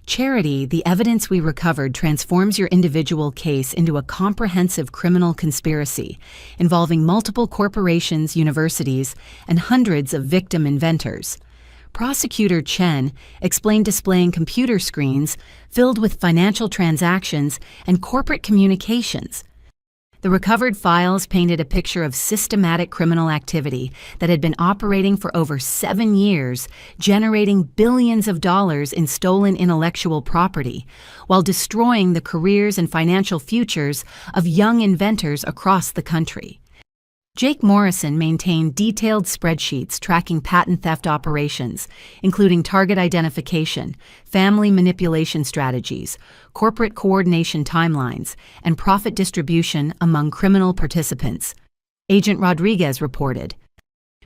Charity, the evidence we recovered transforms your individual case into a comprehensive criminal conspiracy involving multiple corporations, universities, and hundreds of victim inventors. Prosecutor Chen explained displaying computer screens filled with financial transactions and corporate communications. The recovered files painted a picture of systematic criminal activity that had been operating for over 7 years, generating billions of dollars in stolen intellectual property, while destroying the careers and financial futures of young inventors across the country. Jake Morrison maintained detailed spreadsheets tracking patent theft operations, including target identification, family manipulation strategies, corporate coordination timelines, and profit distribution among criminal participants. Agent Rodriguez reported,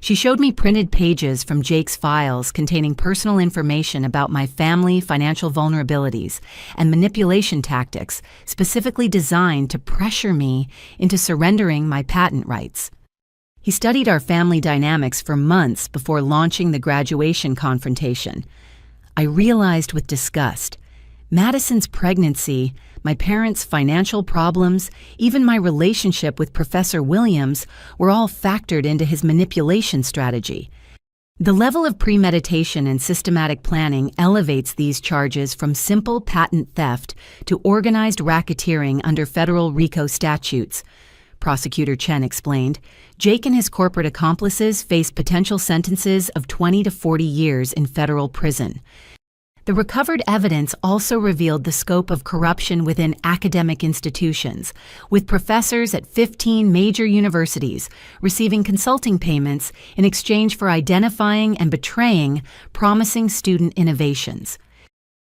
She showed me printed pages from Jake's files containing personal information about my family, financial vulnerabilities, and manipulation tactics specifically designed to pressure me into surrendering my patent rights. He studied our family dynamics for months before launching the graduation confrontation. I realized with disgust, Madison's pregnancy, my parents' financial problems, even my relationship with Professor Williams were all factored into his manipulation strategy. The level of premeditation and systematic planning elevates these charges from simple patent theft to organized racketeering under federal RICO statutes. Prosecutor Chen explained, Jake and his corporate accomplices face potential sentences of 20 to 40 years in federal prison. The recovered evidence also revealed the scope of corruption within academic institutions, with professors at 15 major universities receiving consulting payments in exchange for identifying and betraying promising student innovations.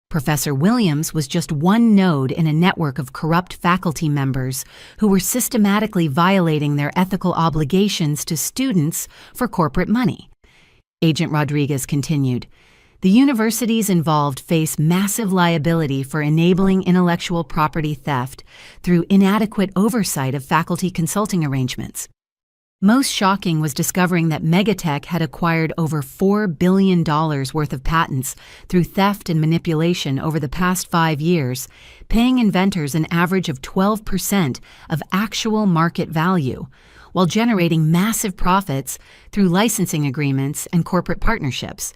Professor Williams was just one node in a network of corrupt faculty members who were systematically violating their ethical obligations to students for corporate money. Agent Rodriguez continued, the universities involved face massive liability for enabling intellectual property theft through inadequate oversight of faculty consulting arrangements. Most shocking was discovering that Megatech had acquired over $4 billion worth of patents through theft and manipulation over the past 5 years, paying inventors an average of 12% of actual market value, while generating massive profits through licensing agreements and corporate partnerships.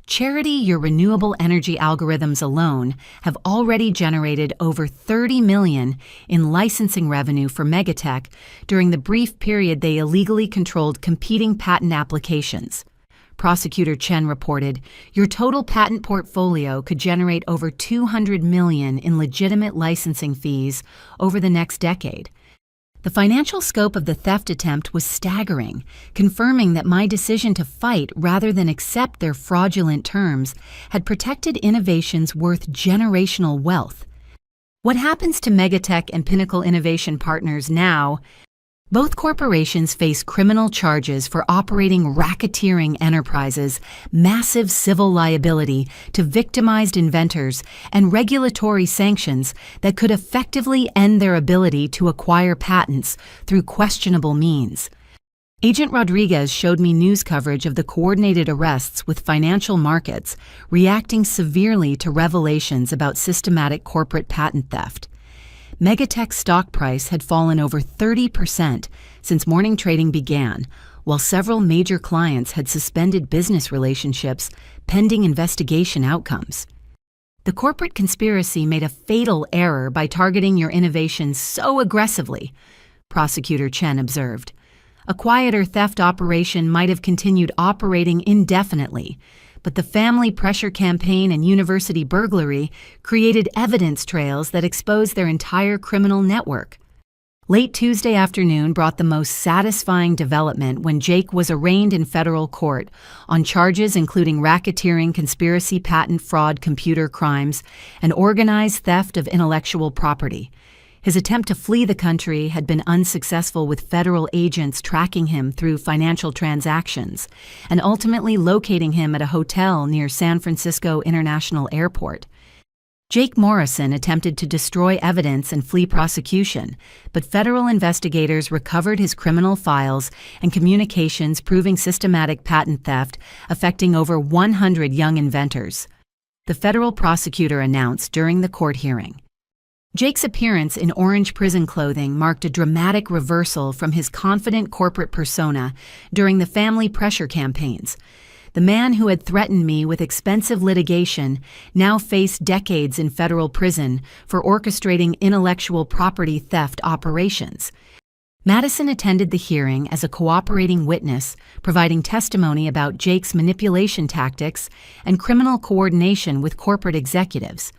Charity Your Renewable Energy algorithms alone have already generated over $30 million in licensing revenue for Megatech during the brief period they illegally controlled competing patent applications. Prosecutor Chen reported, your total patent portfolio could generate over $200 million in legitimate licensing fees over the next decade. The financial scope of the theft attempt was staggering, confirming that my decision to fight rather than accept their fraudulent terms had protected innovations worth generational wealth. What happens to Megatech and Pinnacle Innovation Partners now? Both corporations face criminal charges for operating racketeering enterprises, massive civil liability to victimized inventors, and regulatory sanctions that could effectively end their ability to acquire patents through questionable means. Agent Rodriguez showed me news coverage of the coordinated arrests with financial markets reacting severely to revelations about systematic corporate patent theft. Megatech's stock price had fallen over 30% since morning trading began, while several major clients had suspended business relationships pending investigation outcomes. The corporate conspiracy made a fatal error by targeting your innovations so aggressively, Prosecutor Chen observed. A quieter theft operation might have continued operating indefinitely, but the family pressure campaign and university burglary created evidence trails that exposed their entire criminal network. Late Tuesday afternoon brought the most satisfying development when Jake was arraigned in federal court on charges including racketeering, conspiracy, patent fraud, computer crimes, and organized theft of intellectual property. His attempt to flee the country had been unsuccessful, with federal agents tracking him through financial transactions and ultimately locating him at a hotel near San Francisco International Airport. Jake Morrison attempted to destroy evidence and flee prosecution, but federal investigators recovered his criminal files and communications proving systematic patent theft affecting over 100 young inventors. The federal prosecutor announced during the court hearing. Jake's appearance in orange prison clothing marked a dramatic reversal from his confident corporate persona during the family pressure campaigns. The man who had threatened me with expensive litigation now faced decades in federal prison for orchestrating intellectual property theft operations. Madison attended the hearing as a cooperating witness, providing testimony about Jake's manipulation tactics and criminal coordination with corporate executives.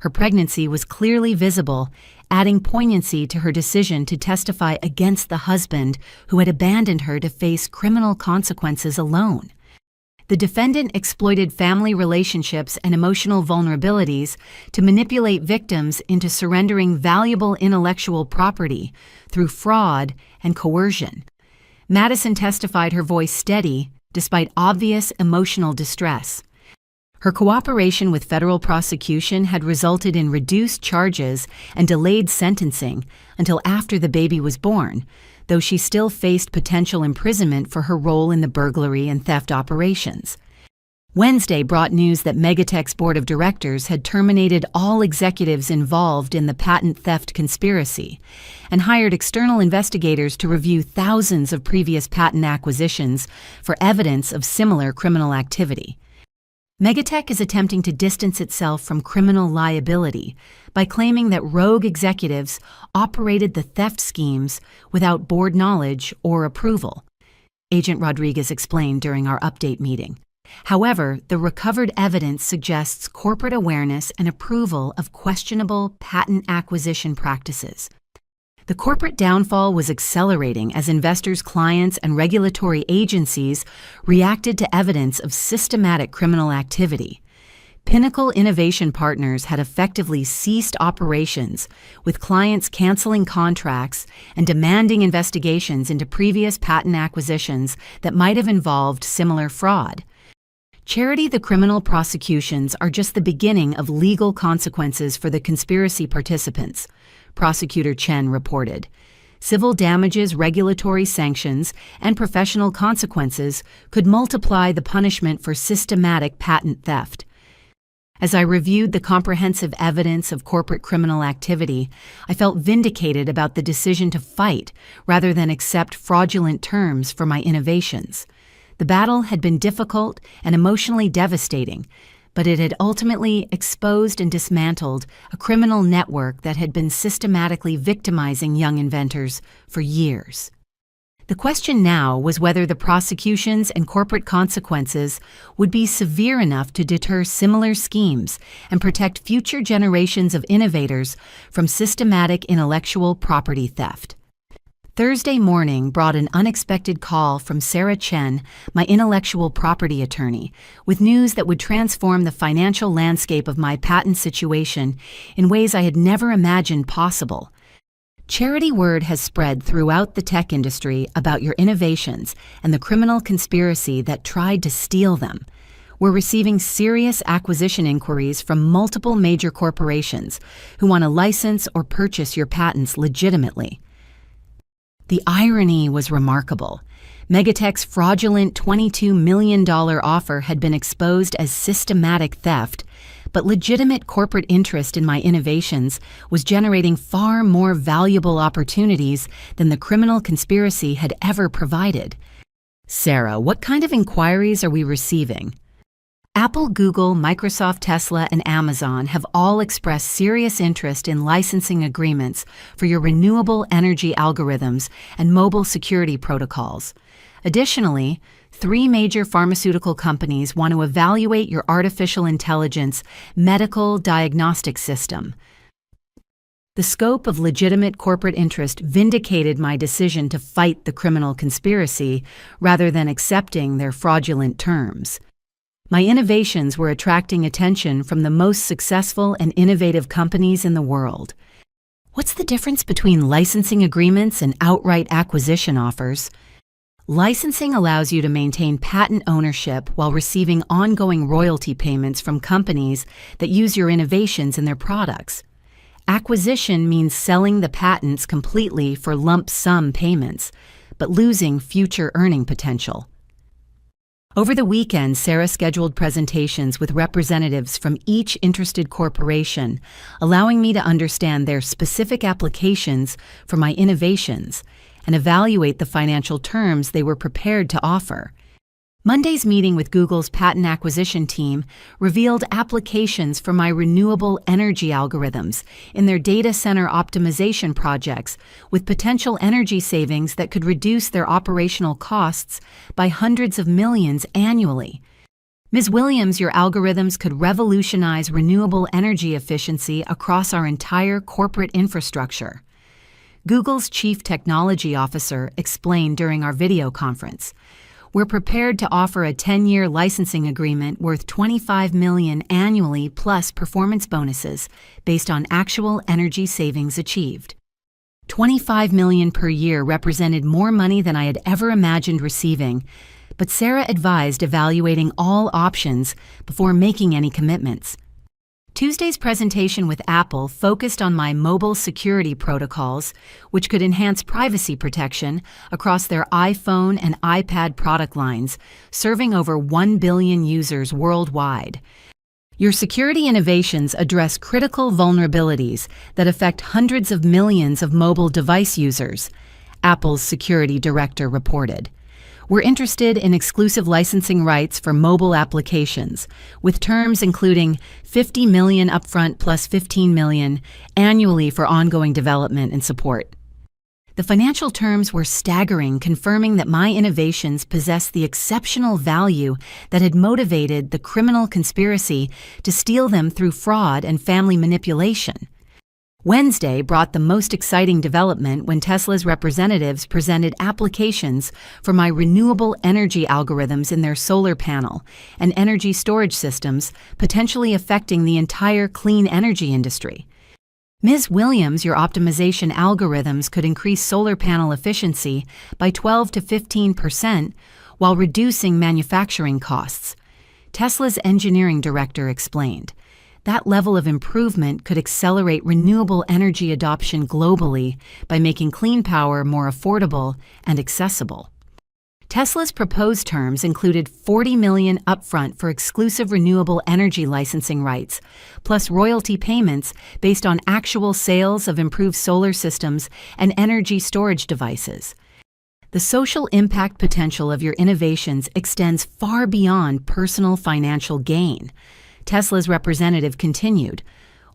Her pregnancy was clearly visible, adding poignancy to her decision to testify against the husband who had abandoned her to face criminal consequences alone. The defendant exploited family relationships and emotional vulnerabilities to manipulate victims into surrendering valuable intellectual property through fraud and coercion. Madison testified, her voice steady despite obvious emotional distress. Her cooperation with federal prosecution had resulted in reduced charges and delayed sentencing until after the baby was born, though she still faced potential imprisonment for her role in the burglary and theft operations. Wednesday brought news that Megatech's board of directors had terminated all executives involved in the patent theft conspiracy and hired external investigators to review thousands of previous patent acquisitions for evidence of similar criminal activity. Megatech is attempting to distance itself from criminal liability by claiming that rogue executives operated the theft schemes without board knowledge or approval, Agent Rodriguez explained during our update meeting. However, the recovered evidence suggests corporate awareness and approval of questionable patent acquisition practices. The corporate downfall was accelerating as investors, clients, and regulatory agencies reacted to evidence of systematic criminal activity. Pinnacle Innovation Partners had effectively ceased operations, with clients canceling contracts and demanding investigations into previous patent acquisitions that might have involved similar fraud. Charity, the criminal prosecutions are just the beginning of legal consequences for the conspiracy participants, Prosecutor Chen reported. Civil damages, regulatory sanctions, and professional consequences could multiply the punishment for systematic patent theft. As I reviewed the comprehensive evidence of corporate criminal activity, I felt vindicated about the decision to fight rather than accept fraudulent terms for my innovations. The battle had been difficult and emotionally devastating, but it had ultimately exposed and dismantled a criminal network that had been systematically victimizing young inventors for years. The question now was whether the prosecutions and corporate consequences would be severe enough to deter similar schemes and protect future generations of innovators from systematic intellectual property theft. Thursday morning brought an unexpected call from Sarah Chen, my intellectual property attorney, with news that would transform the financial landscape of my patent situation in ways I had never imagined possible. Charity, word has spread throughout the tech industry about your innovations and the criminal conspiracy that tried to steal them. We're receiving serious acquisition inquiries from multiple major corporations who want to license or purchase your patents legitimately. The irony was remarkable. Megatech's fraudulent $22 million offer had been exposed as systematic theft, but legitimate corporate interest in my innovations was generating far more valuable opportunities than the criminal conspiracy had ever provided. Sarah, what kind of inquiries are we receiving? Apple, Google, Microsoft, Tesla, and Amazon have all expressed serious interest in licensing agreements for your renewable energy algorithms and mobile security protocols. Additionally, 3 major pharmaceutical companies want to evaluate your artificial intelligence medical diagnostic system. The scope of legitimate corporate interest vindicated my decision to fight the criminal conspiracy rather than accepting their fraudulent terms. My innovations were attracting attention from the most successful and innovative companies in the world. What's the difference between licensing agreements and outright acquisition offers? Licensing allows you to maintain patent ownership while receiving ongoing royalty payments from companies that use your innovations in their products. Acquisition means selling the patents completely for lump sum payments, but losing future earning potential. Over the weekend, Sarah scheduled presentations with representatives from each interested corporation, allowing me to understand their specific applications for my innovations and evaluate the financial terms they were prepared to offer. Monday's meeting with Google's patent acquisition team revealed applications for my renewable energy algorithms in their data center optimization projects, with potential energy savings that could reduce their operational costs by hundreds of millions annually. Ms. Williams, your algorithms could revolutionize renewable energy efficiency across our entire corporate infrastructure. Google's chief technology officer explained during our video conference. We're prepared to offer a 10-year licensing agreement worth $25 million annually plus performance bonuses based on actual energy savings achieved. $25 million per year represented more money than I had ever imagined receiving, but Sarah advised evaluating all options before making any commitments. Tuesday's presentation with Apple focused on my mobile security protocols, which could enhance privacy protection across their iPhone and iPad product lines, serving over 1 billion users worldwide. Your security innovations address critical vulnerabilities that affect hundreds of millions of mobile device users, Apple's security director reported. We're interested in exclusive licensing rights for mobile applications, with terms including $50 million upfront plus $15 million annually for ongoing development and support. The financial terms were staggering, confirming that my innovations possess the exceptional value that had motivated the criminal conspiracy to steal them through fraud and family manipulation. Wednesday brought the most exciting development when Tesla's representatives presented applications for my renewable energy algorithms in their solar panel and energy storage systems, potentially affecting the entire clean energy industry. Ms. Williams, your optimization algorithms could increase solar panel efficiency by 12 to 15% while reducing manufacturing costs. Tesla's engineering director explained. That level of improvement could accelerate renewable energy adoption globally by making clean power more affordable and accessible. Tesla's proposed terms included $40 million upfront for exclusive renewable energy licensing rights, plus royalty payments based on actual sales of improved solar systems and energy storage devices. The social impact potential of your innovations extends far beyond personal financial gain. Tesla's representative continued.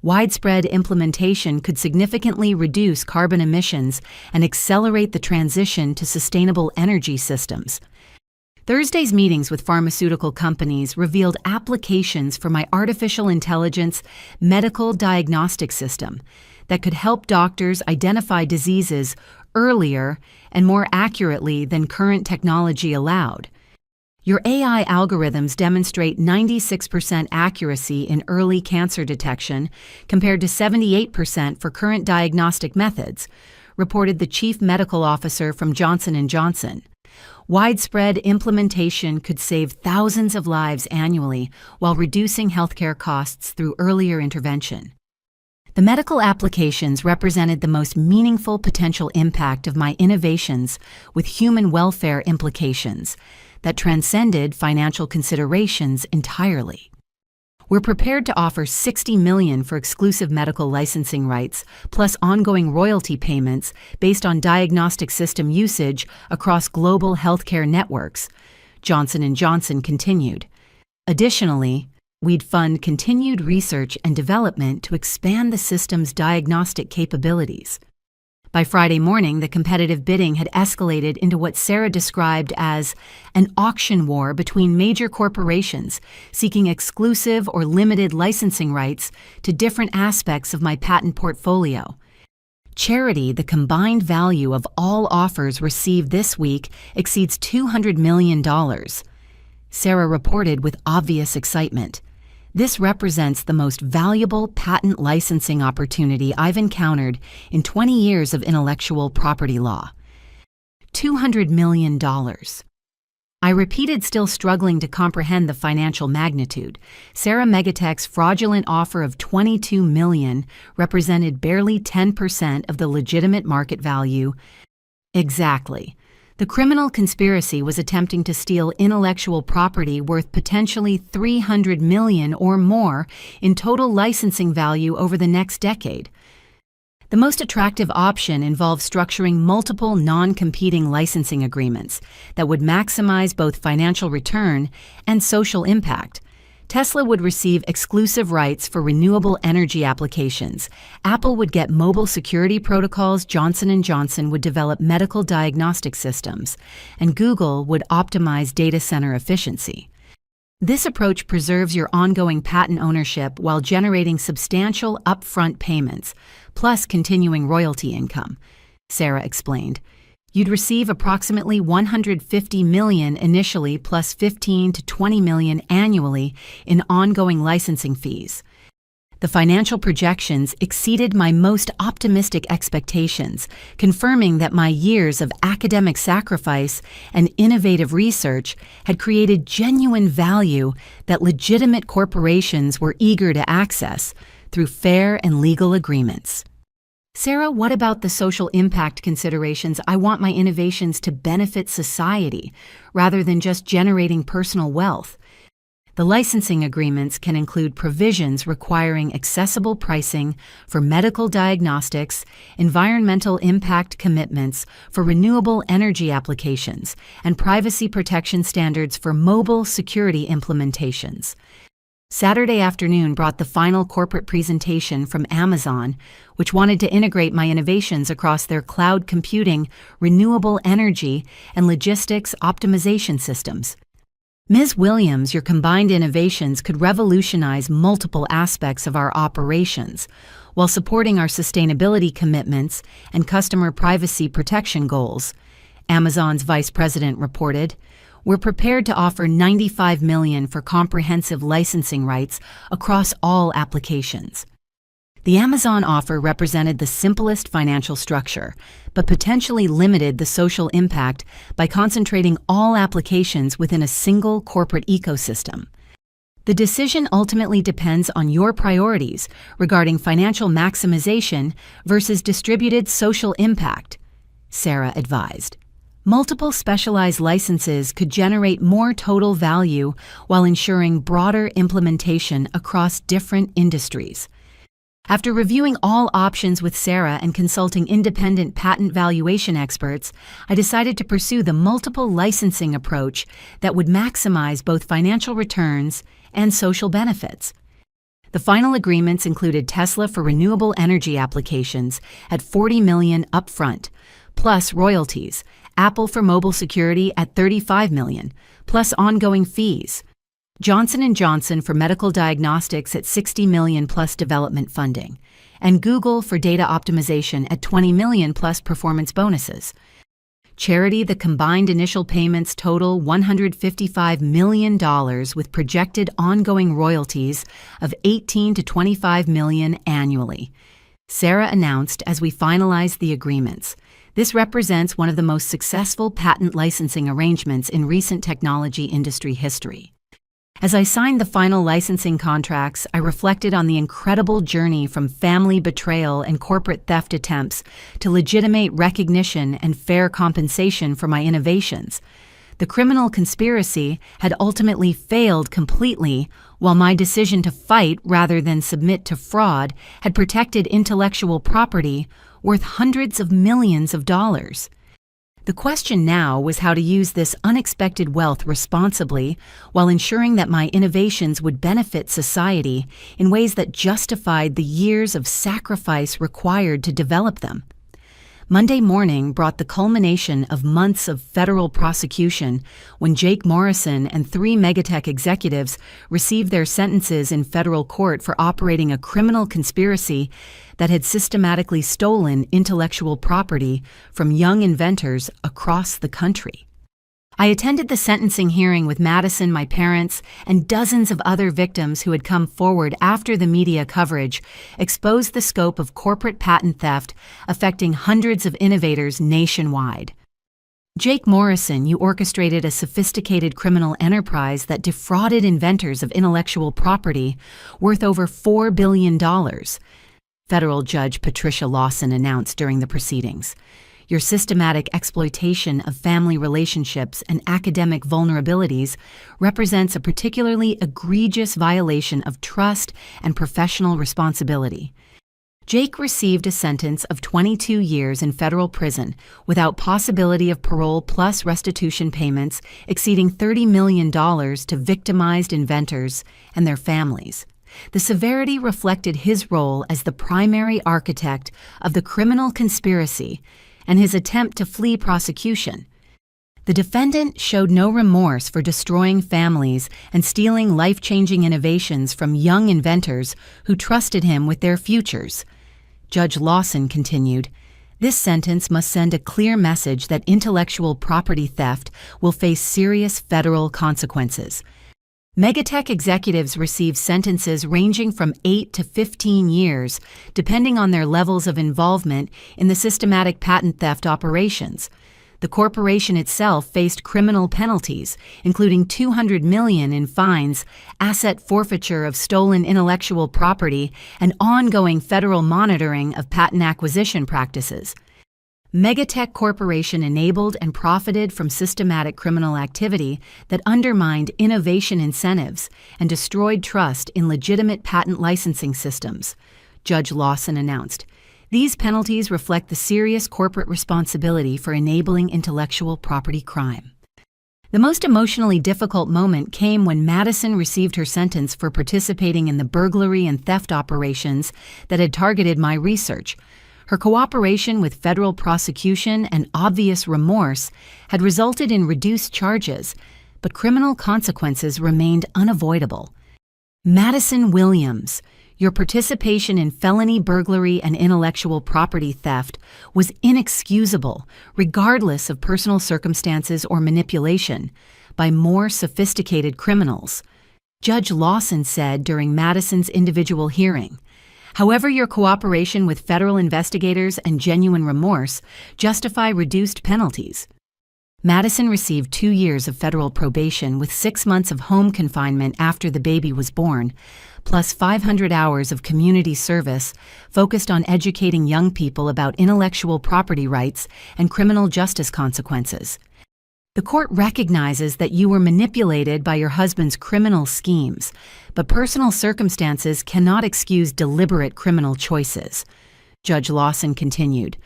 Widespread implementation could significantly reduce carbon emissions and accelerate the transition to sustainable energy systems. Thursday's meetings with pharmaceutical companies revealed applications for my artificial intelligence medical diagnostic system that could help doctors identify diseases earlier and more accurately than current technology allowed. Your AI algorithms demonstrate 96% accuracy in early cancer detection compared to 78% for current diagnostic methods, reported the chief medical officer from Johnson & Johnson. Widespread implementation could save thousands of lives annually while reducing healthcare costs through earlier intervention. The medical applications represented the most meaningful potential impact of my innovations with human welfare implications that transcended financial considerations entirely. We're prepared to offer $60 million for exclusive medical licensing rights, plus ongoing royalty payments based on diagnostic system usage across global healthcare networks, Johnson & Johnson continued. Additionally, we'd fund continued research and development to expand the system's diagnostic capabilities. By Friday morning, the competitive bidding had escalated into what Sarah described as an auction war between major corporations seeking exclusive or limited licensing rights to different aspects of my patent portfolio. Charity, the combined value of all offers received this week, exceeds $200 million. Sarah reported with obvious excitement. This represents the most valuable patent licensing opportunity I've encountered in 20 years of intellectual property law. $200 million. I repeated, still struggling to comprehend the financial magnitude. Sarah Megatech's fraudulent offer of $22 million represented barely 10% of the legitimate market value. Exactly. The criminal conspiracy was attempting to steal intellectual property worth potentially $300 million or more in total licensing value over the next decade. The most attractive option involved structuring multiple non-competing licensing agreements that would maximize both financial return and social impact. Tesla would receive exclusive rights for renewable energy applications. Apple would get mobile security protocols, Johnson & Johnson would develop medical diagnostic systems, and Google would optimize data center efficiency. This approach preserves your ongoing patent ownership while generating substantial upfront payments, plus continuing royalty income, Sarah explained. You'd receive approximately $150 million initially plus $15 to $20 million annually in ongoing licensing fees. The financial projections exceeded my most optimistic expectations, confirming that my years of academic sacrifice and innovative research had created genuine value that legitimate corporations were eager to access through fair and legal agreements. Sarah, what about the social impact considerations? I want my innovations to benefit society rather than just generating personal wealth. The licensing agreements can include provisions requiring accessible pricing for medical diagnostics, environmental impact commitments for renewable energy applications, and privacy protection standards for mobile security implementations. Saturday afternoon brought the final corporate presentation from Amazon, which wanted to integrate my innovations across their cloud computing, renewable energy, and logistics optimization systems. Ms. Williams, your combined innovations could revolutionize multiple aspects of our operations while supporting our sustainability commitments and customer privacy protection goals, Amazon's vice president reported. We're prepared to offer $95 million for comprehensive licensing rights across all applications. The Amazon offer represented the simplest financial structure, but potentially limited the social impact by concentrating all applications within a single corporate ecosystem. The decision ultimately depends on your priorities regarding financial maximization versus distributed social impact, Sarah advised. Multiple specialized licenses could generate more total value while ensuring broader implementation across different industries. After reviewing all options with Sarah and consulting independent patent valuation experts, I decided to pursue the multiple licensing approach that would maximize both financial returns and social benefits. The final agreements included Tesla for renewable energy applications at $40 million upfront, plus royalties, Apple for mobile security at $35 million, plus ongoing fees, Johnson & Johnson for medical diagnostics at $60 million plus development funding, and Google for data optimization at $20 million plus performance bonuses. Charity, the combined initial payments total $155 million with projected ongoing royalties of $18 to $25 million annually, Sarah announced as we finalized the agreements. This represents one of the most successful patent licensing arrangements in recent technology industry history. As I signed the final licensing contracts, I reflected on the incredible journey from family betrayal and corporate theft attempts to legitimate recognition and fair compensation for my innovations. The criminal conspiracy had ultimately failed completely, while my decision to fight rather than submit to fraud had protected intellectual property worth hundreds of millions of dollars. The question now was how to use this unexpected wealth responsibly while ensuring that my innovations would benefit society in ways that justified the years of sacrifice required to develop them. Monday morning brought the culmination of months of federal prosecution when Jake Morrison and 3 Megatech executives received their sentences in federal court for operating a criminal conspiracy that had systematically stolen intellectual property from young inventors across the country. I attended the sentencing hearing with Madison, my parents, and dozens of other victims who had come forward after the media coverage exposed the scope of corporate patent theft affecting hundreds of innovators nationwide. Jake Morrison, you orchestrated a sophisticated criminal enterprise that defrauded inventors of intellectual property worth over $4 billion, Federal Judge Patricia Lawson announced during the proceedings. Your systematic exploitation of family relationships and academic vulnerabilities represents a particularly egregious violation of trust and professional responsibility. Jake received a sentence of 22 years in federal prison without possibility of parole plus restitution payments exceeding $30 million to victimized inventors and their families. The severity reflected his role as the primary architect of the criminal conspiracy and his attempt to flee prosecution. The defendant showed no remorse for destroying families and stealing life-changing innovations from young inventors who trusted him with their futures. Judge Lawson continued, "This sentence must send a clear message that intellectual property theft will face serious federal consequences. Megatech executives receive sentences ranging from 8 to 15 years, depending on their levels of involvement in the systematic patent theft operations. The corporation itself faced criminal penalties, including $200 million in fines, asset forfeiture of stolen intellectual property, and ongoing federal monitoring of patent acquisition practices. Megatech Corporation enabled and profited from systematic criminal activity that undermined innovation incentives and destroyed trust in legitimate patent licensing systems, Judge Lawson announced. These penalties reflect the serious corporate responsibility for enabling intellectual property crime. The most emotionally difficult moment came when Madison received her sentence for participating in the burglary and theft operations that had targeted my research. Her cooperation with federal prosecution and obvious remorse had resulted in reduced charges, but criminal consequences remained unavoidable. Madison Williams, your participation in felony burglary and intellectual property theft was inexcusable, regardless of personal circumstances or manipulation, by more sophisticated criminals, Judge Lawson said during Madison's individual hearing. However, your cooperation with federal investigators and genuine remorse justify reduced penalties. Madison received 2 years of federal probation with 6 months of home confinement after the baby was born, plus 500 hours of community service focused on educating young people about intellectual property rights and criminal justice consequences. The court recognizes that you were manipulated by your husband's criminal schemes, but personal circumstances cannot excuse deliberate criminal choices. Judge Lawson continued,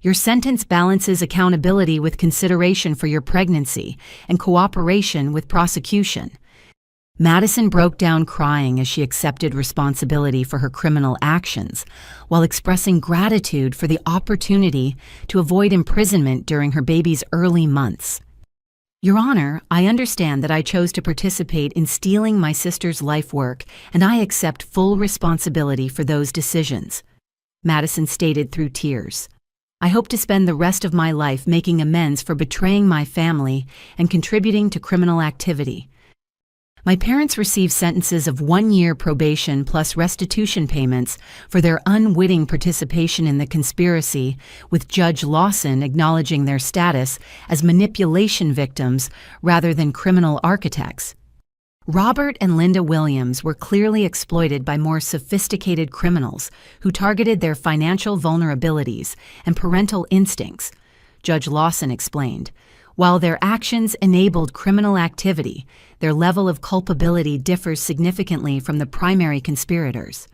your sentence balances accountability with consideration for your pregnancy and cooperation with prosecution. Madison broke down crying as she accepted responsibility for her criminal actions, while expressing gratitude for the opportunity to avoid imprisonment during her baby's early months. Your Honor, I understand that I chose to participate in stealing my sister's life work, and I accept full responsibility for those decisions, Madison stated through tears. I hope to spend the rest of my life making amends for betraying my family and contributing to criminal activity. My parents received sentences of 1 year probation plus restitution payments for their unwitting participation in the conspiracy, with Judge Lawson acknowledging their status as manipulation victims rather than criminal architects. Robert and Linda Williams were clearly exploited by more sophisticated criminals who targeted their financial vulnerabilities and parental instincts, Judge Lawson explained. While their actions enabled criminal activity, their level of culpability differs significantly from the primary conspirators.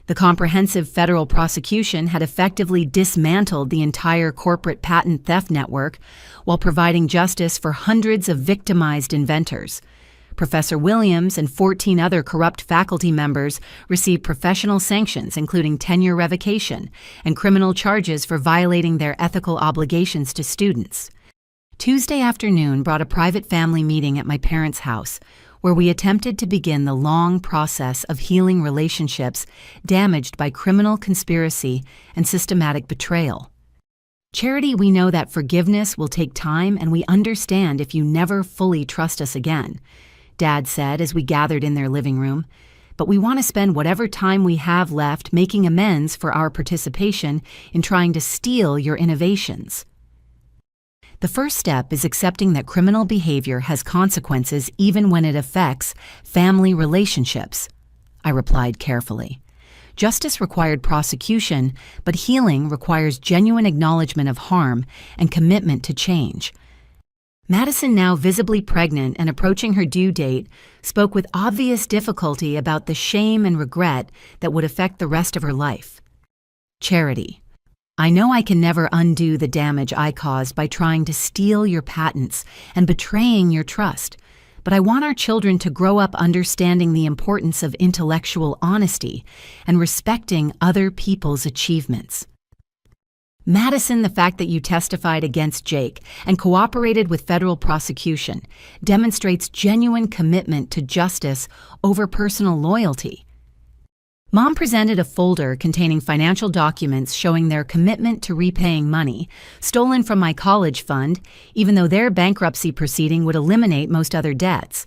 The comprehensive federal prosecution had effectively dismantled the entire corporate patent theft network while providing justice for hundreds of victimized inventors. Professor Williams and 14 other corrupt faculty members received professional sanctions, including tenure revocation and criminal charges for violating their ethical obligations to students. Tuesday afternoon brought a private family meeting at my parents' house, where we attempted to begin the long process of healing relationships damaged by criminal conspiracy and systematic betrayal. Charity, we know that forgiveness will take time, and we understand if you never fully trust us again, Dad said as we gathered in their living room. But we want to spend whatever time we have left making amends for our participation in trying to steal your innovations. The first step is accepting that criminal behavior has consequences even when it affects family relationships, I replied carefully. Justice required prosecution, but healing requires genuine acknowledgement of harm and commitment to change. Madison, now visibly pregnant and approaching her due date, spoke with obvious difficulty about the shame and regret that would affect the rest of her life. Charity. I know I can never undo the damage I caused by trying to steal your patents and betraying your trust, but I want our children to grow up understanding the importance of intellectual honesty and respecting other people's achievements. Madison, the fact that you testified against Jake and cooperated with federal prosecution demonstrates genuine commitment to justice over personal loyalty. Mom presented a folder containing financial documents showing their commitment to repaying money stolen from my college fund, even though their bankruptcy proceeding would eliminate most other debts.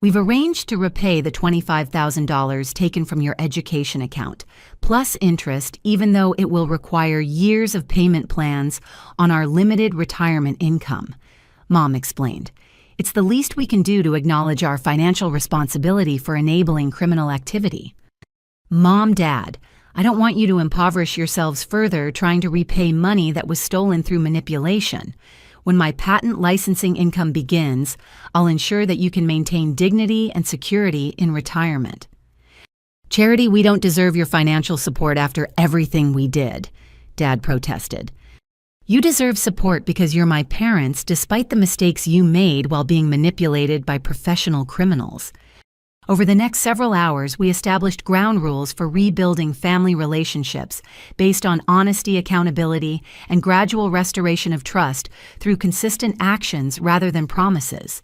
We've arranged to repay the $25,000 taken from your education account, plus interest, even though it will require years of payment plans on our limited retirement income," Mom explained. "It's the least we can do to acknowledge our financial responsibility for enabling criminal activity." "Mom, Dad, I don't want you to impoverish yourselves further trying to repay money that was stolen through manipulation. When my patent licensing income begins, I'll ensure that you can maintain dignity and security in retirement." "Charity, we don't deserve your financial support after everything we did," Dad protested. "You deserve support because you're my parents despite the mistakes you made while being manipulated by professional criminals." Over the next several hours, we established ground rules for rebuilding family relationships based on honesty, accountability, and gradual restoration of trust through consistent actions rather than promises.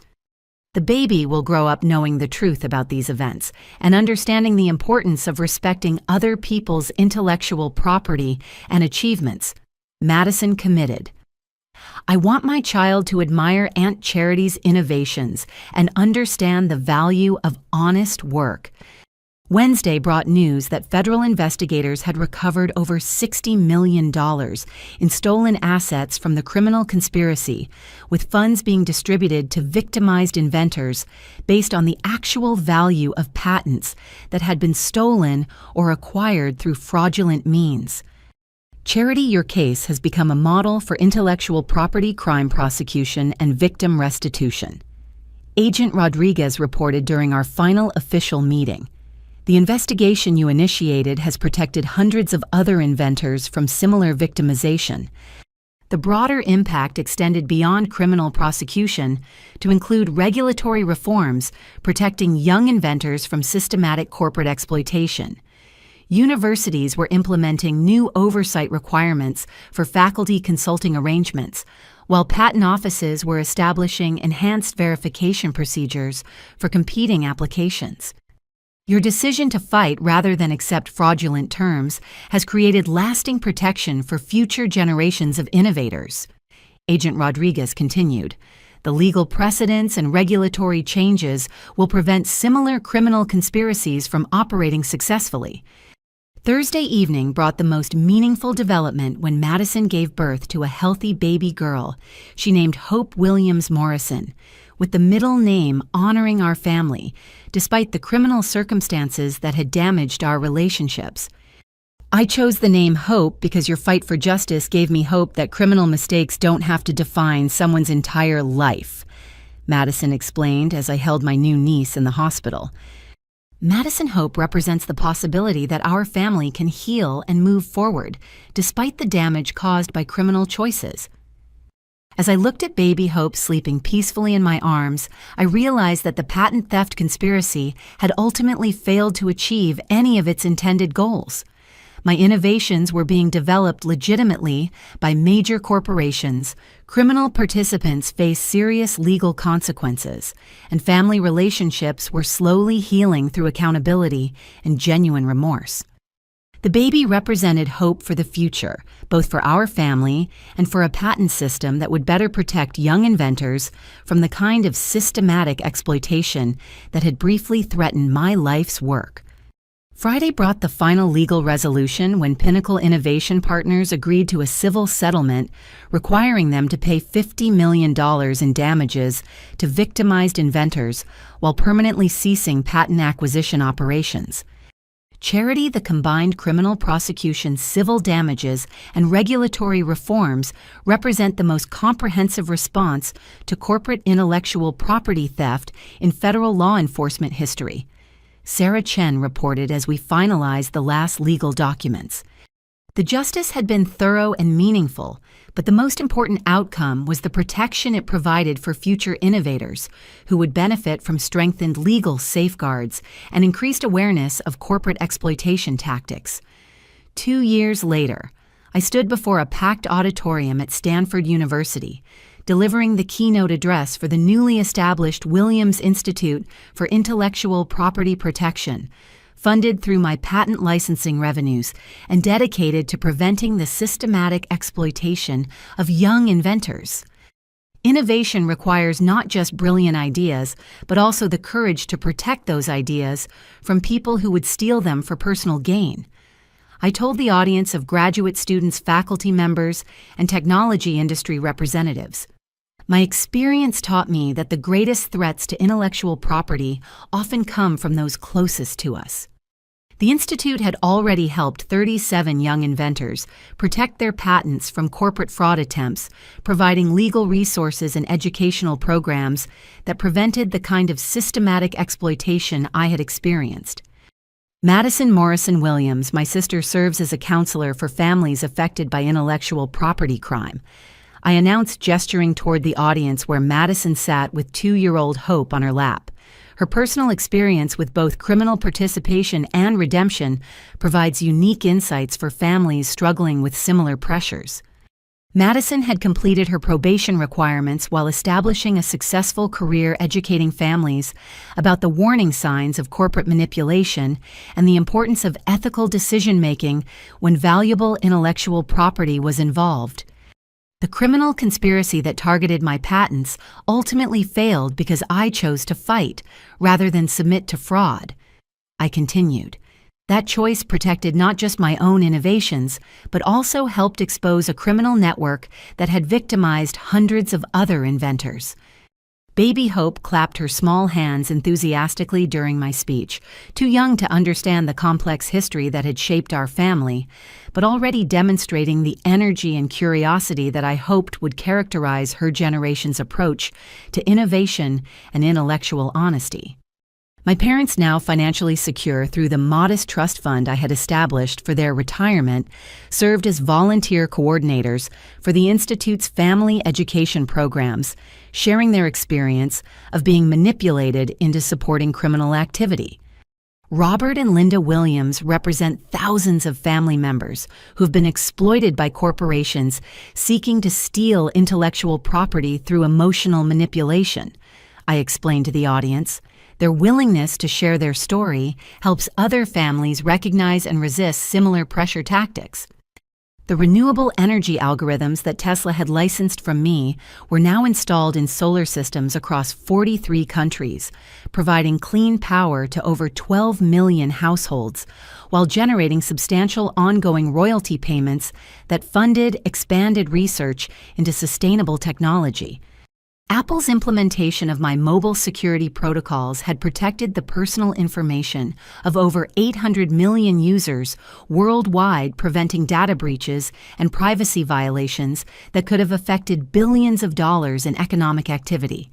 The baby will grow up knowing the truth about these events and understanding the importance of respecting other people's intellectual property and achievements. Madison committed. "I want my child to admire Aunt Charity's innovations and understand the value of honest work." Wednesday brought news that federal investigators had recovered over $60 million in stolen assets from the criminal conspiracy, with funds being distributed to victimized inventors based on the actual value of patents that had been stolen or acquired through fraudulent means. Charity, your case has become a model for intellectual property crime prosecution and victim restitution. Agent Rodriguez reported during our final official meeting. "The investigation you initiated has protected hundreds of other inventors from similar victimization. The broader impact extended beyond criminal prosecution to include regulatory reforms protecting young inventors from systematic corporate exploitation. Universities were implementing new oversight requirements for faculty consulting arrangements, while patent offices were establishing enhanced verification procedures for competing applications. Your decision to fight rather than accept fraudulent terms has created lasting protection for future generations of innovators." Agent Rodriguez continued. "The legal precedents and regulatory changes will prevent similar criminal conspiracies from operating successfully." Thursday evening brought the most meaningful development when Madison gave birth to a healthy baby girl she named Hope Williams Morrison, with the middle name honoring our family, despite the criminal circumstances that had damaged our relationships. "I chose the name Hope because your fight for justice gave me hope that criminal mistakes don't have to define someone's entire life," Madison explained as I held my new niece in the hospital. Madison Hope represents the possibility that our family can heal and move forward, despite the damage caused by criminal choices. As I looked at baby Hope sleeping peacefully in my arms, I realized that the patent theft conspiracy had ultimately failed to achieve any of its intended goals. My innovations were being developed legitimately by major corporations, criminal participants faced serious legal consequences, and family relationships were slowly healing through accountability and genuine remorse. The baby represented hope for the future, both for our family and for a patent system that would better protect young inventors from the kind of systematic exploitation that had briefly threatened my life's work. Friday brought the final legal resolution when Pinnacle Innovation Partners agreed to a civil settlement requiring them to pay $50 million in damages to victimized inventors while permanently ceasing patent acquisition operations. Charity, the combined criminal prosecution, civil damages, and regulatory reforms represent the most comprehensive response to corporate intellectual property theft in federal law enforcement history, Sarah Chen reported as we finalized the last legal documents. The justice had been thorough and meaningful, but the most important outcome was the protection it provided for future innovators who would benefit from strengthened legal safeguards and increased awareness of corporate exploitation tactics. 2 years later, I stood before a packed auditorium at Stanford University, delivering the keynote address for the newly established Williams Institute for Intellectual Property Protection, funded through my patent licensing revenues and dedicated to preventing the systematic exploitation of young inventors. Innovation requires not just brilliant ideas, but also the courage to protect those ideas from people who would steal them for personal gain. I told the audience of graduate students, faculty members, and technology industry representatives. My experience taught me that the greatest threats to intellectual property often come from those closest to us. The Institute had already helped 37 young inventors protect their patents from corporate fraud attempts, providing legal resources and educational programs that prevented the kind of systematic exploitation I had experienced. Madison Morrison Williams, my sister, serves as a counselor for families affected by intellectual property crime. I announced, gesturing toward the audience where Madison sat with 2-year-old Hope on her lap. Her personal experience with both criminal participation and redemption provides unique insights for families struggling with similar pressures. Madison had completed her probation requirements while establishing a successful career educating families about the warning signs of corporate manipulation and the importance of ethical decision-making when valuable intellectual property was involved. The criminal conspiracy that targeted my patents ultimately failed because I chose to fight rather than submit to fraud. I continued. That choice protected not just my own innovations, but also helped expose a criminal network that had victimized hundreds of other inventors. Baby Hope clapped her small hands enthusiastically during my speech, too young to understand the complex history that had shaped our family, but already demonstrating the energy and curiosity that I hoped would characterize her generation's approach to innovation and intellectual honesty. My parents, now financially secure through the modest trust fund I had established for their retirement, served as volunteer coordinators for the Institute's family education programs, sharing their experience of being manipulated into supporting criminal activity. Robert and Linda Williams represent thousands of family members who've been exploited by corporations seeking to steal intellectual property through emotional manipulation. I explained to the audience. Their willingness to share their story helps other families recognize and resist similar pressure tactics. The renewable energy algorithms that Tesla had licensed from me were now installed in solar systems across 43 countries, providing clean power to over 12 million households, while generating substantial ongoing royalty payments that funded expanded research into sustainable technology. Apple's implementation of my mobile security protocols had protected the personal information of over 800 million users worldwide, preventing data breaches and privacy violations that could have affected billions of dollars in economic activity.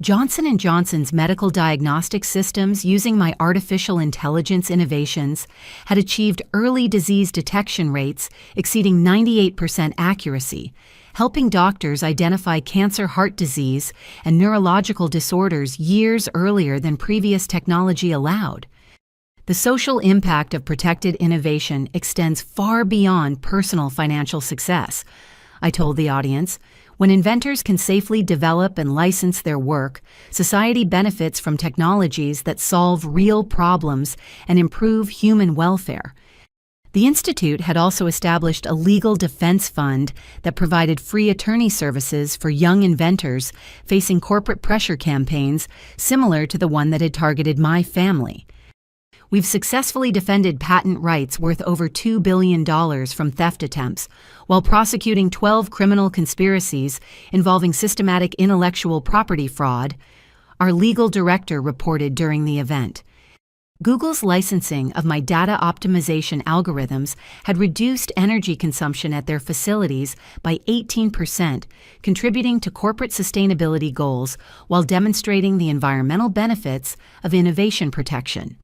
Johnson & Johnson's medical diagnostic systems, using my artificial intelligence innovations, had achieved early disease detection rates exceeding 98% accuracy, helping doctors identify cancer, heart disease, and neurological disorders years earlier than previous technology allowed. The social impact of protected innovation extends far beyond personal financial success. I told the audience, when inventors can safely develop and license their work, society benefits from technologies that solve real problems and improve human welfare. The Institute had also established a legal defense fund that provided free attorney services for young inventors facing corporate pressure campaigns similar to the one that had targeted my family. We've successfully defended patent rights worth over $2 billion from theft attempts, while prosecuting 12 criminal conspiracies involving systematic intellectual property fraud, our legal director reported during the event. Google's licensing of my data optimization algorithms had reduced energy consumption at their facilities by 18%, contributing to corporate sustainability goals while demonstrating the environmental benefits of innovation protection.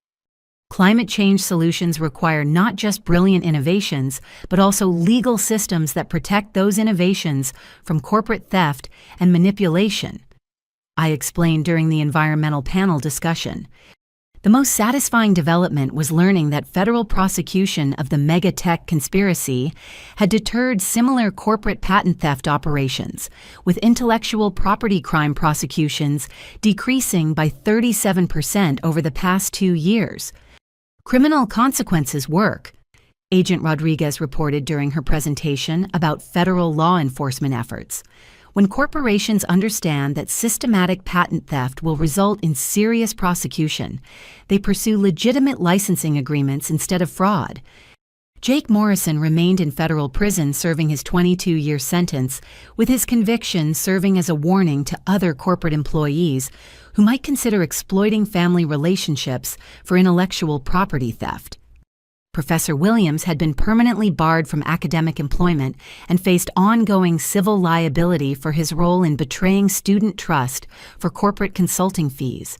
Climate change solutions require not just brilliant innovations, but also legal systems that protect those innovations from corporate theft and manipulation. I explained during the environmental panel discussion. The most satisfying development was learning that federal prosecution of the mega tech conspiracy had deterred similar corporate patent theft operations, with intellectual property crime prosecutions decreasing by 37% over the past 2 years. Criminal consequences work, Agent Rodriguez reported during her presentation about federal law enforcement efforts. When corporations understand that systematic patent theft will result in serious prosecution, they pursue legitimate licensing agreements instead of fraud. Jake Morrison remained in federal prison serving his 22-year sentence, with his conviction serving as a warning to other corporate employees who might consider exploiting family relationships for intellectual property theft. Professor Williams had been permanently barred from academic employment and faced ongoing civil liability for his role in betraying student trust for corporate consulting fees.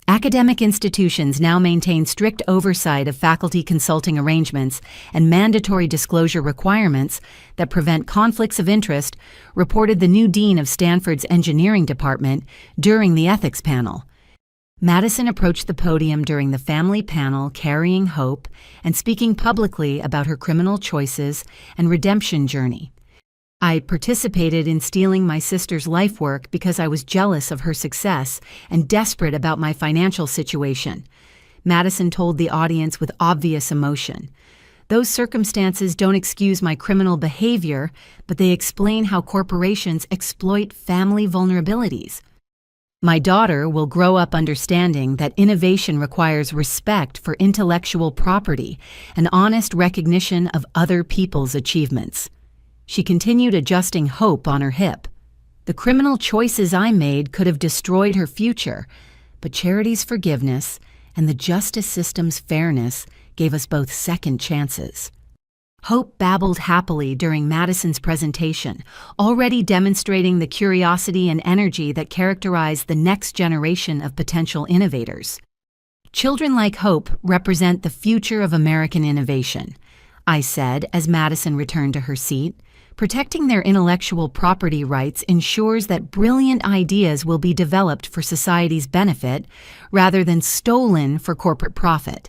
Academic institutions now maintain strict oversight of faculty consulting arrangements and mandatory disclosure requirements that prevent conflicts of interest, reported the new dean of Stanford's engineering department during the ethics panel. Madison approached the podium during the family panel carrying hope and speaking publicly about her criminal choices and redemption journey. I participated in stealing my sister's life work because I was jealous of her success and desperate about my financial situation, Madison told the audience with obvious emotion. Those circumstances don't excuse my criminal behavior, but they explain how corporations exploit family vulnerabilities. My daughter will grow up understanding that innovation requires respect for intellectual property and honest recognition of other people's achievements. She continued adjusting hope on her hip. The criminal choices I made could have destroyed her future, but charity's forgiveness and the justice system's fairness gave us both second chances. Hope babbled happily during Madison's presentation, already demonstrating the curiosity and energy that characterize the next generation of potential innovators. Children like Hope represent the future of American innovation, I said as Madison returned to her seat. Protecting their intellectual property rights ensures that brilliant ideas will be developed for society's benefit rather than stolen for corporate profit.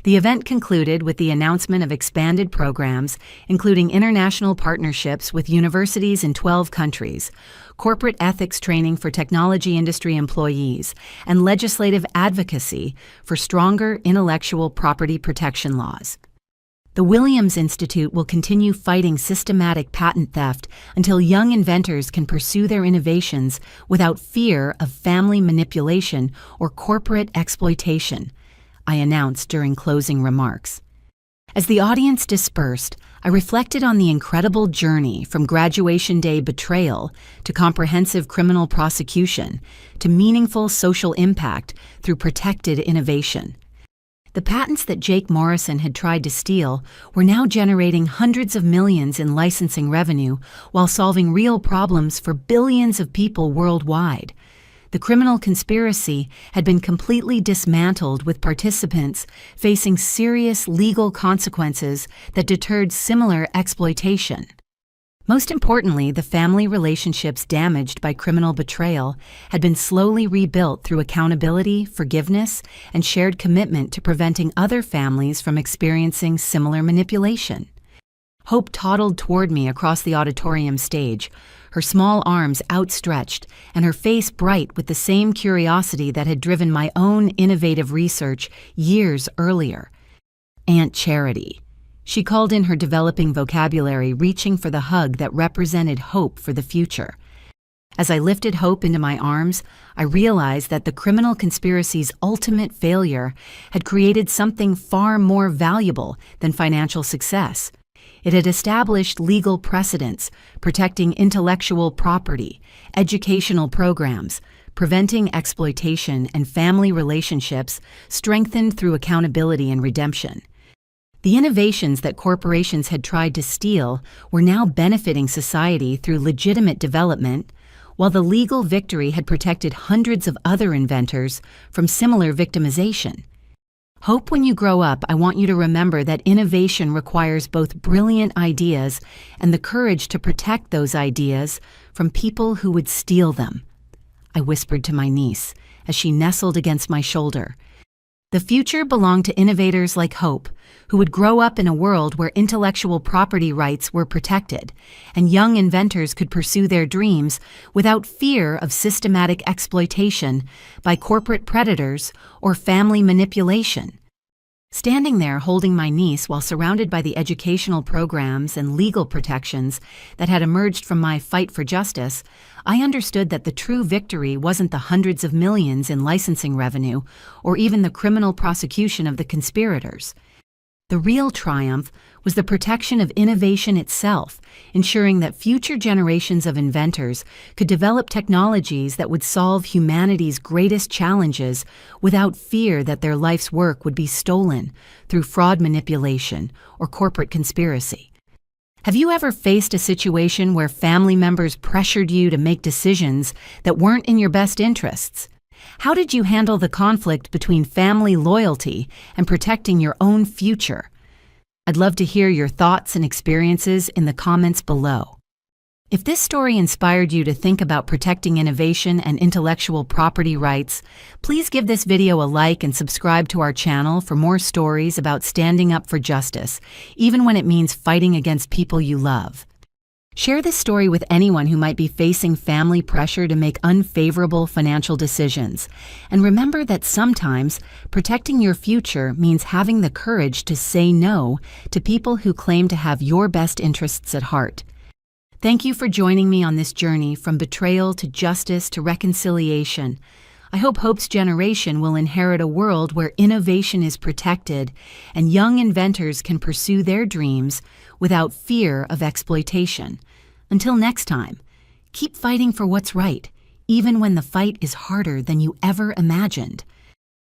The event concluded with the announcement of expanded programs, including international partnerships with universities in 12 countries, corporate ethics training for technology industry employees, and legislative advocacy for stronger intellectual property protection laws. The Williams Institute will continue fighting systematic patent theft until young inventors can pursue their innovations without fear of family manipulation or corporate exploitation, I announced during closing remarks. As the audience dispersed, I reflected on the incredible journey from graduation day betrayal to comprehensive criminal prosecution to meaningful social impact through protected innovation. The patents that Jake Morrison had tried to steal were now generating hundreds of millions in licensing revenue while solving real problems for billions of people worldwide. The criminal conspiracy had been completely dismantled, with participants facing serious legal consequences that deterred similar exploitation. Most importantly, the family relationships damaged by criminal betrayal had been slowly rebuilt through accountability, forgiveness, and shared commitment to preventing other families from experiencing similar manipulation. Hope toddled toward me across the auditorium stage, her small arms outstretched and her face bright with the same curiosity that had driven my own innovative research years earlier. Aunt Charity. She called in her developing vocabulary, reaching for the hug that represented hope for the future. As I lifted Hope into my arms, I realized that the criminal conspiracy's ultimate failure had created something far more valuable than financial success. It had established legal precedents, protecting intellectual property, educational programs, preventing exploitation, and family relationships strengthened through accountability and redemption. The innovations that corporations had tried to steal were now benefiting society through legitimate development, while the legal victory had protected hundreds of other inventors from similar victimization. Hope, when you grow up, I want you to remember that innovation requires both brilliant ideas and the courage to protect those ideas from people who would steal them, I whispered to my niece as she nestled against my shoulder. The future belonged to innovators like Hope, who would grow up in a world where intellectual property rights were protected, and young inventors could pursue their dreams without fear of systematic exploitation by corporate predators or family manipulation. Standing there holding my niece while surrounded by the educational programs and legal protections that had emerged from my fight for justice, I understood that the true victory wasn't the hundreds of millions in licensing revenue or even the criminal prosecution of the conspirators. The real triumph was the protection of innovation itself, ensuring that future generations of inventors could develop technologies that would solve humanity's greatest challenges without fear that their life's work would be stolen through fraud manipulation or corporate conspiracy. Have you ever faced a situation where family members pressured you to make decisions that weren't in your best interests? How did you handle the conflict between family loyalty and protecting your own future? I'd love to hear your thoughts and experiences in the comments below. If this story inspired you to think about protecting innovation and intellectual property rights, please give this video a like and subscribe to our channel for more stories about standing up for justice, even when it means fighting against people you love. Share this story with anyone who might be facing family pressure to make unfavorable financial decisions. And remember that sometimes protecting your future means having the courage to say no to people who claim to have your best interests at heart. Thank you for joining me on this journey from betrayal to justice to reconciliation. I hope Hope's generation will inherit a world where innovation is protected and young inventors can pursue their dreams without fear of exploitation. Until next time, keep fighting for what's right, even when the fight is harder than you ever imagined.